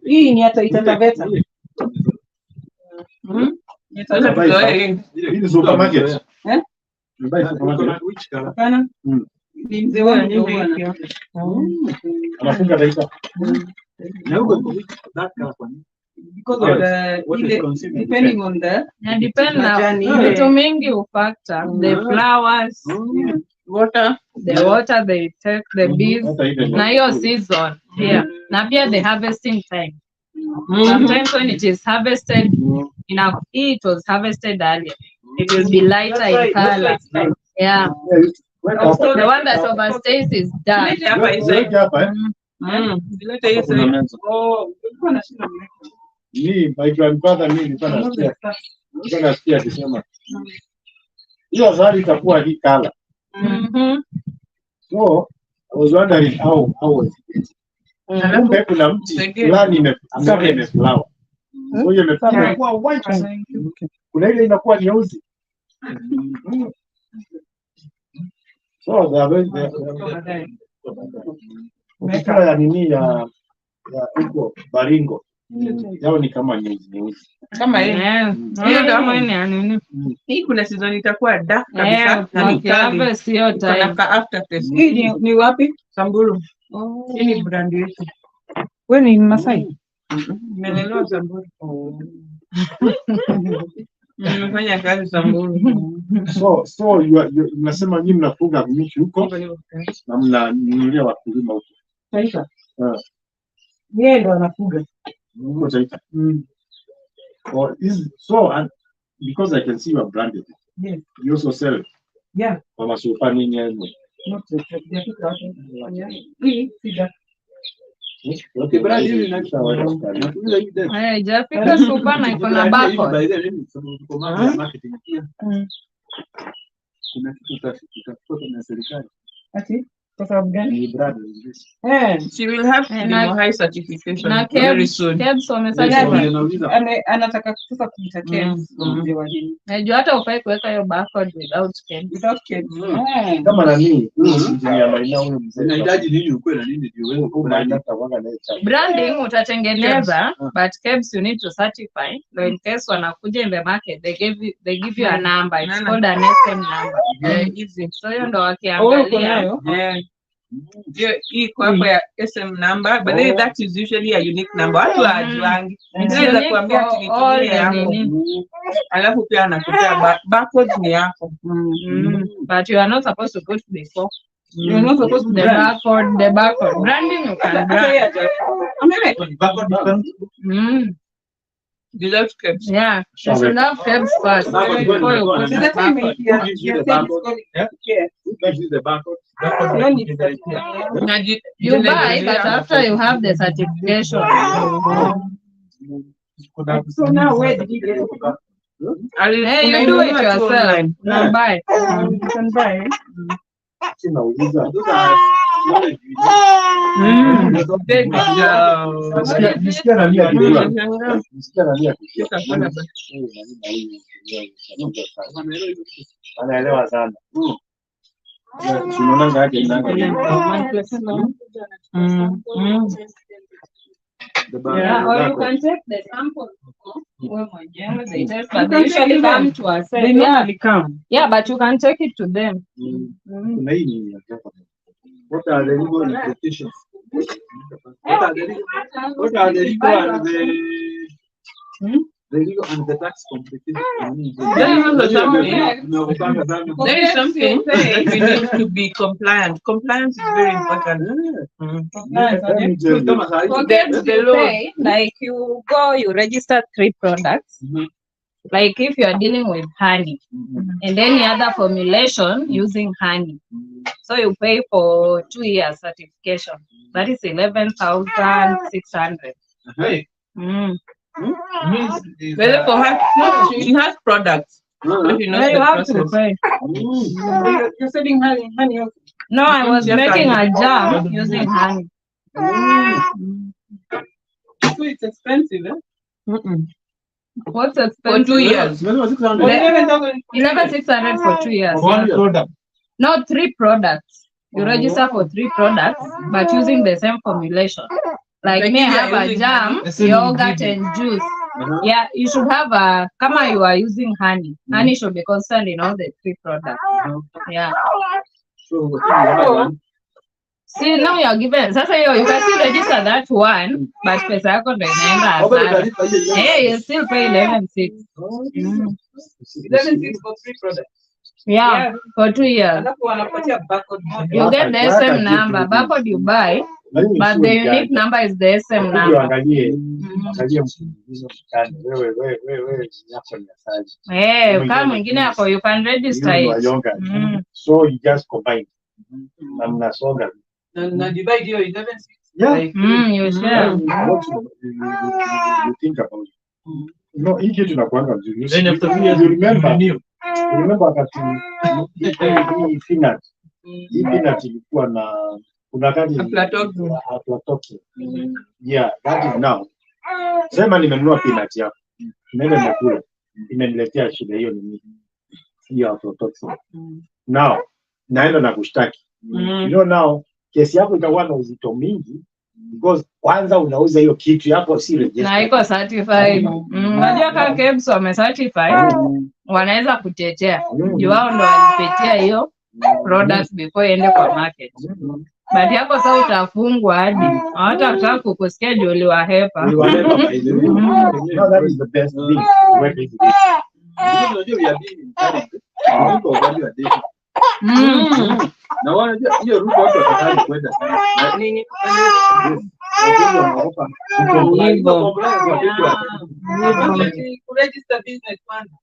hii ni hata itataveta. Hii ni supermarket. Hapana. Ni mzee wa nyumba. Anafunga dakika. Because of the depending on the depend na vitu mingi ufactor the flowers, water, they take the bees na hiyo season na pia the harvesting time. Sometimes when it is harvested it was harvested earlier, it will be lighter in color. Also, the one that overstays is dark. My grandfather nilikuwa nasikia akisema hiyo asali itakuwa hii color. So I was wondering how was it? Kumbe kuna mti fulani imeflower. So hiyo imeflower white. Kuna ile inakuwa nyeusi. So they are very Mekara ya nini ya huko Baringo. Yao ni kama nyeusi. Kama hii. Hiyo ndio kama nini? Hii kuna season itakuwa dark kabisa na nikave sio time. Kuna after taste. Hii ni wapi? Samburu. Hii ni brand yetu. Wewe ni Masai? Nimelelewa Samburu. Nimefanya kazi Samburu. So unasema nyinyi mnafuga mishi huko na mnanunulia wakulima huko. Taita. Yeye ndo anafuga. Huko Taita. Or so because I can see you are branded. Yes. You also sell it. Yeah. Kwa sofa nini yenu? Not the hii sida. Okay, brand hili Jafika super na iko na barcode. Kuna kitu tutafuta na serikali. Ati kwa sababu gani? Ni brand this. She will have the high certification Na very soon. KEBS wamesajili. Anataka sasa kuita KEBS. Najua hata ufai kuweka hiyo barcode without KEBS. Without KEBS. kama nani engineer Maina huyo mzee. Inahitaji nini ukwe na nini ndio wewe uko na Branding utatengeneza, but KEBS you need to certify. So in case wanakuja in the market, they give you a number. It's called an SM number. Easy. So hiyo ndo wakiangalia. Hii kwa hapo ya SM number, but then that is usually a unique number. Watu hawajuangi. Inaweza kuambia tulitumie yako. Alafu pia anakupea barcode ni yako. But you are not supposed to put before. You are not supposed to the barcode. Branding you can brand. Without KEBS. Yeah, you should have KEBS first. Before you put the barcode. You buy, but after you have the certification. So now where did you get it? Hey, you do it yourself. You buy. You can buy. Anaelewa sana. Tunaona ngaje ndani. Yeah, or you can take the sample. But they usually come to us. Yeah, but you can take it to them. What are the legal implications? What are the legal and the legal and the tax complications? There is something that we need to be compliant. Compliance is very important. Forget the pay, like you go, you register 3 products. Like if you are dealing with honey and any other formulation using honey, so you pay for 2 years certification. That is 11,600. Well, for her, she has products. So she knows You the have to process. pay. You're selling honey also. No, I was making a jam using honey. So it's expensive, eh? What's For expensive? 2 years. 11,600 for 2 years. One product. No, 3 products. You register for 3 products, but using the same formulation. Like me, I have a jam, yogurt, and juice. Yeah, you should have a, kama you are using honey. Honey should be constant in all the 3 products. Yeah. See, now you are given. Sasa you can still register that one, but pesa yako ndo inaenda hasara. Hey, you still pay 11,600. 11,600 for 3 products. Yeah, for 2 years. Alafu wanapatia barcode. You get the SM number. Barcode you buy, but the unique number is the SM number. Angalie mfululizo mtani. Wewe yako ni asali. Kama mwingine hapo you can register it. So you just combine. Na mnasonga. Na divide hiyo 11,600. Yeah. You share. What you think about it? No, hii kitu tunakuanga mzuri. You remember wakati hii peanut. Hii peanut ilikuwa na kuna kadi aflatoxin. Yeah, that is now. Sema nimenunua peanut yako. Nimeenda nakula. Imeniletea shida hiyo ni hiyo aflatoxin. Now, naenda na kushtaki. You know now, kesi yako itakuwa na uzito mingi because kwanza unauza hiyo kitu yako si registered. Na iko certified. Unajua kama KEBS wame certify, wanaweza kutetea. Juu wao ndo walipitia hiyo product before iende kwa market. But yako sasa utafungwa hadi hata kutaka kukusikia juu uliwahepa. Now that is the best thing. Na wanajua hiyo route watu watakali kwenda sana. Nini? Kuregister business kwanza.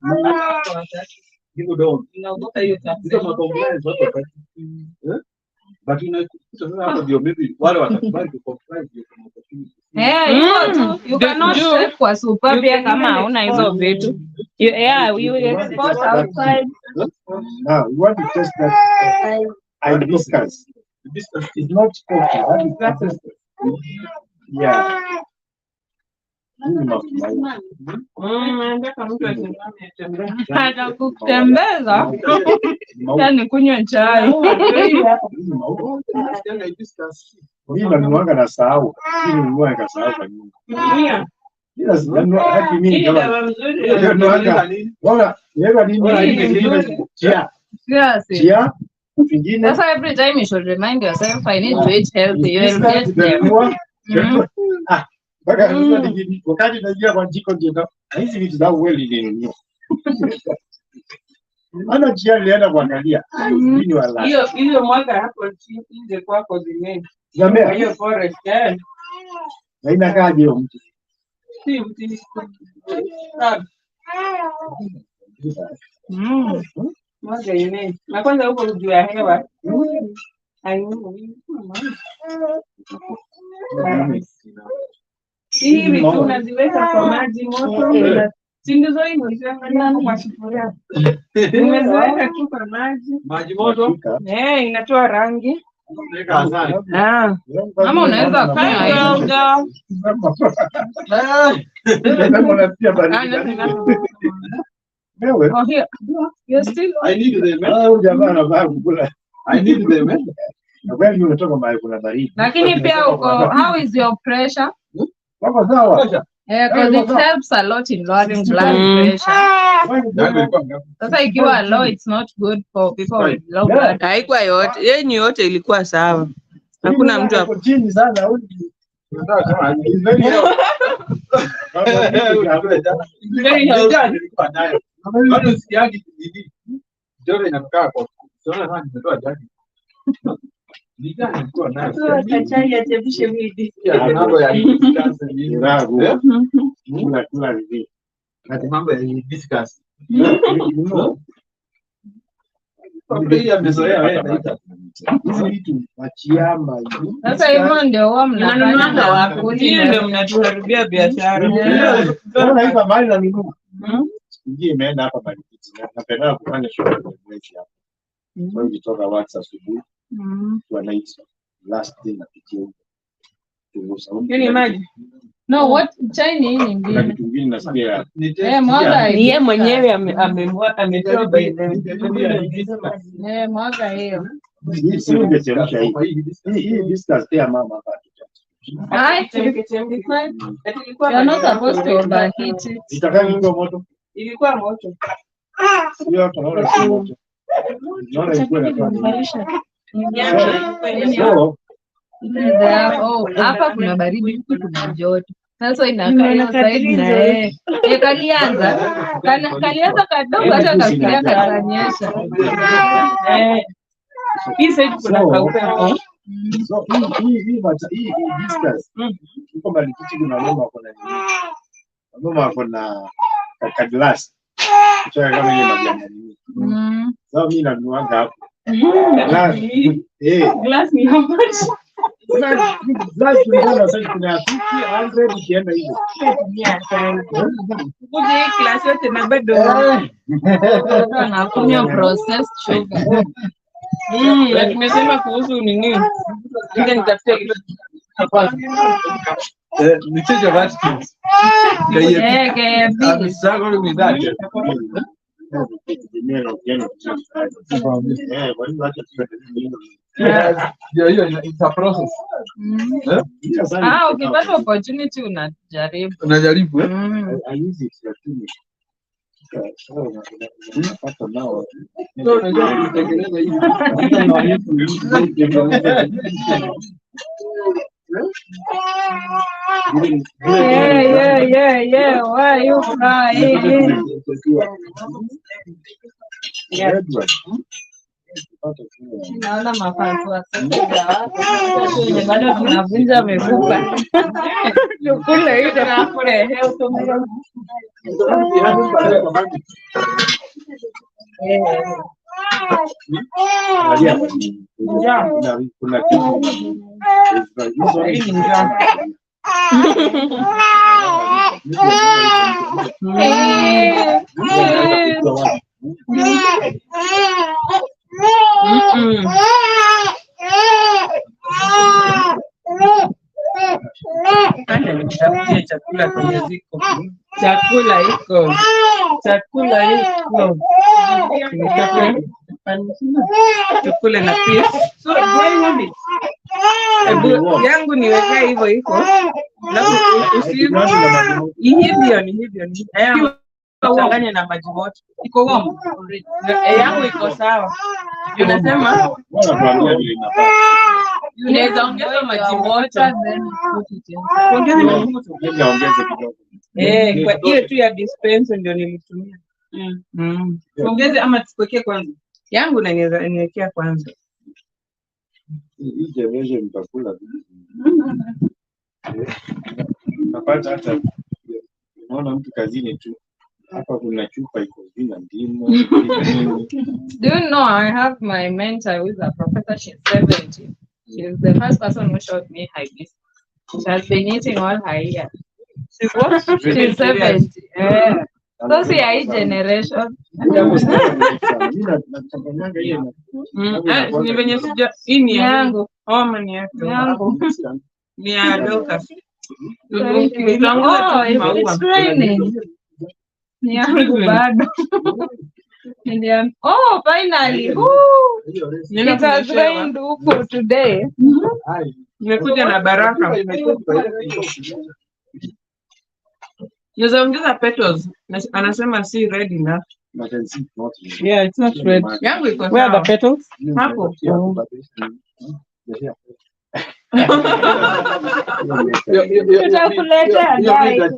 People don't. Inaogopa hiyo tax. But unakuta sasa hapo ndio maybe wale watakubali ku comply ndio kuna opportunity. Hiyo tu. You cannot step kwa super pia kama hauna hizo vitu. You export outside. Now we want to test that hibiscus. Hibiscus is not coffee. That is yeah. Hata kutembeza yani kunywa chai. Mimi nanuanga na sahau. Mimi nanuanga nikasahau kwa nyumba. Mimi kama bora leo nini chia vingine. Sasa every time you should remind yourself I need to eat healthy. You will get there. Wakati najua kwa jiko ndio hizi vitu za uweli nini. Ana chia lienda kuangalia. Nini wala. Hiyo mwaka hapo nje kwako zime. Zamea Hiyo forest na inakaa je mtu. Si mtu. Mwaka ime. Na kwanza huko juu ya hewa. Hivi tunaziweka kwa maji moto. Si ndizo hivyo kwa sufuria. Umeziweka tu kwa maji moto. Inatoa rangi. Mama unaweza kufanya hivyo. Oh, here. You're still. I need them. I need them. Lakini pia uko, how is your pressure? Wako sawa. Because it helps a lot in lowering blood pressure. Sasa ikiwa low, it's not good for people with low blood. Haikuwa yote, yenyu yote ilikuwa sawa. Hakuna mtu hapo chini sana. Sasa hivyo ndio huwa mnanunua wapi? Hiyo ndio mnatuharibia biashara. Unaona hizo mali na miguu. Ndio imeenda hapa bali napenda kufanya shughuli mwezi hapa. Kwa hiyo kutoka WhatsApp asubuhi. Kwa night last day na pitia. Ni maji. No, what chai ni nini Kuna vitu vingine nasikia. Mwaga ni yeye mwenyewe ametoa by mwaga hiyo. Hii si ungechemsha hii. Hii discuss pia mama hapa. You're not supposed to overheat it. Itakaa nyingo moto. Ilikuwa moto. Sio tunaona si moto. Naona ilikuwa inafanya. Hapa kuna baridi, huku kuna joto. Sasa inakaa hiyo side na kalianza kadogo hata kafikiria katanyesha. Hii side kuna kaupe. So hii distance. Iko mbali kitu kuna mama kuna nini? Mama kuna glass. Kichwa kama ile majani. Sasa mimi nanuanga hapo. Glass ni how much? Glass kuna sasa kuna 50 ikienda hivyo. Kuje class yote na bado anakunywa processed sugar. Lakini nimesema kuhusu nini? Ndio nitafuta ni change of attitudes. I'm struggling with that. It's a process. Ukipata opportunity unajaribu. Unajaribu Unapata nao So unajua kutengeneza hivi. Hata inaonyesha Yeah. Why you crying? Yeah. Naona mafansi wa sasa bado tunavunja mifupa. Tukule hiyo tunakule health. Kuna kitu chakula kwenye ziko. Chakula iko. Chakula na pia. So yangu niweka hivyo iko. Hivyo. Changanya na maji moto. Iko warm. Yangu iko sawa. Unasema unaweza ongeza maji moto. Ongeza maji moto. Kwa hiyo tu ya dispenser ndio nilitumia. Ongeze ama tuwekee kwanza. Yangu na niwekea kwanza. hii generation mtakula napata hata unaona mtu kazini tu hapa kuna chupa iko vina ndimu. Do you know I have my mentor who is a professor? She's 70. She's the first person who showed me hibiscus. She has been eating all her years. She's what? She's 70. Yeah. So see hii generation. Ni venye sija ini yangu. Homa ni yangu. Ni ya Lucas. Oh, it's raining. Ni yangu bado. Oh, finally. It has rained huku today. Nimekuja na baraka. Naweza ongeza petals. Anasema si red enough. Yeah, it's not red. Yangu iko sawa. Where are the petals? Hapo. Tutakuletea guys.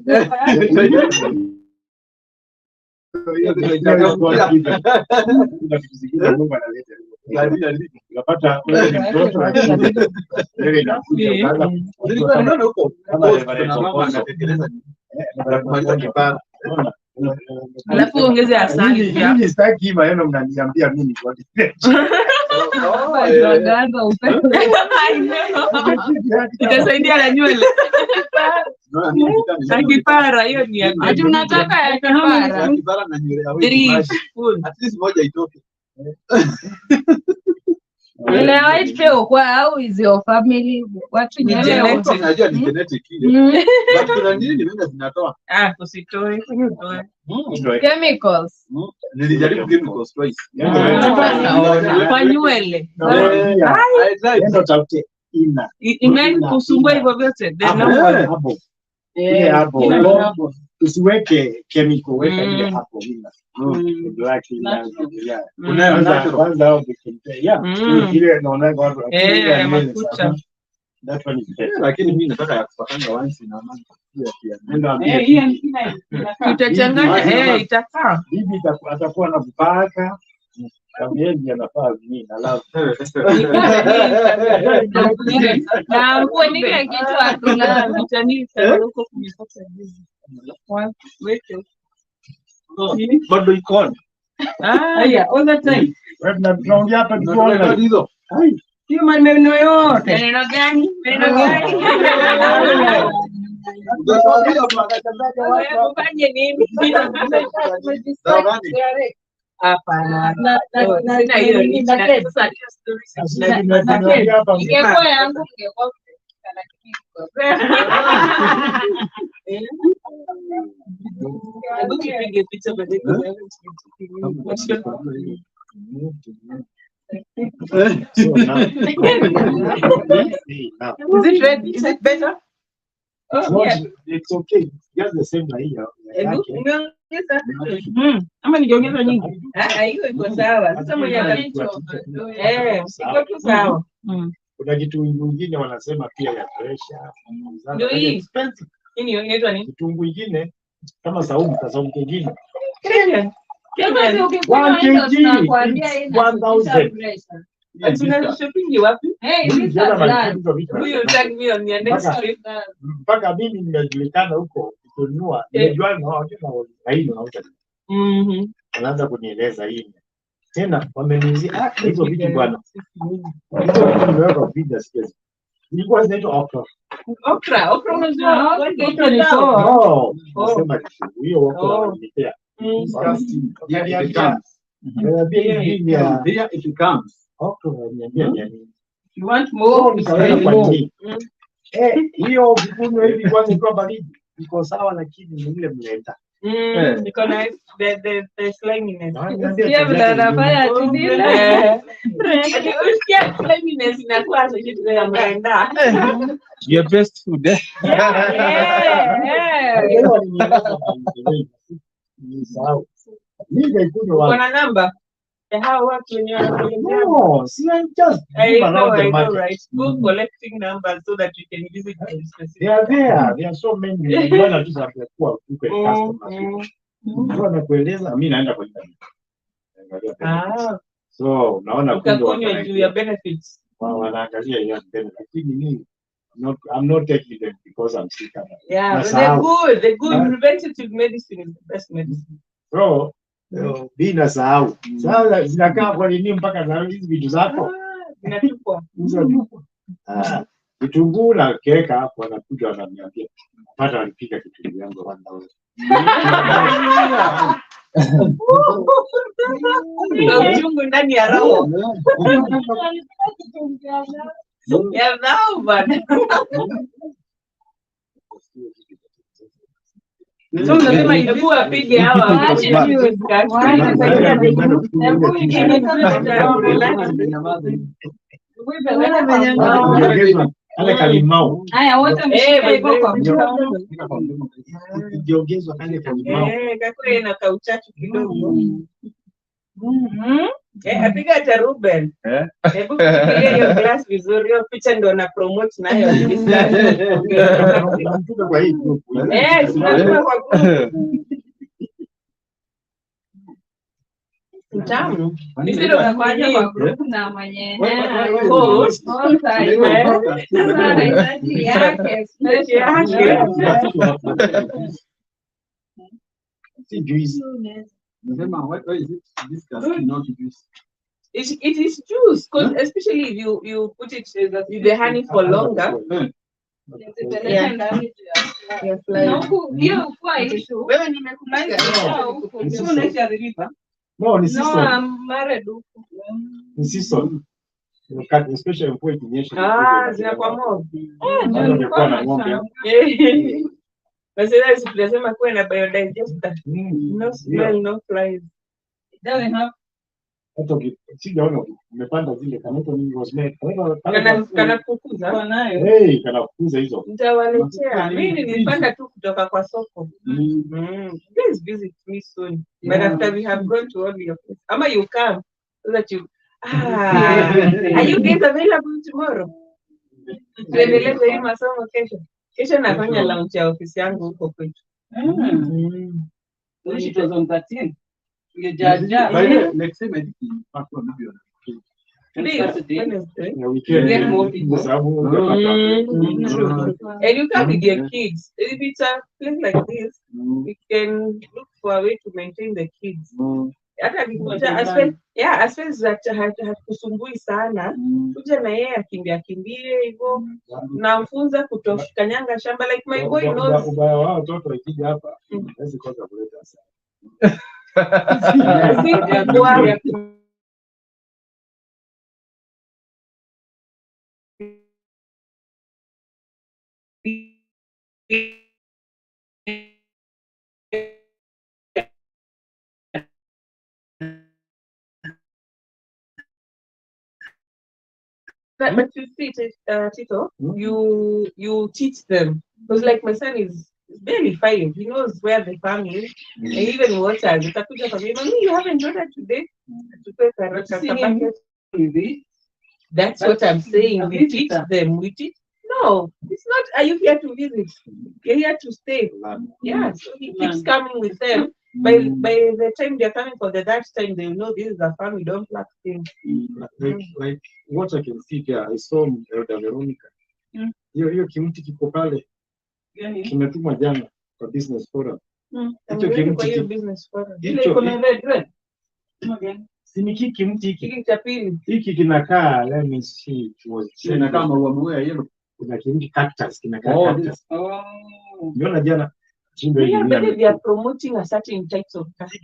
Alafu ongeze asali pia. Mimi sitaki hii maneno mnaniambia mimi kwa itasaidia na nywele. Kipara hiyo ni ya ati unataka ya kipara. Kipara na nywele ya wewe. At least moja itoke. Ile white pia kwa au is your family watu ni genetic. Unajua ni genetic ile. But kuna nini mimi zinatoa? Usitoe. Chemicals. Nilijaribu chemicals twice. Kwa nywele. Ndio tafute ina. Kusumbua hivyo vyote. Hapo. Usiweke chemical, weka ile hapo ina. Black ina. Kwanza au ile naona watu. Makucha. That one is better. Lakini mimi nataka ya kupakanga once na mama pia. Utachanganya itakaa. Bibi atakuwa na mpaka Kamieni anafaa nini alafu. Na kuandika kitu hakuna vitani huko kumepata hizi. Weke. Bado iko on. All the time. Wewe tunaongea hapa tunaona hizo. Hiyo maneno yote. Maneno gani? Ufanye nini? Hapana. Sina hiyo ni sasa ingekuwa yangu ingekuwa Nipige picha baadaye. Is it red? Is it better? Oh, yeah. It's okay. Just the same like here. Ama ningeongeza nyingi. Hiyo iko sawa. Sasa mwenye iko tu sawa. Kuna kitu kingine wanasema pia ya pressure. Ndio hii. Hii inaitwa nini? Kitungu kingine kama saumu kingine. Kenyan. Kama ukikunywa 1 hizo kg tunakuambia is ina 1000. Tunashopingi wapi? Huyu tag me on your next trip. Mpaka mimi nimejulikana huko kununua. Nimejua na wao na hii nauza. Anaanza kunieleza hii. Tena wameniuzia hizo vitu bwana. Hizo vitu nimeweka video skills. Ilikuwa zinaitwa okra. Okra unajua Okra ni sawa. Oh, nasema hiyo okra wananipea. Here it comes. Okra wananiambia nini? You want more? Hiyo vikunywa hivi kwanza kwa baridi. Iko sawa lakini ni ile mleta. Iko na the sliminess. Pia vile anafanya tudile. Usikia sliminess inakuwa sio kitu ya mrenda. Your best food. Kuna namba ya hao watu wenyewe wanakuletea. No, see, I'm just I know, right? Go collecting numbers so that you can visit them specifically. They are there. There are so many. Bwana tu za kuwa customers. Mtu anakueleza mimi naenda kwa internet. So, unaona ukakunywa juu ya benefits. Wanaangalia hiyo benefits. Lakini mimi I'm not taking them because I'm sick. Yeah, the good preventative medicine is the best medicine. Bro, bila sahau. Sasa zinakaa kwa nini mpaka na hizi vitu zako? Zinatupwa. Kitunguu na keka hapo wanakuja wananiambia. Pata walipika kitunguu yangu 1000. Uchungu ndani ya roho. Ya dhao bana. So mnasema hebu apige hawa. Kale kalimau. Haya wote mshike hivyo kwa mkono. Ikiongezwa kale kalimau. Kakule na kauchachu kidogo. Apiga hata Ruben. Hebu fikiria hiyo glass vizuri, hiyo picha ndio na promote nayo. Tunamtuka kwa hii group. Tunamtuka kwa group. Mtamu. Ndio tunafanya kwa group na mwenye. Si juice. Why is it disgusting not juice? It is juice, because especially if you put it with the honey for longer. Wewe nimekulaga. No, ni season. No, I'm married. Ni season. Especially mvua ikinyesha. Zinakuwa mob. Ndio na ng'ombe. Basi tunasema kuwe na biodigester. No smell, no flies. It doesn't have. Hata sijaona umepanda zile kanato ni rosemary. Kana kukuza kwa nayo. Kana kukuza hizo. Nitawaletea. Mimi nilipanda tu kutoka kwa soko. Please visit me soon. But after we have gone to all your places. Ama you come so that you are you guys available tomorrow? Tuendeleze hii masomo kesho. Kesho nafanya launch ya ofisi yangu huko kwetu. It was on 13. Next time I think And you come with your kids. If it's a place like this, we can look for a way to maintain the kids. As far as hatukusumbui sana, kuja na yeye akimbie hivyo, namfunza kutokanyanga shamba, like my boy knows. Ubaya wao watoto wakija hapa, hawezi kosa kuleta sana. But you see, Tito, you teach them, because like my son is It's barely 5. He knows where the farm is. And even waters. Utakuja kwa mimi, "Mommy, you haven't watered today." Atupe karaka bucket. That's what I'm saying. We teach them. We teach. No, it's not. Are you here to visit? You're here to stay. Yeah. So he keeps coming with them. By the time they're coming for the third time, they know this is a farm. We don't pluck things. Like what I can see here, I saw Elder Veronica. Hiyo kimti kiko pale. Kimetumwa jana kwa business forum. Hicho kimti business forum. Ile iko na red. Si ni kimti hiki cha pili. Hiki kinakaa, let me see, it was kinakaa maua ya yellow. Kuna kimti cactus kinakaa cactus. Unaona jana yeah, but they are promoting a certain types of cactus.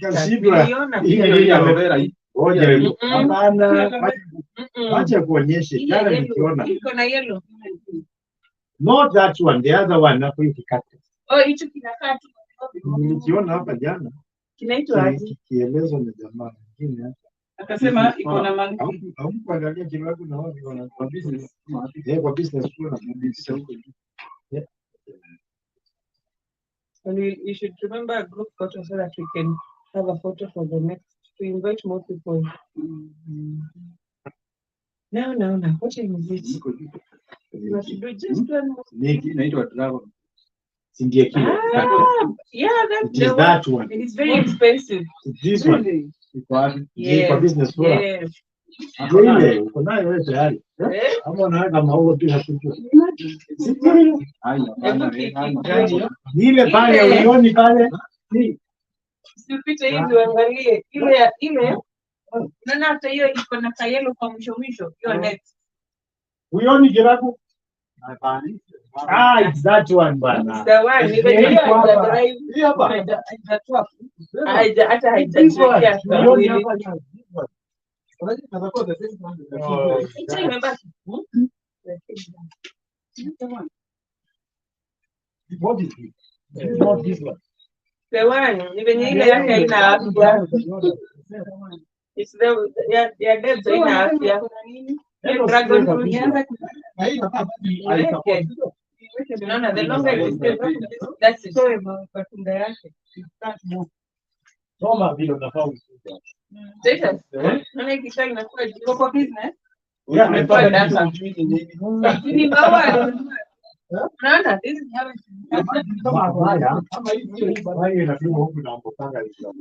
Wacha kuonyeshe jana nikiona. Iko na yellow. Not that one, the other one hapo hiki cactus. Oh, hicho kinakaa tu. Nikiona hapa jana. Kinaitwa aje? Kielezo na jamaa mwingine hapa. Akasema iko na monkey. Au kuangalia kiwango na wao wana kwa business. Kwa business kuna business huko. And we should remember a group photo so that we can have a photo for the next, to invite more people. No. What time is it? We should do just one more. Yeah, that's the that one. And it's very expensive. This one. Yeah. For business for. Yes. Ile uko nayo wewe tayari. Ama unaweka maua bila kujua. Ile pale ulioni pale. Usipite hivi uangalie ile. Unaona hata hiyo iko na kayelo kwa mwisho. Hiyo next. Ulioni kiraku? It's that one bana. The one even hiyo drive. Hiyo hapa. Hata haijatokea. What is it? Not this one. The one, even ile yake haina afya. It's the yeah dead haina afya. Dragon fruit. No, the longer it is, that's it. Matunda yake. Soma vile unafaa. Status. Naona ikisha inakuwa jiko kwa business. Yeah, nimepata data. Ni bawa. Naona this is how kama haya, kama hivi haya inapigwa huku na mbopanga hizo.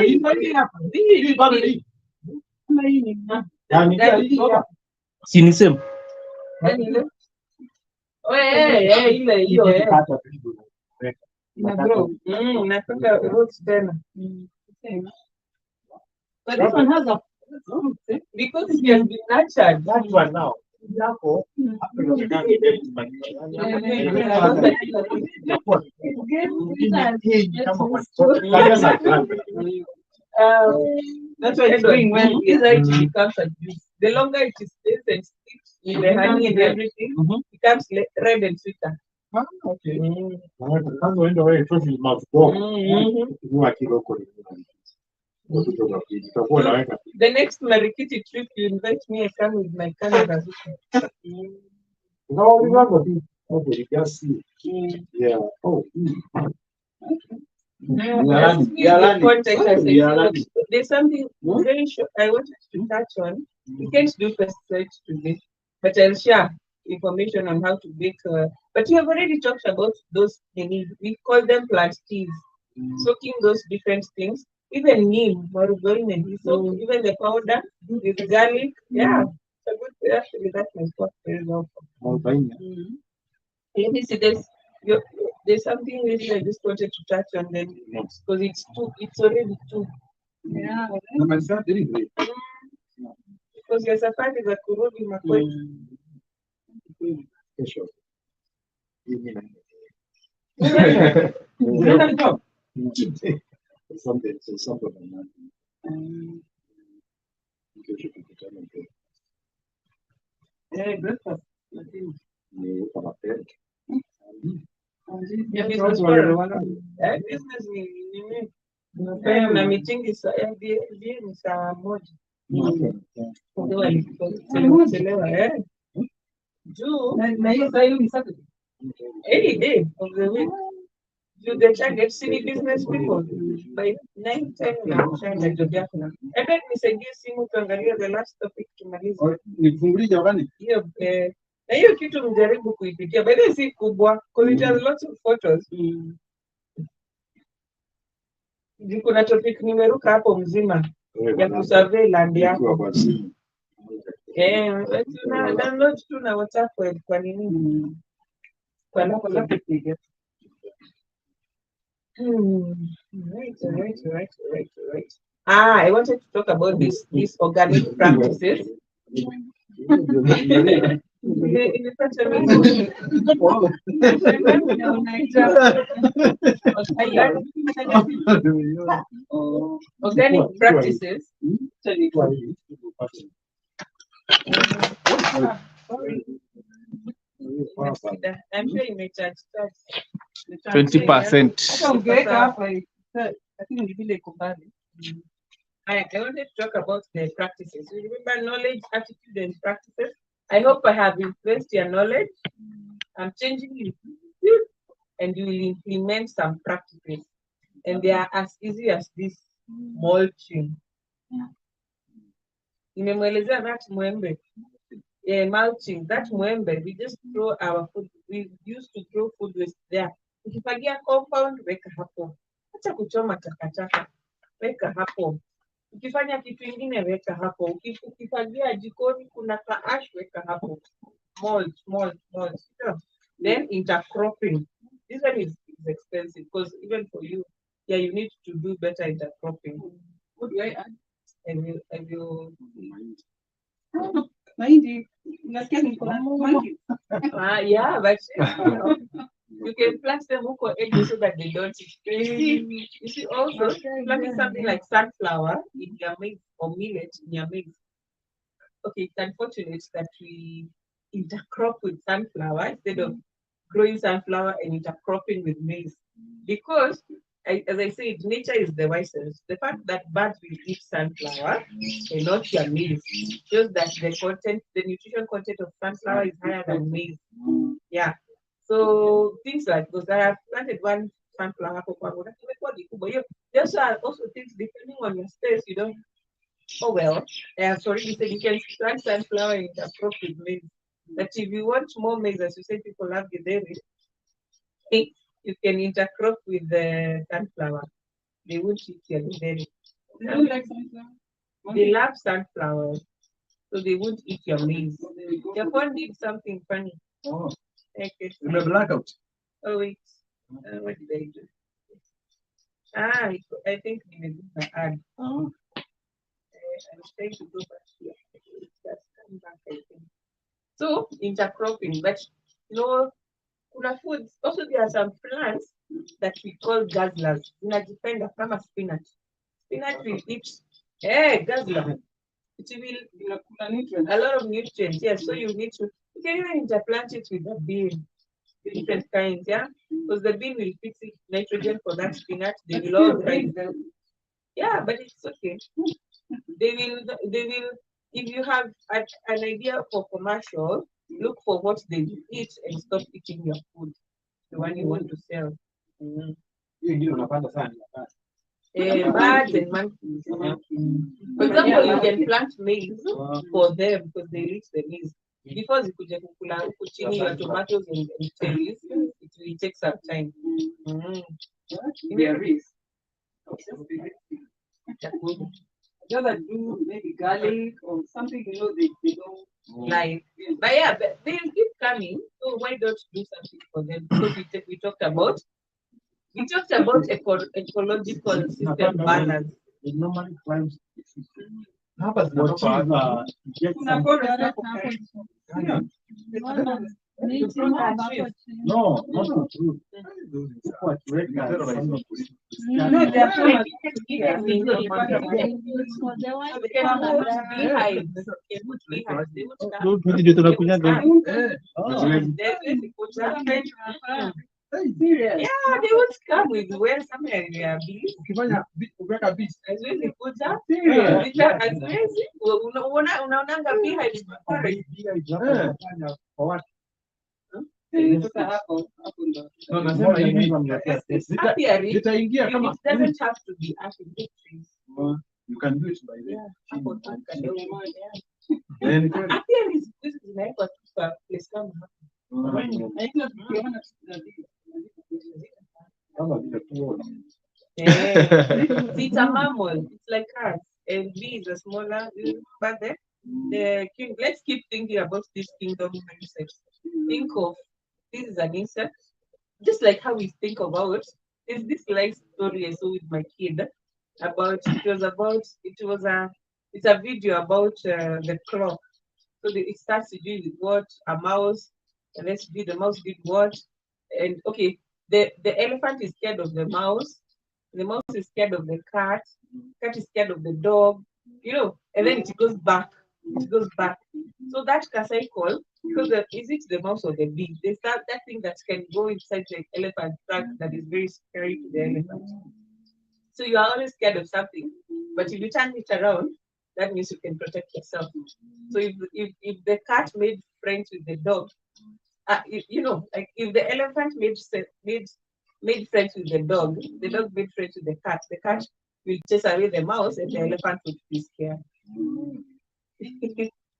Hii bado hii. Kama hii ni yani si ni same. Wewe ile hiyo Unapenda roots tena. But this one has a because it has been nurtured. That one now. That's why it's doing when it becomes a juice. The longer it is stays and sticks with the honey and everything, it becomes red and sweeter. Okay. Kwanza uende wewe tozi mouth go. Kwa kiloko ni. The next Marikiti trip, you invite me, I come with my camera. No, we don't go. Okay, just see. Yeah. Oh. There's something very short I wanted to touch on. We can't do pesticides today, but I'll share information on how to make. But we have already talked about those things. We call them plant teas. Soaking those different things. Even neem, marugoli, and even the powder with garlic. Yeah, so good. Actually, that may work very well. There's something really I just wanted to touch on them because it's already too. Yeah. Because your safari za kurudi makwetu. Something breakfast. Business na meeting ni saa moja. Juu na hiyo saa hiyo ni Saturday. Any day of the week. You get target city business people by 9:10 na job yako. Ebe nisaidie simu tuangalie the last topic tumalize. Nifungulie jamani. Hiyo na hiyo kitu mjaribu kuipitia. By the way si kubwa, because it has lots of photos. Kuna topic nimeruka hapo mzima ya kusurvey land yako. Na download tu na WhatsApp kwa nini? Kwa nako la kupiga. Right. I wanted to talk about these organic practices. Organic practices. I'm sure you may charge 20%. I wanted to talk about the practices. You remember knowledge, attitude, and practices. I hope I have influenced your knowledge. I'm changing it, and you will implement some practices. And they are as easy as this mulching. Nimemwelezea that mwembe. Mulching, that mwembe, we just throw our food. We used to throw food waste there. Ukifagia compound, weka hapo. Acha kuchoma takataka, weka hapo. Ukifanya kitu ingine, weka hapo. Ukifagia jikoni, kuna kaash, weka hapo. Mulch. Then intercropping. This one is expensive because even for you, you need to do better intercropping. What do I add? And you Mahindi. Yeah, but you can plant them so that they don't. You see also planting something like sunflower in your maize or millet in your maize. Okay, it's unfortunate that we intercrop with sunflower instead of growing sunflower and intercropping with maize. Because, as I said, nature is the wisest. The fact that birds will eat sunflower and not your maize shows that the nutrition content of sunflower is higher than maize. Yeah. So things like those. I have planted one sunflower. Those are also things depending on your space. You don't. Oh well. Sorry, you said you can plant sunflower and intercrop with maize. But if you want more maize, as you said, people love githeri. You can intercrop with the sunflower. They won't eat your githeri. They love sunflower, so they won't eat your maize. Your phone needs something funny. Oh. Okay. Remember blackout? Oh wait. What did I do? I think we did my ad. I'm trying to go back here. Just come back, I think. So intercropping, but kuna foods. Also, there are some plants that we call guzzlers. Inajipenda kama spinach. Spinach will eat. Guzzler. It will a lot of nutrients. Yes, so you need to. You can even interplant it with a bean. Different kinds, yeah. Because the bean will fix it nitrogen for that spinach. They will all rise them. Yeah, but it's okay. They will. If you have an idea for commercial, look for what they eat and stop eating your food, the one you want to sell. Birds and monkeys. For example, you can plant maize for them because they eat the maize. Before zikuja kukula huku chini your tomatoes and cherries, it will take some time. The other do maybe garlic or something, they don't like. But yeah, but they'll keep coming. So why don't you do something for them? Because we talked about ecological system balance. It normally climbs. No, not true. Yeah, they would come with where somewhere they are bees. Unaonanga beehives. Sasa hapo ndo. No, nasema hivi Apiary, zitaingia kama it doesn't have to be apiary. you can do it by the Yeah, hapo tu kadogo. then kweli. Apiary hizi zinawekwa tu kwa place kama hapa. Haina tukiona Kama vile tuona. It's a mammal. It's like us. And B is a smaller, but the king. Let's keep thinking about this kingdom insects. Think of this is an insect, just like how we think about. Is this life story I saw with my kid about? It's a video about the clock. So it starts to do with what a mouse, and let's do the mouse did what, and okay, the elephant is scared of the mouse. The mouse is scared of the cat. Cat is scared of the dog. And then it goes back. It goes back. So that cycle, because is it the mouse or the bee? They start that thing that can go inside the elephant track that is very scary to the elephant. So you are always scared of something, but if you turn it around, that means you can protect yourself. So if the cat made friends with the dog, like if the elephant made friends with the dog made friends with the cat will chase away the mouse, and the elephant would be scared.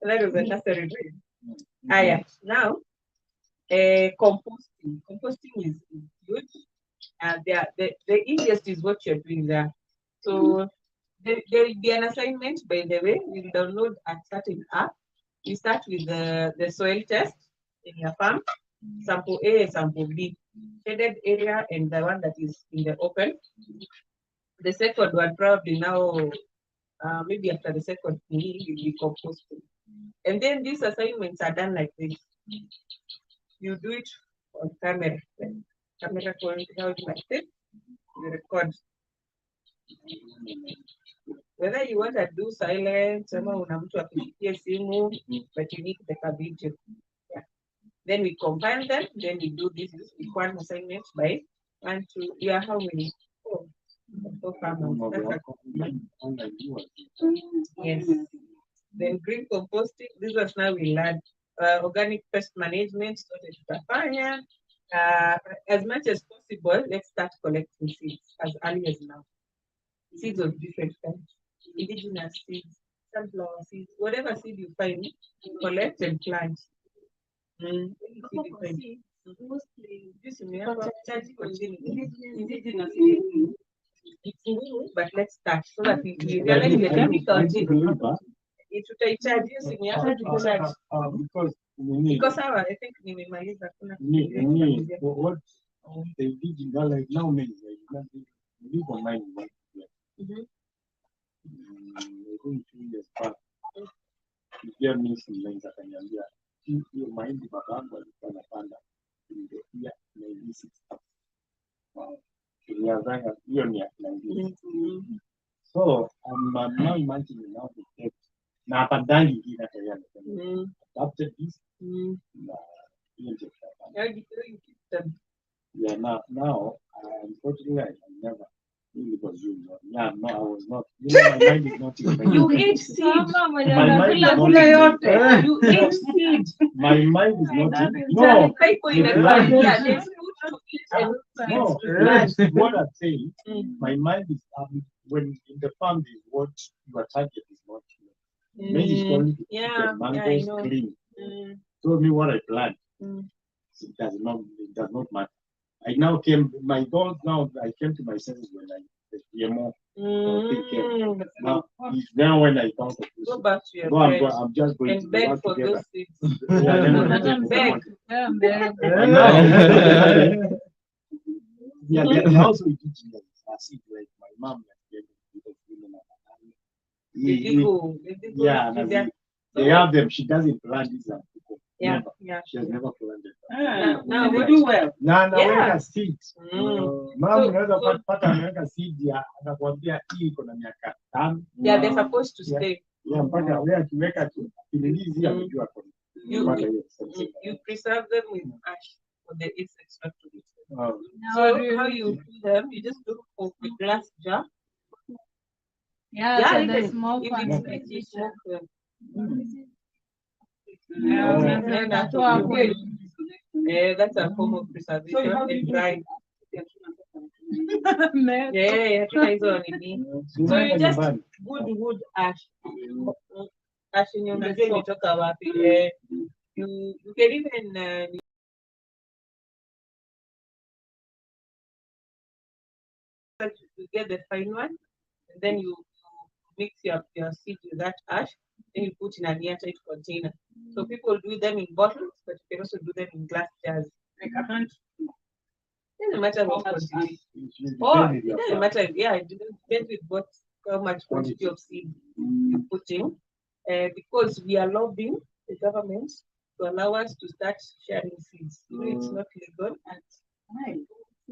That was a nursery dream. Now, composting. Composting is good. The easiest is what you're doing there. So there will be an assignment, by the way. You'll download a certain app. You start with the soil test in your farm, sample A, sample B, shaded area, and the one that is in the open. The second one probably now, maybe after the second will be composting. And then these assignments are done like this. You do it on camera. Camera going out like this. You record. Whether you want to do silence, but you need the video. Yeah. Then we combine them. Then we do this one assignment by 1, 2. Yeah, how many? Oh, so far. Yes. Then green composting. This was now we learned organic pest management. As much as possible, let's start collecting seeds as early as now. Seeds of different kinds, indigenous seeds, sunflower seeds, whatever seed you find, collect and plant. But let's start so that we realize the chemical. Because I think what they did in that, like now many live on mine. I think 2 years back, pia mimi simlenza akaniambia hiyo mahindi babangu alikuwa anapanda ndio na hizi tulianza hiyo ni ya 19. So I'm now imagining now the text na hapa ndani ingine tayari adapted this now unfortunately I never really was you know. Yeah, no, I was not. My mind is not even. You ate seed. My mind is not. You ate seed. My mind is not. No. What I'm saying, my mind is when in the farm is what your target is not. Maybe it's going to keep the mangoes clean. So me what I planned. It does not matter. I now came. My goal now. I came to my senses when the GMO came. Now when I thought of this, go back to your bed. I'm just going and to beg for those seeds. Beg. Yeah, they also teach me like my mom. Yeah, they have them. She doesn't plant these. Yeah, she has never planted. Now we do well. Naweka seed. Mama unaweza kupata anaweka seed ya anakuambia hii iko na miaka 5. Yeah, they're supposed to stay. Yeah, mpaka wewe akiweka tu kililizi amejua kwa. You preserve them with ash for the insects not to eat them. So how you do them? You just do a glass jar. Yeah, even the small if ones. you smoke them. Yeah, that's a form of preservation and drying. Yeah, hizo nini. So you just good wood ash. Ash yenye unajua imetoka wapi. You can even you get the fine one, and then you mix your seed with that ash, then you put in an airtight container. So people do them in bottles, but you can also do them in glass jars. Like 100. Doesn't matter what How much quantity. It Or depends it doesn't matter. Yeah, it depends with what how much quantity of seed you put in. Because we are lobbying the government to allow us to start sharing seeds. It's not legal.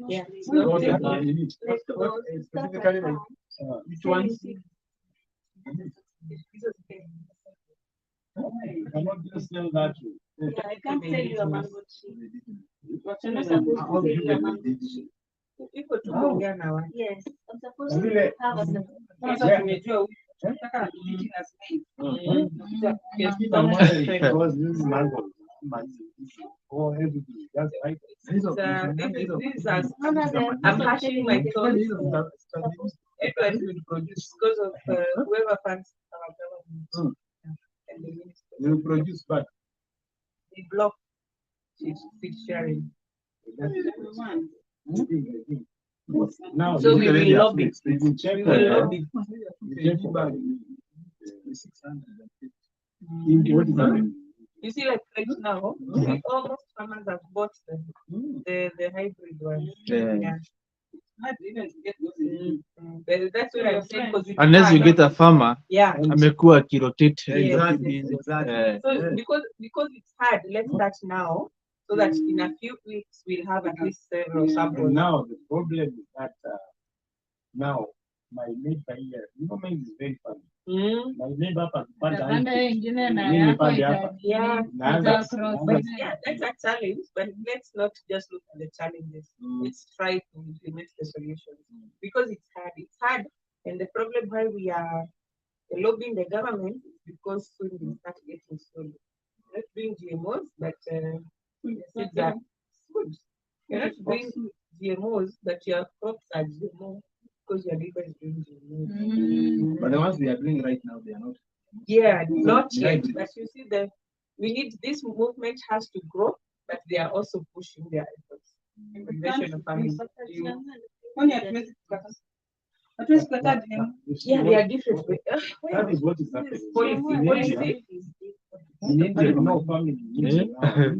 Yeah, it's not What legal. specifically like which ones? You cannot just sell that way. Yeah, I can't tell you a mango tree. What's You're not the- supposed how to do tell you you a get mango it? tree. People to kuongea na watu. Yes, I'm supposed to Vile- have a Sasa tumejua huyu nataka eating as maize. Yes, I'm wondering because this is mango. Oh, everything. That's right. these are One of them. I'm hashing my thoughts. Supposed Everybody will produce because of whoever funds our government and the minister. You produce but They block seed sharing. now So we will lobby. We will check We will on lobby. what is happening. You see, like right now, almost farmers have bought the hybrid ones. Yeah. That's what I'm saying. Unless you get a farmer, Yeah. amekuwa akirotate. Exactly. So because it's hard, let's start now, so that in a few weeks we'll have at least several And samples. now the problem is that now my neighbor here, maize is very funny. My neighbor akipanda mimi nipande hapa. Yeah. Naanza But yeah, that's a challenge, but let's not just look at the challenges. Let's try to implement the solutions because it's hard. It's hard, and the problem why we are lobbying the government is because soon we start getting sold. Not doing GMOs, but seeds are good. You're not doing GMOs, but your crops are GMO because your neighbor is doing GMOs. But the ones they are doing right now, they are not. Yeah, not yet. But you see, we need this movement has to grow, but they are also pushing their efforts. Prevention of farming. Kwani hatuwezi kukata? Hatuwezi kukata GMO. Yeah, they are different. That is what is happening. Policy. In India, no farming in India now.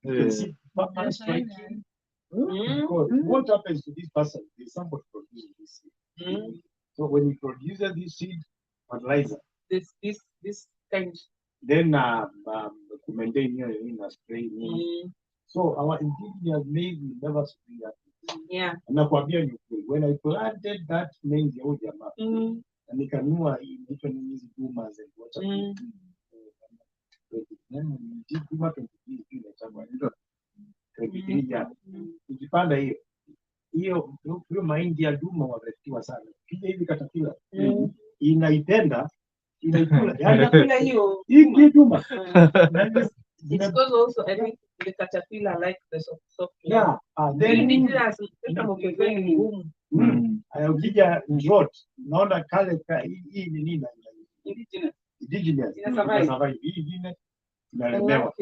You see, farmers striking. Because what happens to this person? There's somebody producing this seed. So when he produces this seed fertilizer, This kind. then to maintain here in a spray. So our indigenous maize will never spray that. Yeah. Nakwambia ni ukweli. When I planted that maize ya huyu jamaa, na nikanunua hii inaitwa nini hizi Dumas and water. Ukipanda hiyo mahindi ya Duma wametiwa sana. Kija hivi katapila inaipenda inaikula Inakula hiyo. hii Duma. It's because also I think the caterpillar like the soft. Yeah. Then Then ni ngumu. ukija drought naona kale hii ni nini indigenous Inasurvive. hii ingine I inalemewa.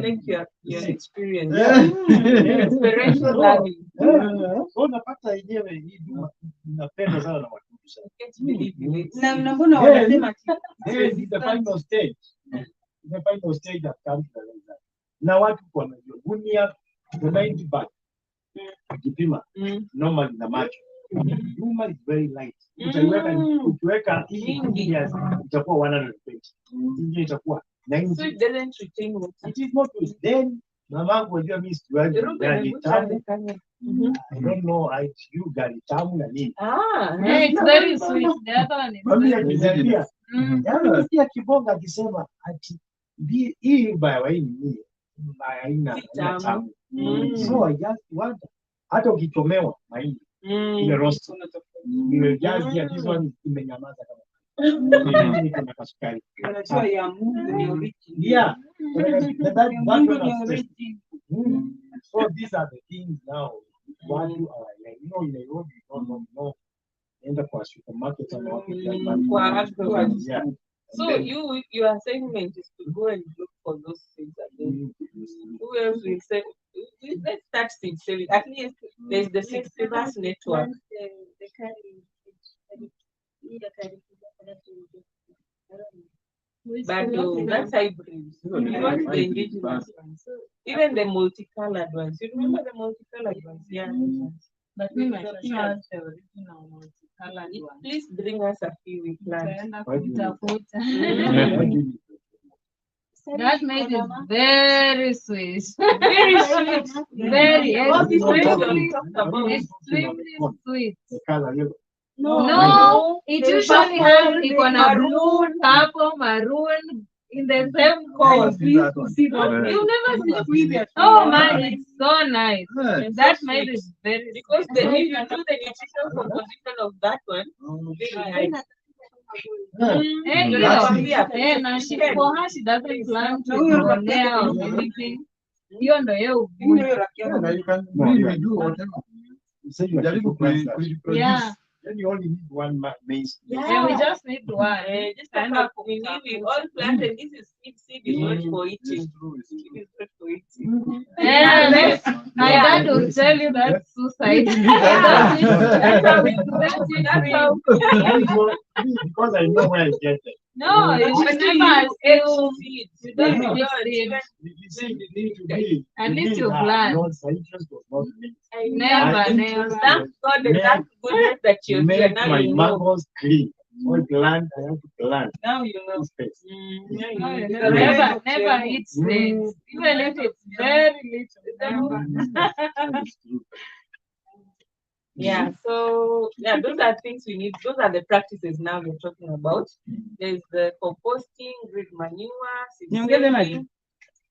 like your experience. Yeah. Experiential learning. So unapata yenyewe hii Duma inapenda sana na wadudu sana. Can't believe it. Na mbona wanasema Yes, it's the final stage. The final stage of cancer. Na watu wanajua gunia the 90 bag ukipima normally na macho Duma is very light. Ukiweka hii indigenous itakuwa 120. Ingine itakuwa So 90. it doesn't retain water. It is not good. Then mamangu wajua mimi sijuaje gari tamu. I don't know you gari tamu na nini. Yeah, it's very sweet. The other one is Mami very akiniambia, yaani nasikia kibonga akisema ati hii mbaya wa hii ni haina tamu. So I just wonder hata ukichomewa mahindi ile roast ile just here this one imenyamaza kama Wanajua ya Mungu ni origin. Yeah. That one Mungu ni has tested. origin. So these are the things now. What do I in Nairobi? No. Enda kwa supermarket ama wapi Kwa agro. yeah. So your assignment is to go and look for those things again. Who else will say? Let's start seed saving. At least there's the seed savers network. But that's hybrid. Not the indigenous ones. Even the multicolored ones. You remember the multicolored ones? Yeah. But we might not have the original multicolored one. Please bring us a few we plant. Tutaenda kutafuta. That made it very sweet. Very sweet. Very extremely sweet. The color yellow. No, it usually has iguana blue, purple, maroon in the same color. You never see. Oh man, it's so nice. That made it very Because if you do the nutritional composition of that one, very nice. For her, she doesn't plan to go there or anything. Hiyo ndo yeye uvune. You can really do whatever. You say you are Jaribu kuiproduce. Yeah. Then you only need one main. Yeah, we just need one. Just kind of we all planted. This is seed is not for eating. Seed is not for eating. Yeah, my dad will tell you that's suicide. That's how we do it. That's how. Because I know where I get it. No, you should never assume. You don't need seed. You see, you need to be. At least you plan. No, interest was not made. Never. Thank God that's goodness that you're here Make now. my You know. mangoes green. All plant, I have to plant. Now you know. Space. Never eat seeds. Even if it's very little. Yeah, so those are things we need. Those are the practices now we're talking about. There's the composting, grid manure, seed Niongeze maji. saving.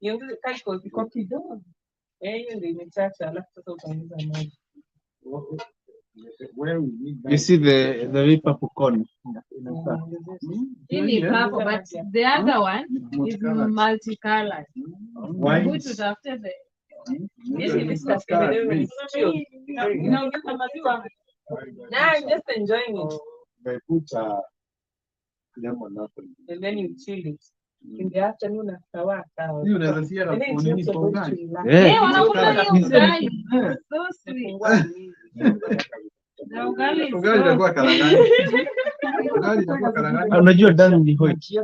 Niongeze kaiko ziko kidogo. Hiyo ndio imechacha, alafu sasa utaongeza maji. Where we need You see the very purple corn. Ini purple, but the other one is multicolored. Why? Good to after the. This is sustainable. Inaongeza maziwa. Nah, I'm just enjoying it. They put lemon apple. And then you chill it. In the afternoon after work. Hiyo unaweza sikia na And then it's kunini not kwa supposed ugali. to relax. Yeah, wanakula hiyo ugali. So sweet. The ugali is Ugali so itakuwa karangani. Ugali itakuwa karangani. Unajua ndani ni white.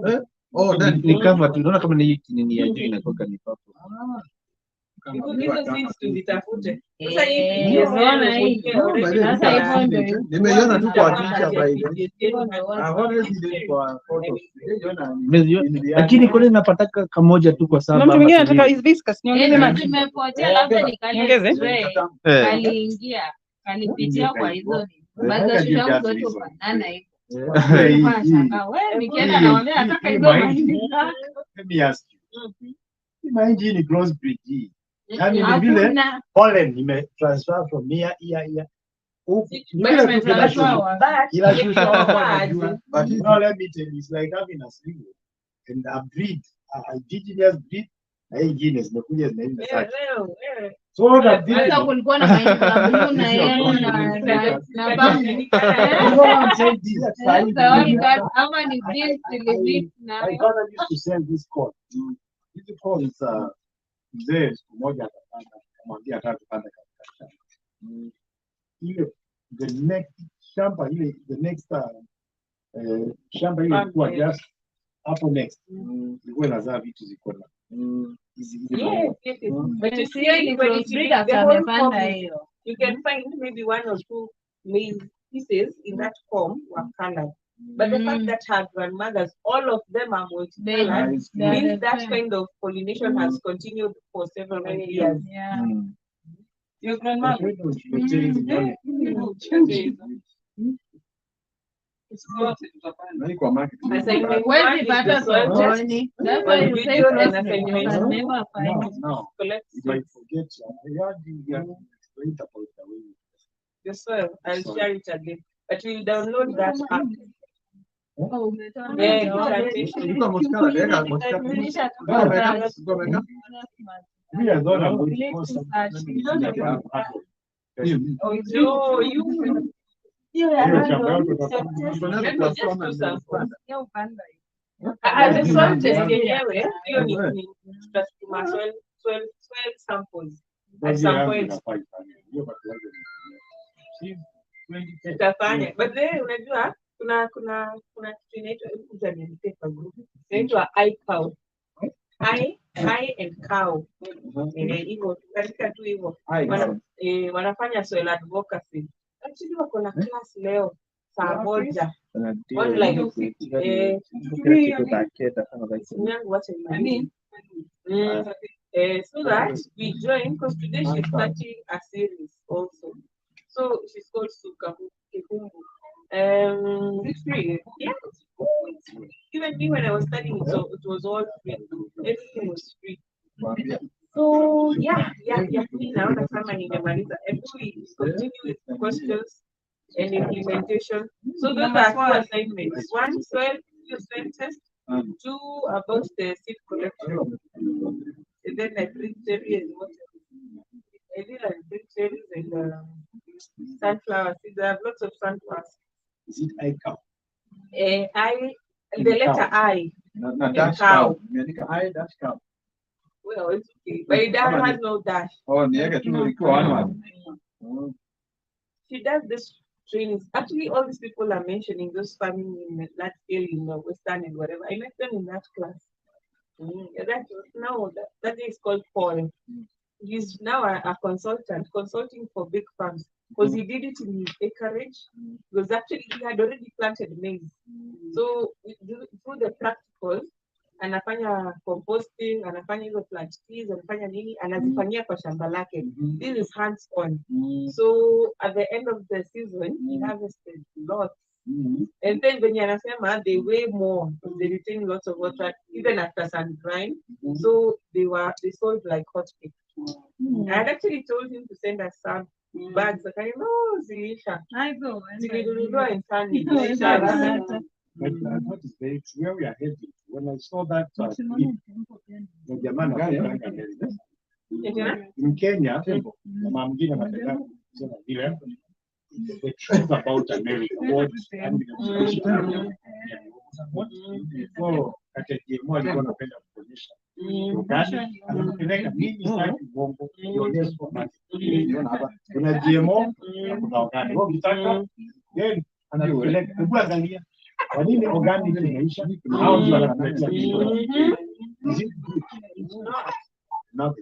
Oh, then Ni kama tunaona kama ni nini ya juu inakuwa ni purple. Hizo seeds tuzitafute. Sasa Eh, hii unaona hii. Sasa hivyo ndio. nimeiona tu kwa picha by the way. Hivyo ndio I always see it kwa photos. Sijaiona Lakini kwani napataka kamoja tu kwa Na sababu. mtu mwingine anataka hibiscus. Niongeze maji. Nimepotea labda Niongeze? nikale kaliingia kalipitia kwa hizo baadhi shule yangu zote kufanana hivyo. Wewe nikienda naambia nataka hizo maji. Let me ask you. Imagine ni crossbreed hii. Yaani ni vile Hakuna. pollen imetransfer from here. Huku. Ni But vile tu imetransfer kila wa- Ila shusha wako But- wanajua. But no, let me tell you, it's like having a single and a breed, a indigenous breed, na hii ingine zimekuja zinaenda sana. So that Hata kulikuwa na mahindi ya blue na yellow na purple. Ama ni beans zilibit na My father used to sell this corn. Hizi corn is mzee siku moja akapanda, akamwambia hata tupande katika shamba. Ile the next shamba ile the next shamba ile ilikuwa just hapo next. Ilikuwa inazaa vitu ziko na hizi But you see, hiyo ni when you crossbreed dig the after whole amepanda form, hiyo. you can find maybe one or two maize pieces in that form were colored. But the fact that her grandmothers, all of them are multicolored, means that kind of pollination has continued for several years. Yeah. Your grandmother. nani kwa market. Assignment Where's one the is butter the soil test. sokoni? That's why you say Individual and crossbreed. assignment You can two. never find it. No, Collect if I forget, you have explained about the way. the soil. I'll share it again. But we'll download that app. We are not about to cause some. The soil test yenyewe hiyo ni tutasukuma soil samples at some point tutafanya, but then unajua kuna kitu inaitwa kwa group inaitwa I and cow hivyo katika tu hivyo wanafanya soil advocacy. Actually wako na class leo saa moja online. So that we join because today she's starting a series also. So she's called Suka Kikumbu. Yeah. Even me when I was studying, so it was all free. Everything was free. So yeah. Naona kama nimemaliza. And we continue with questions and implementation. So those are two assignments. One, soil test. Two, about the seed collection. And then I bring cherry and water. And then I bring cherries and sunflower seeds. I have lots of sunflowers. Is it I cow? The letter I. No, dash cow. I dash cow. Well, it's okay. But it has no dash. Oh, one. She does this trainings. Actually, all these people are mentioning those farming in that scale in the Western and whatever. I met them in that class. That is called Paul. He's now a consultant, consulting for big farms because he did it in his acreage. Because actually he had already planted maize. So through the practicals, anafanya composting, anafanya hizo plant trees, anafanya nini, anazifanyia kwa shamba lake. This is hands on. So at the end of the season, he harvested lots. And then when anasema, they weigh more because they retain lots of water even after sun drying. So they sold like hotcakes. I had actually told him to send us some bags. Like, I know, Zilisha. I go. Zilisha and Sunny. But that is very true. Where we are headed. When I saw that in Kenya, the truth about America, what before akajemua alikuwa anapenda kuonyesha Uganda anapeleka mimi sitaki bongo nionyeshe kwa maji kuna GMO kuna organic ukitaka then anapeleka hebu angalia kwa nini organic inaisha au ndio anapeleka not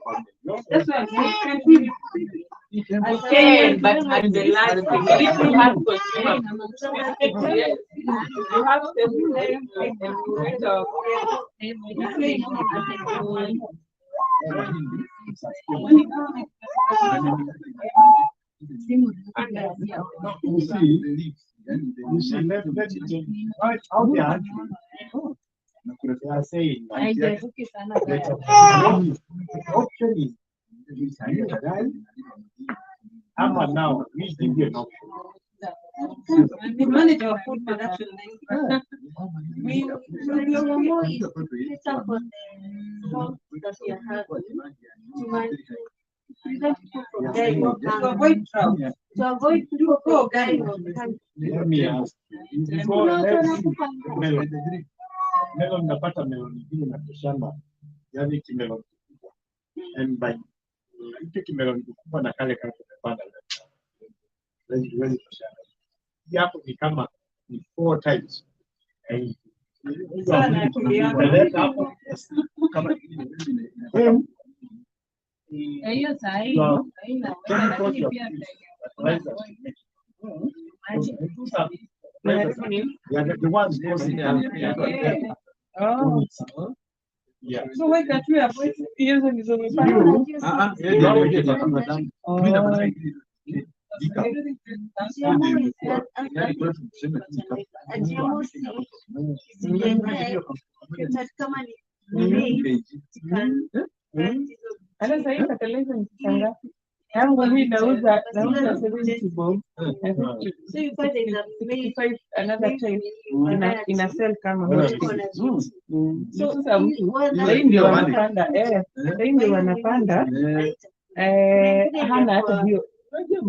that's why I can, but at the last if you have you have you see, let it right out there. They are saying option is I'm now we give you an option. We manage our food production. We to avoid drought. To avoid people dying of cancer. Let me ask you. Melon napata melon nyingine na shamba. Yaani kimelon kikubwa. And by hicho kimelon kikubwa na kale kama tumepanda. Lazima kushana. Hapo ni kama ni 4 times. Sana tuliona hapo kama hiyo sahihi haina lakini pia the ones causing yeah. So why can't we avoid using this on Ana sahi fertilizer ni ngapi? Yangu mimi nauza 70 bob. So you find there's a 65 another time ina sell kama So sasa mtu sasa ndio wanapanda sasa ndio wanapanda hana hata hiyo. Unajua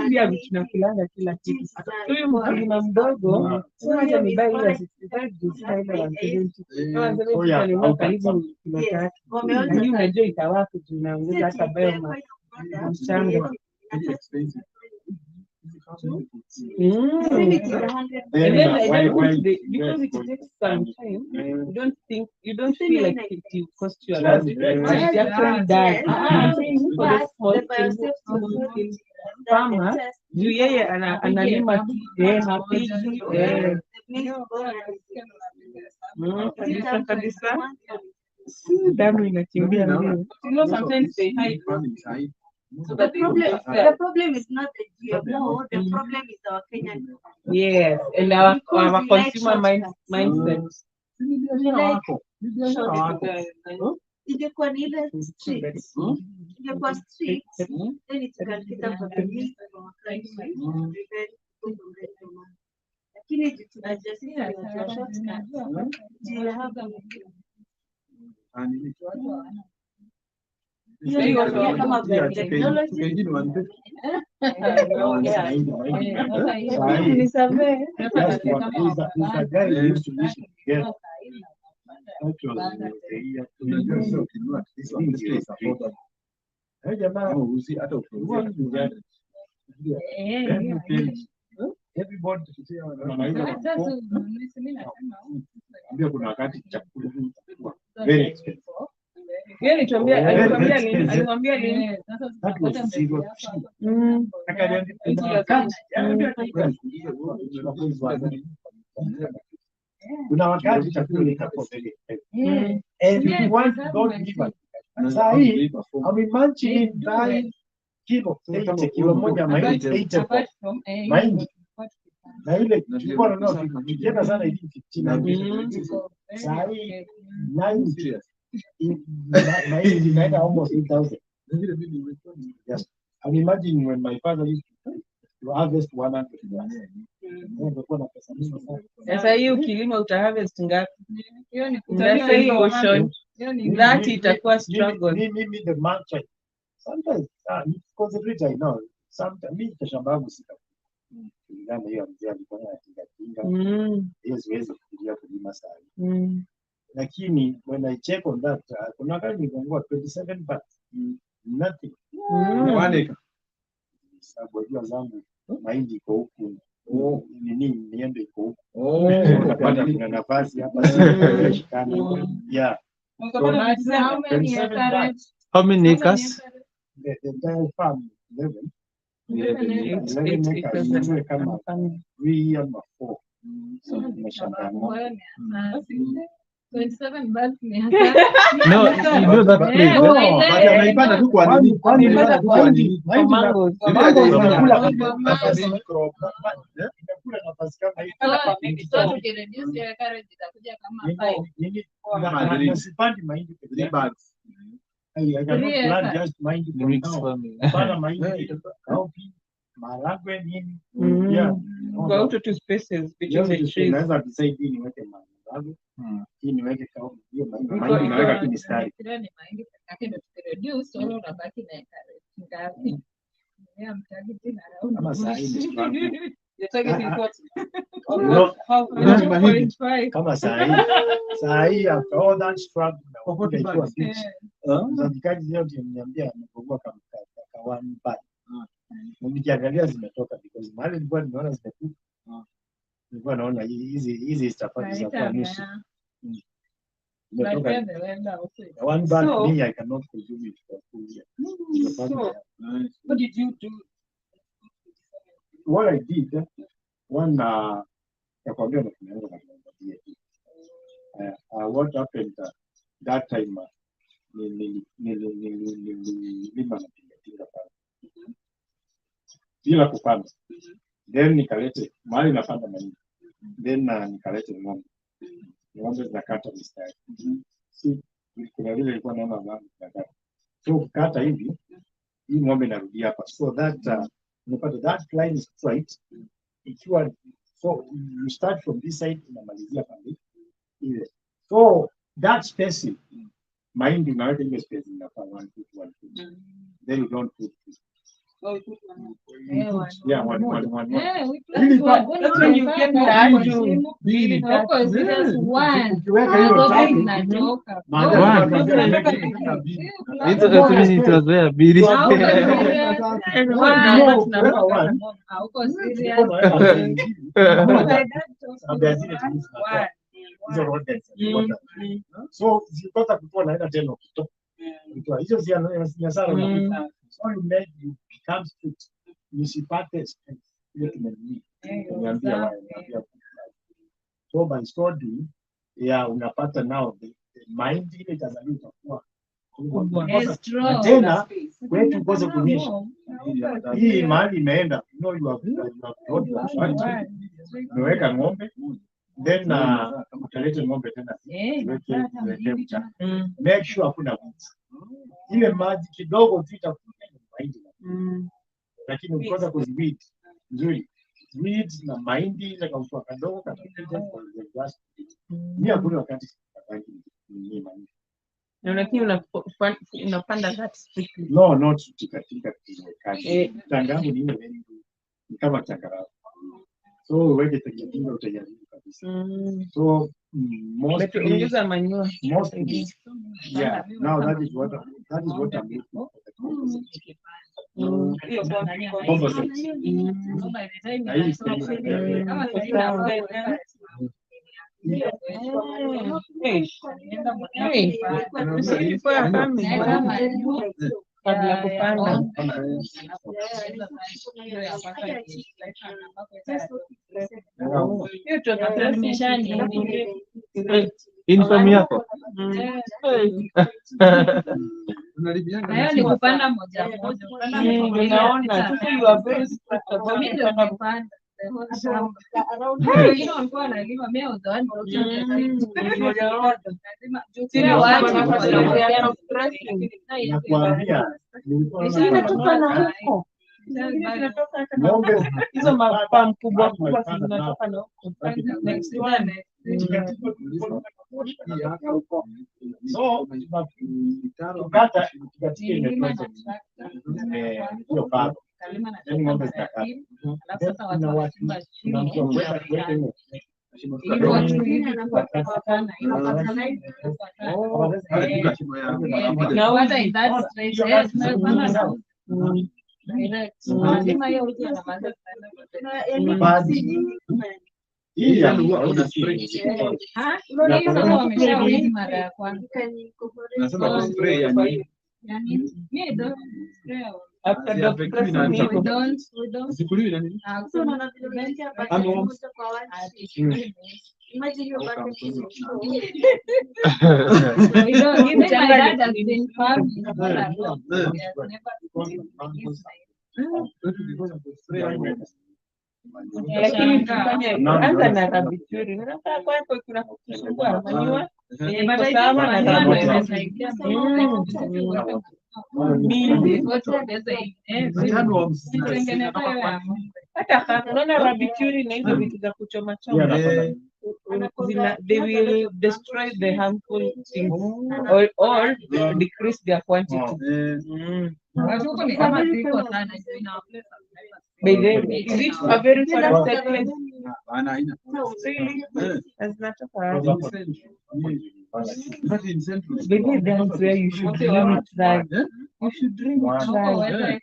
pia tunakilanga kila kitu. Huyu mkulima mdogo sasa ni bai ile 65 discount ya 70. Kama sasa tunanunua karibu kilo 3. Ndio unajua itawaka tunaongeza hata bio mchanga. And then because it takes some time, you don't feel like it will cost you a lot. It actually does. For the small farmer, juu yeye analima hapigi kabisa. Damu inakimbia mbio. You know, sometimes they hide. So the problem is not the GMO, the problem is our Kenyan. Yes, and our consumer mindset. Ingekuwa ni ile street, ingekuwa street, then it can get up for the needs of our country. Lakini tunajisikia kuna wakati chakula very expensive. Yeye alimwambia nini? Kuna wakati chakula itakuwa very expensive. And if you want to don't give us. Sahi, I'm imagining buying kilo moja mahindi 80 mahindi. Na ile tulikuwa tunanunua kikienda sana hivi 15. Sahi 90. Mahindi inaenda almost 8,000. Yes. I'm imagining when my father used to harvest 100. Sasa hiyo kilimo uta harvest ngapi? That itakuwa struggle. Mimi the market. Sometimes concentrate I know. Sometimes mimi shamba yangu sita. Kulingana hiyo mzee alikuwa anatinga. Yes, siwezi kufikiria kulima sana. Lakini when I check on that, kuna kama nilikuwa 27 bucks. Nothing. One acre. Sababu hiyo zangu mahindi iko huku. Niende iko huku. Napata kuna nafasi hapa shikana. Yeah. How many acres? The entire farm 11. 11 acres kama 3 ama 4. So tumeshamba moja. 27 bucks ni hasa. No, you know that place. But anaipanda tu kwa nini? Kwani anaipanda tu kwa nini? Mango inakula nafasi kama hii. So tukireduce ya carrot itakuja kama 5. Nasipandi mahindi 3 bags. I cannot plant just mahindi for now. Pana mahindi, cowpea, maharagwe nini. Yeah. Go out to spaces between the trees. Naweza decide niweke maharagwe. Hii niweke cowpea. Hiyo mahindi naweka tu mistari. Kile ni mahindi pekee ndio tukireduce wala unabaki na carrot. Ngapi? Yeah, mtagi tena round. Kama saa hii The target is what? Kama saa hii after all that struggle na popote ikiwa beach. Mzajikaji leo niambia amepogua kama one bag. Nikiangalia zimetoka because mahali nilikuwa nimeona zimetoka. Nilikuwa naona hizi safari za kwa nusu. One bag me I cannot consume it for full year. So, what did you do? What I did, one ya kuambia tumeanza na kuangalia what happened that time nililima na tinga pale bila kupanda, then nikalete mahali napanda mahindi, then nikalete ng'ombe zakata mistari. Si kuna vile ilikuwa naona wangu zakata, so kata hivi hii ng'ombe narudi hapa, so that unapata that line is straight ikiwa, so you start from this side unamalizia pale ile, so that spacing mahindi unaweka ile spacing inafaa 1 foot 1 foot, then you don't put this. Oh, we put one. Yeah, one. Yeah, we Really put bad. That's when you get that you really Of course, it is one. Ukiweka hiyo Zote tatu, zinatoka. maana One. unapata Yeah. It was very big. Hauko serious. one. Hauko serious. Hizo rodents, so zikipata kutoa naenda tena ukitoa hizo ziasara unapita, so you make you become strict, usipate ile tumeni niambia so by study unapata now the mind ile itazaliwa itakuwa na tena kwetu kosa kunisha hii mahali imeenda, you have umeweka ng'ombe then utalete ng'ombe tena weke mchanga, make sure hakuna weeds, ile maji kidogo tu itakuja mahindi, lakini ukikosa kuziweed nzuri, weeds na mahindi ile kwa kadogo katakuja ni hakuna wakati ni mahindi. Lakini unapanda that strictly. No, not katika kiwekaji. Tangamu ni ile ni kama changarawe. So weke teknikinga utajaribu kabisa. So most manure. Yeah, now that is what I'm looking for. Kabla kupanda. Inform yako. Hayo ni kupanda moja moja. Unaona, sasa you are very strict about kupanda. Wengine walikuwa wanalima mimi udhani hizo mapampu kubwa kubwa zinatoka na huko. Next one. So ukata katika ile project hiyo bado ng'ombe zitakaa, After the lakini tufanye anza na rabituri. Nataka kwako kuna kusumbua manua. Sawa na rabituri. Hata kama unaona rabituri na hizo vitu za kuchoma choma, they will destroy the harmful things or decrease their quantity. Is it a very far place? Really? As not maybe that's where you should dream it right. You should dream it right.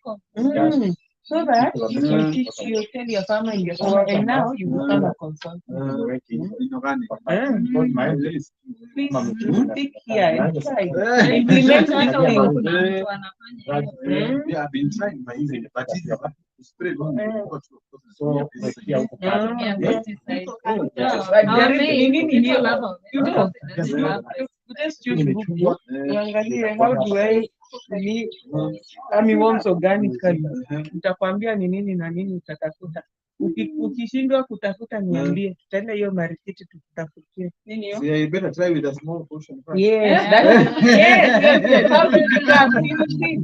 So that you teach, you tell your farmer and your farmer, and now you become a consultant. Think here and try. Implement just choose book. How do I worms organically? Nitakwambia ni nini na nini utatafuta. Ukishindwa kutafuta niambie, tutaenda hiyo marikiti tukutafutie. Nini hiyo? So yeah, you better try with a small portion first. Yes, yes. How to become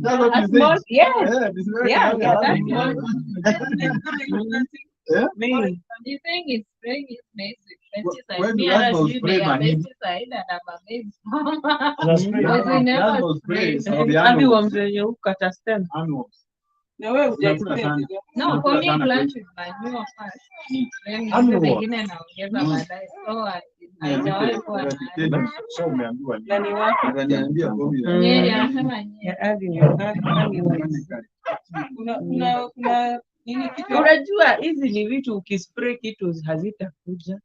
That's what you small, say. yes. Yeah, this is very Yeah, good. that's Yeah. me. You think it's spraying is made with pesticide? When Me the and last was Rashid, spray they are mahindi. pesticide and I'm a maize That's great. Because we never That was spray. great. So the Hadi animals. wamzenye ukata stem. Animals. Na wewe Unakula hujaexperience sana. hiyo. No, for me Sana plant with manure first. Then hizo Animal. zingine naongeza baadaye. So haijawahi kuwa na haja. So umeambiwa Na ni wapi? Ataniambia Bobby. Nyeri anasema Nyeri. Ya ardhi ni Kuna nini kitu? Unajua hizi ni vitu ukispray kitu hazitakuja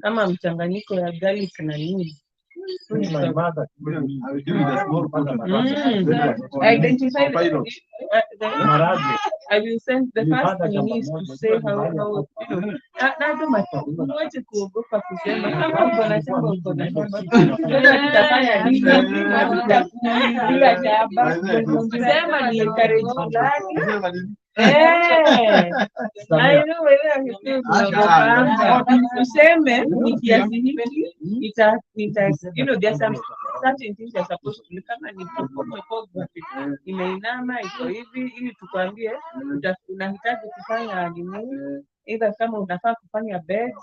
kama mchanganyiko ya garlic na nini. my mother. I will give you the small portion. Identify Pilot. Maharagwe. I will send the first Nilipanda thing shamba is to moja, say nilikuwa how nimefanya uache kuogopa kusema kama uko na shamba uko na shamba. Tutafanya nini bila shamba? Sema ni encourage fulani. I know wewe unaogopa. Useme ni kiasi hiki you know there's some certain things you're supposed to do. Kama ni topography imeinama iko hivi ili tukwambie unahitaji kufanya nini, either kama unafaa kufanya bed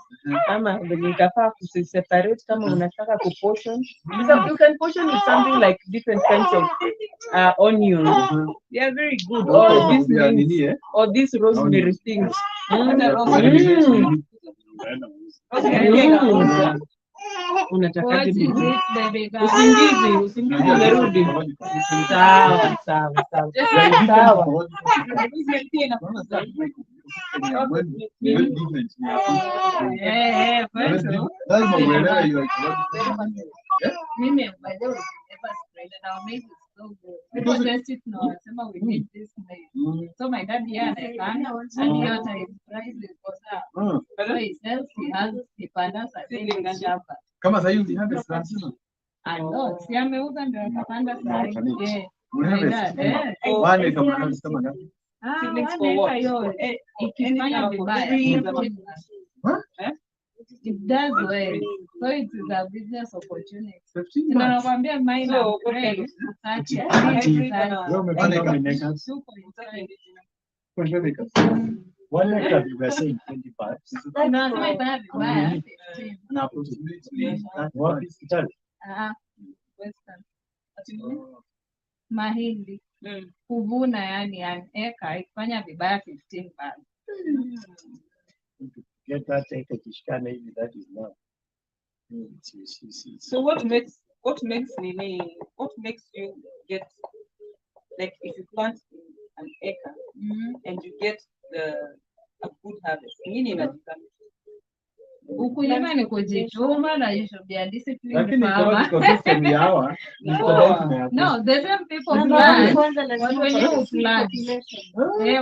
ama venye utafaa kuseparate, kama unataka kuportion. So you can portion with something like different kinds of onions. They are very good. Or this mint, or this rosemary things. Unatakaje bibi? Usingizi umerudi. Sawa. Mimi by the way never sprayed and our maize is so good. People test it now and say we need this maize. So my dad here and hiyo time price is up. So he says he has kipanda sa shamba. Kama sasa hivi have sana. No, si ameuza ndio akapanda saa hii. Wale kama kama ikifanya vibaya. It does well. So it is a business opportunity. Nakwambia mine One acre we were saying 20 parts. Unasema ifanya vibaya. Na possibility what is it? Western. Mahindi. Kuvuna yani an eka ikifanya vibaya 15 parts. Get that acre kishikana hivi, that is now. So what makes you get, like if you plant an acre and you get a good harvest? Nini inajulikana? Ukulima ni kujituma na you should be a disciplined lakini farmer. ecological system ya hawa ni tofauti na yako. No, the same people plant. Watu wenye uplant.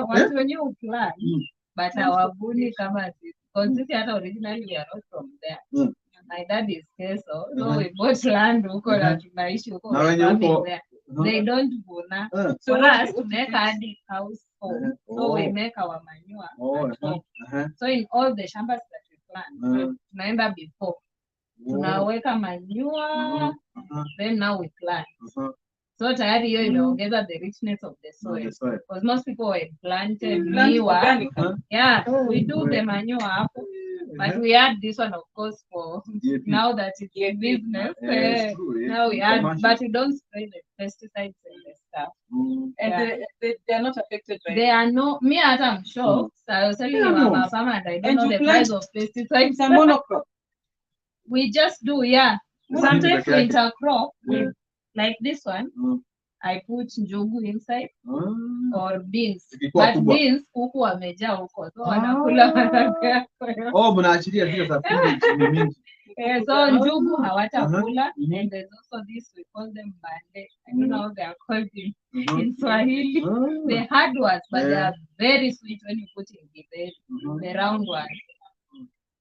Watu wenye uplant. But hawavuni kama sisi. Because sisi hata originally we are not from there. My dad is Keso, so we bought land huko na tunaishi huko. Na wenye huko they don't vuna. So us to make hadi house home. So we make our manure at home. So in all the shambas that we plant, tunaenda before. Tunaweka manure, then now we plant. So tayari hiyo inaongeza the richness of the soil. Because most people had planted miwa. Yeah, we do the manure hapo. But we add this one, of course, for now that it's a business. Now we add, but we don't spray the pesticides and the stuff. And they are not affected by They are no, me I'm sure. So I was telling you about farmer and I don't know the price of pesticides. It's a monocrop. We just do, sometimes we intercrop. Like this one, I put njugu inside or beans. But beans kuku wamejaa huko, so wanakula mataka. Mnaachilia zile za food mingi. So njugu hawatakula, and there's also this, we call them bande. I don't know how they are called in Swahili. They're hard ones, but they are very sweet when you put in the round ones.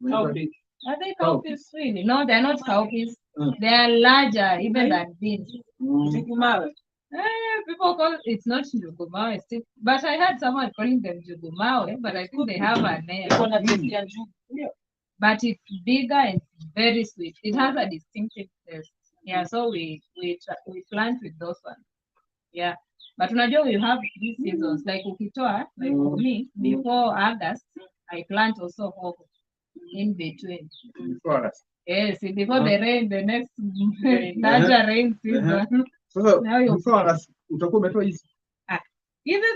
Cowpeas. Are they cowpeas really? No, they're not cowpeas. They are larger even than beans. Njugu mawe. People call it's not njugu mawe, but I heard someone calling them njugu mawe, but I think they have a name. But it's bigger and very sweet. It has a distinctive taste. Yeah, so we plant with those ones. Yeah, but unajua we have these seasons like ukitoa, like for me before August I plant also hoho in between. Yes, before the rain, the next larger rain season. So before August utakuwa umetoa hizi. Hizi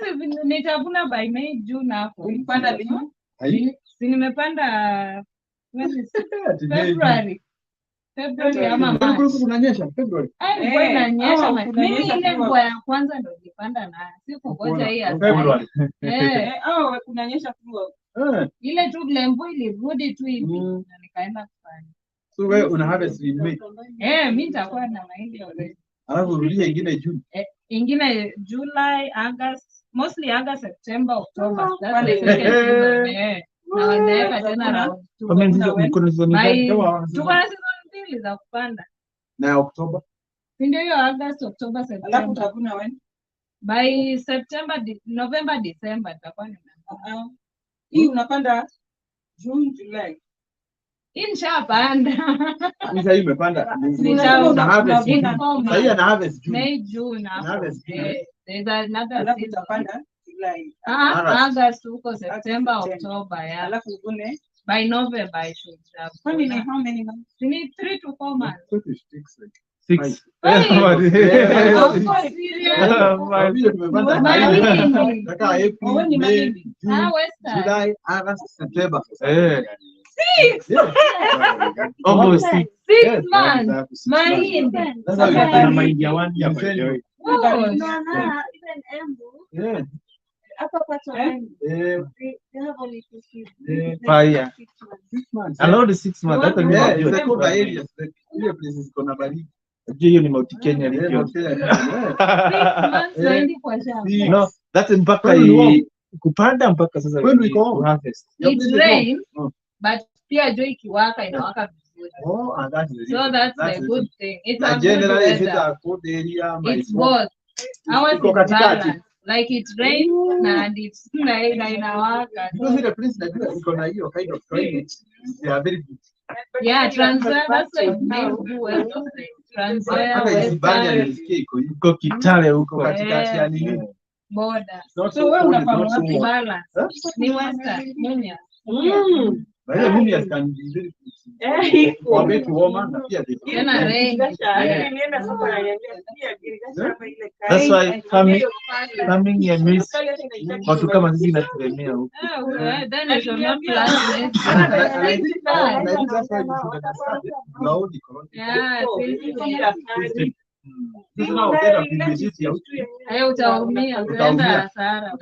nitavuna by May, June hapo. Ulipanda lini? Si nimepanda February. February ama March. Kunanyesha February. Mvua inanyesha. Mimi ile mvua ya kwanza ndio nilipanda nayo. Sikungoja hii ya February. Kunanyesha tu. Ile tu ile mvua ilirudi tu hivi na nikaenda kufanya. So wewe una harvest in May. Mimi nitakuwa na mahindi already. Alafu rudia ingine June. Ingine July, August, mostly August, September, October. That's the second season. Na wanaeka tena round 2. Tuko na season mbili za kupanda. Na October. Ndio hiyo August, October, September. Alafu utavuna when? By September, November, December tutakuwa nimeanza. Hii unapanda June, July. Inshapanda. Sasa hii umepanda. Nishapanda. Sasa hii ana harvest June. May, June. There's another season. Utapanda July. August huko September, October, yeah. Alafu uvune by November I should have. How many months? We need 3 to 4 months. 6. July, August, September. 6. Almost 6. 6 months. Mahindi. That's how you can mind your 1 year. Even Embu. Yeah. Upper part of Embu. They have only 2 seasons. Fire. 6 months. Allowed 6 months. That's a it's a cold area. Ile place is kona baridi. Hiyo ni Mount Kenya region. 6 months zaidi kwa shamba. No, that's mpaka kupanda mpaka sasa harvest. It rains, but pia jua ikiwaka inawaka vizuri. And that's so that's the good thing. It's a generally good is it a cold area? It's both. Ours is balanced. Like it rains and it's inawaka. Because the place that is gonna hiyo kind of climate, they are very good. Yeah, transfer. That's why it's made well. Transfer. Iko Kitale huko katikati ya nini? Border. So wewe unafanya balance. Ni western Munya. But yeah, Munya can be very good. For me to warm and pia the. Tena rain. That's why farming ya miss watu kama sisi inategemea huko. Then you should not plant. Yeah, utaumia, utaenda hasara.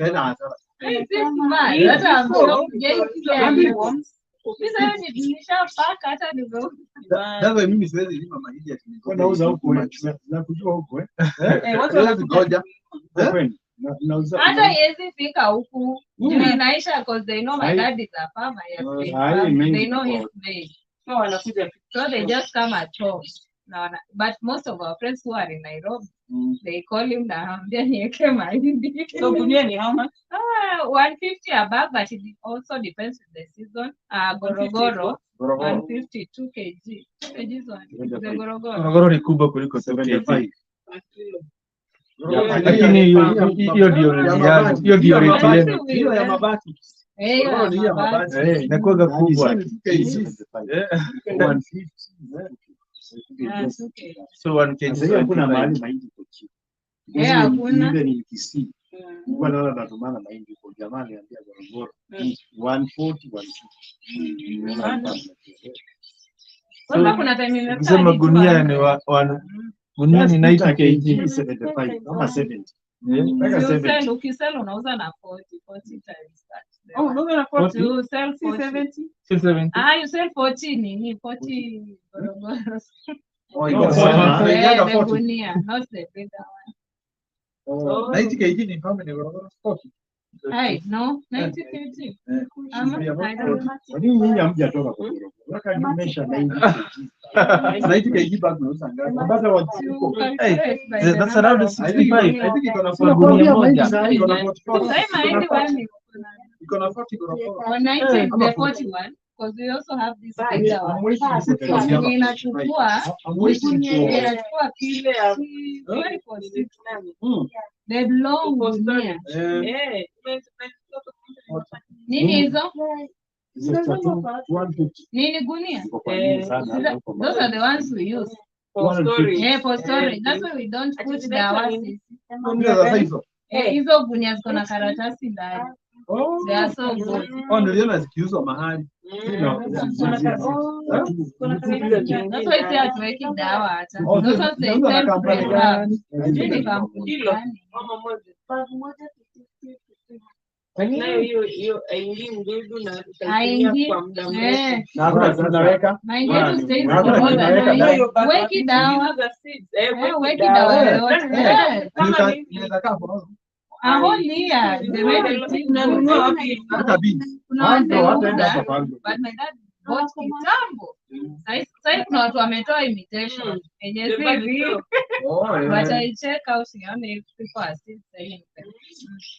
That's mimi siwezi lima mahindi ati niko nauza huko na kujua huko watu ngoja hata yezi fika huku inaisha because they know my dad is a farmer. They know his place, so they just come at home. But most of our friends who are in Nairobi, they call him naambia niweke mahindi. So gunia ni how much? 150 above, but it also depends on the season. Gorogoro 152 kg. The Gorogoro ni kubwa kuliko 75. Lakini hiyo ndio rate yenu. Hiyo ya mabati. Inakuwa kubwa. So 1 kg kuna mahali mahindi kwa chini. Hakuna. Ile ni Kisii. Kwa nini natumana mahindi kwa jamani ambia Gorogoro 140 150. Kuna time imefika. Sema gunia ni gunia ni 90 kg 75 kama 70. Ukisell unauza na 40 times that. Unauza na 40. You sell 70. You sell 40 nini? 40 Gorogoro. The gunia, not the bigger one. 90 kg ni how many Gorogoro? 40. No, 90 kg. Kwa nini nyinyi hamjatoka kwa Gorogoro? Waka nimesha 90 kg. 90 kg bag unauza ngapi? Bado Hey, that's around 65. I think iko na Gunia moja. iko na 44. Sasa mahindi wani Iko na 40 gorofo. on 90 is the 41 because we also have this bigger one. Yenye inachukua inachukua kile ya 246 the long gunia. Nini hizo? Nini gunia? Those are the ones we use. For storage. Yeah, for storage. That's why we don't put the dawasi. Ndio sasa hizo. Hizo gunia ziko na karatasi ndani. They are so good. Niliona zikiuzwa mahali. That's why say hatuweki dawa hata. Those are the temporary. Ni kampuni gani? Nayo hiyo haingii mdudu na Haingii. kwa muda mrefu. Na hakuna tunaweka. Mind you stays Na hakuna more than tunaweka. weki dawa. Use the seeds. Weki dawa yoyote. Inaweza kaa for A whole year. They made it seem good. hata beans. Kuna wazee Wataenda huza, hapa kwangu. but my dad bought kitambo. Sasa kuna watu wametoa imitation. Yenye si real. But I check out sione if people are still selling them.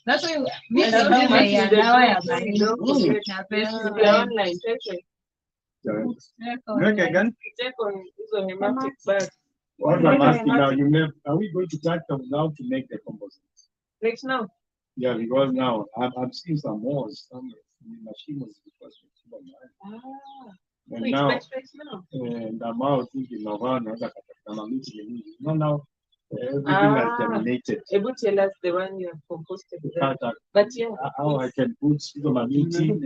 That's why mi siulize ya dawa ya mahindi na pesa. They are online. Weke gani? Check on hizo hematic bags. What I'm asking now, are we going to start them now to make the composite? Right now. Yeah, because now I've seen some more, some machines because and We now expect right now. and I'm out thinking of another no now everything has terminated. Able to tell us the one you have composted. But But yeah. how I can put my meeting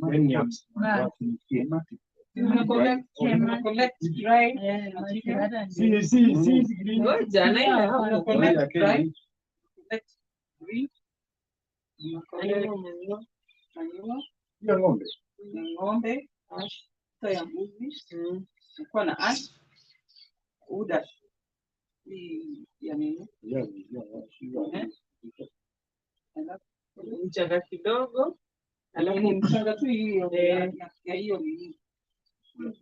when I'm Collect dry. see Ngoja, na ile hapo. Collect dry. Collect green. Manure. hiyo ng'ombe. Na ng'ombe, ash, mafuta ya mbuzi, kuwa na ash, uda hii ya nini, Mchanga kidogo. alafu mchanga tu hiyo ya hiyo nini,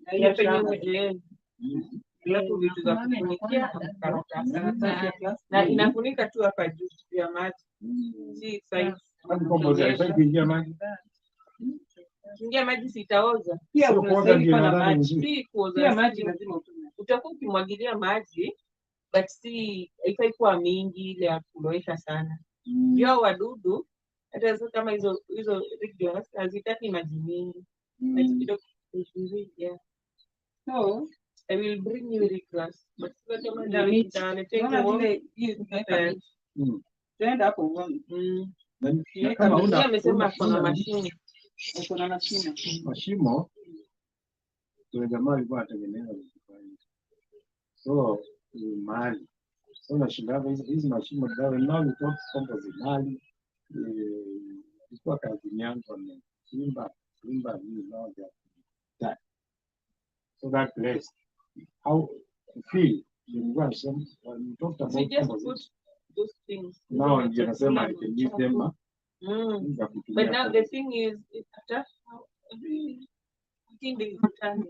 na hiyo Ya penye shamba. mwenyewe. Alafu vitu za kufunikia Karatasi ya plastiki. na inafunika tu hapa juu ya maji. Si size. Kingia maji sitaoza. Pia Sio kuoza ndio unastahili kuwa na nadhani maji. nzuri. Si kuoza. Pia maji lazima utumie. Utakuwa ukimwagilia maji but si haifai kuwa mingi ile ya kulowesha sana. Ndio wadudu hata sasa kama hizo regions hazitaki maji mingi. Maji kidogo vizuri, yeah. So, I will bring you regress. But sasa kama na miti. nitaletea unaona vile hii tunaweka miti. Tuenda hapo uone. Kama Yeye una amesema kuna mashine. Uko na mashine. Mashimo kuna jamaa alikuwa anatengeneza kufanya. So mahali so nashindaga hizi mashimo dawa nao ni top composite mahali ilikuwa kazi yangu na simba ni moja that so that place how to feel you want some when you talk about So just put composite those things. now ndio nasema I can use them But now the thing is, after every 15 days returning.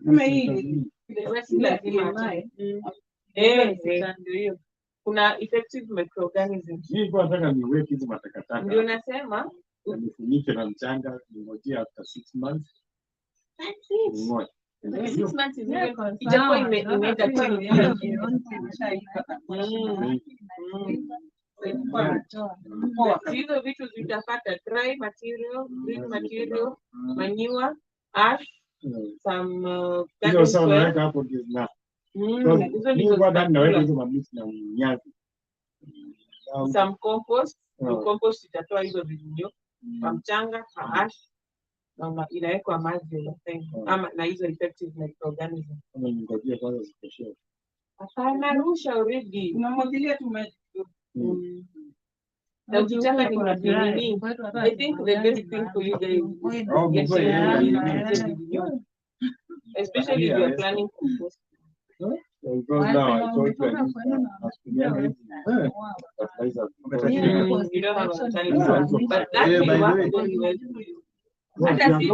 Kama hii The rest lazima. Ndio hiyo. Kuna effective microorganisms. nilikuwa nataka niweke hizi matakataka Ndio nasema na nifunike na mchanga ningojea after 6 months. that's it. Ningoje. 6 months is even itakuwa imeenda hizo vitu zitapata dry material, green material, manure, ash, some Hizo sawa naweka hapo ndio na. hizo Hizo kwa ndani naweka hizo mamiti na nyasi. some compost. Compost itatoa hizo vinyonyo kwa mchanga, kwa ash, na inawekwa maji ama na hizo effective microorganism. Kama ningojea kwanza zikoshe. Hapana, rusha already. unamwagilia tu maji. Na ukitaka ni nini? I think the best thing for you guys is especially if you are planning compost. Because now I told you You don't have a time. But that by the will way. work very well for you. Hata si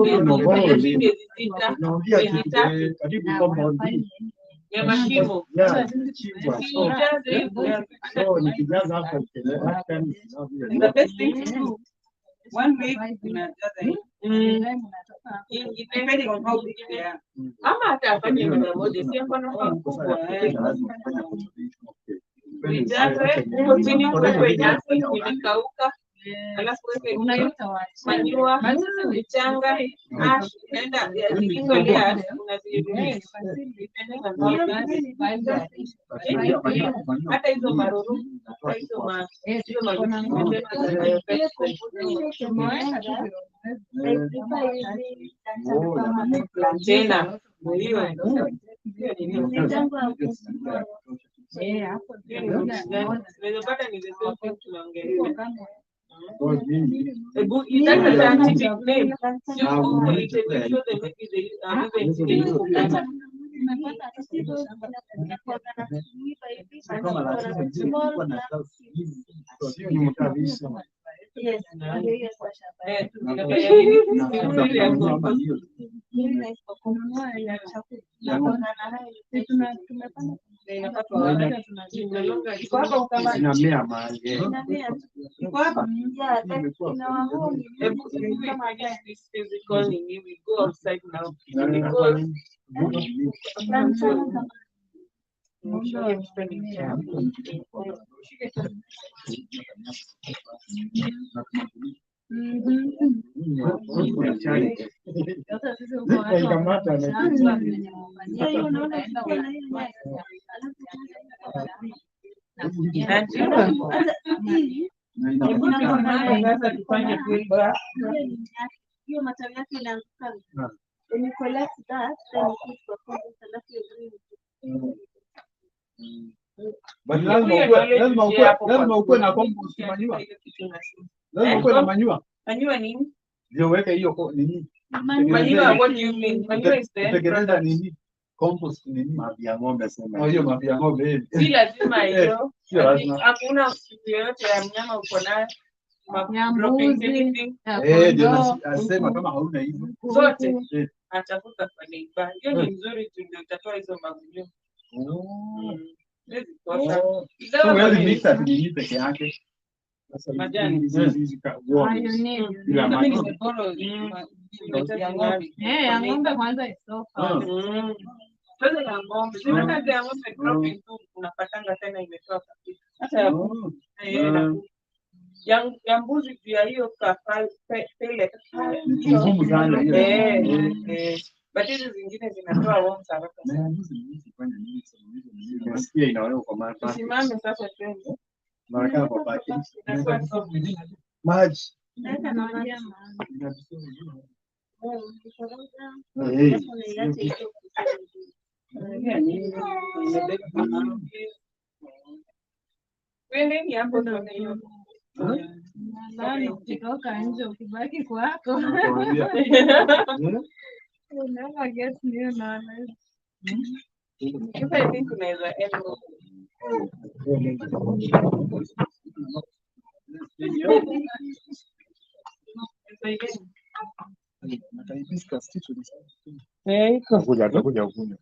miezi sita, Naongea miezi kitu tatu karibu compound hii. ya mashimo. Yeah, chimbwa. Ujaze hivyo. So nikijaza hapa The best thing to do, 1 week unajaza hii. Depending on how big they are. ama hata afanye mara moja, si mfano kubwa. Ujaze huko chini, uweke nyasi imekauka, alafu weke manure, mchanga, ash, enda hizo layers unazirudisha. Hata hizo maruru, hata hizo tena hiyo nimepata ni the same thing tunaongelea. That's a scientific name. You Google it and you show them maybe they Yes, zinamea mahali. we go outside now because hiyo matawi yake inaanguka. When you collect that, then you put for compost, alafu you bring But lazima ukuwe na compost manure. Lazima ukuwe na manure. Manure nini? Ndio weke hiyo nini? Manure, what do you mean? Manure is the Kutengeneza nini? Compost nini? Mavi ya ng'ombe sema. Hiyo mavi ya ng'ombe. Si lazima hiyo. Sio lazima. Hakuna siku yoyote ya mnyama uko nayo. Ndio nasema kama hauna hizo. Zote atafuta kwa neighbor. Hiyo ni nzuri tu, ndio utatoa hizo magugu. So wewe mix at nini peke yake? Majani. Hizi ka bila maji. Ya ng'ombe kwanza isoka. Sasa ya ng'ombe, sio kazi ya ng'ombe dropping tu unapatanga tena imetoka. Hata ya mbuzi pia hiyo pele Ngumu sana hiyo. But hizi zingine zinatoa worms haraka. Nasikia inaweka kwa maji. Simame sasa twende. Nakaa kwa baki. Maji. Twendeni hapo tuone hiyo. Nadhani ukitoka nje ukibaki kwako. Never get new knowledge. If I think unaweza endo. Kuja atakuja kunywa.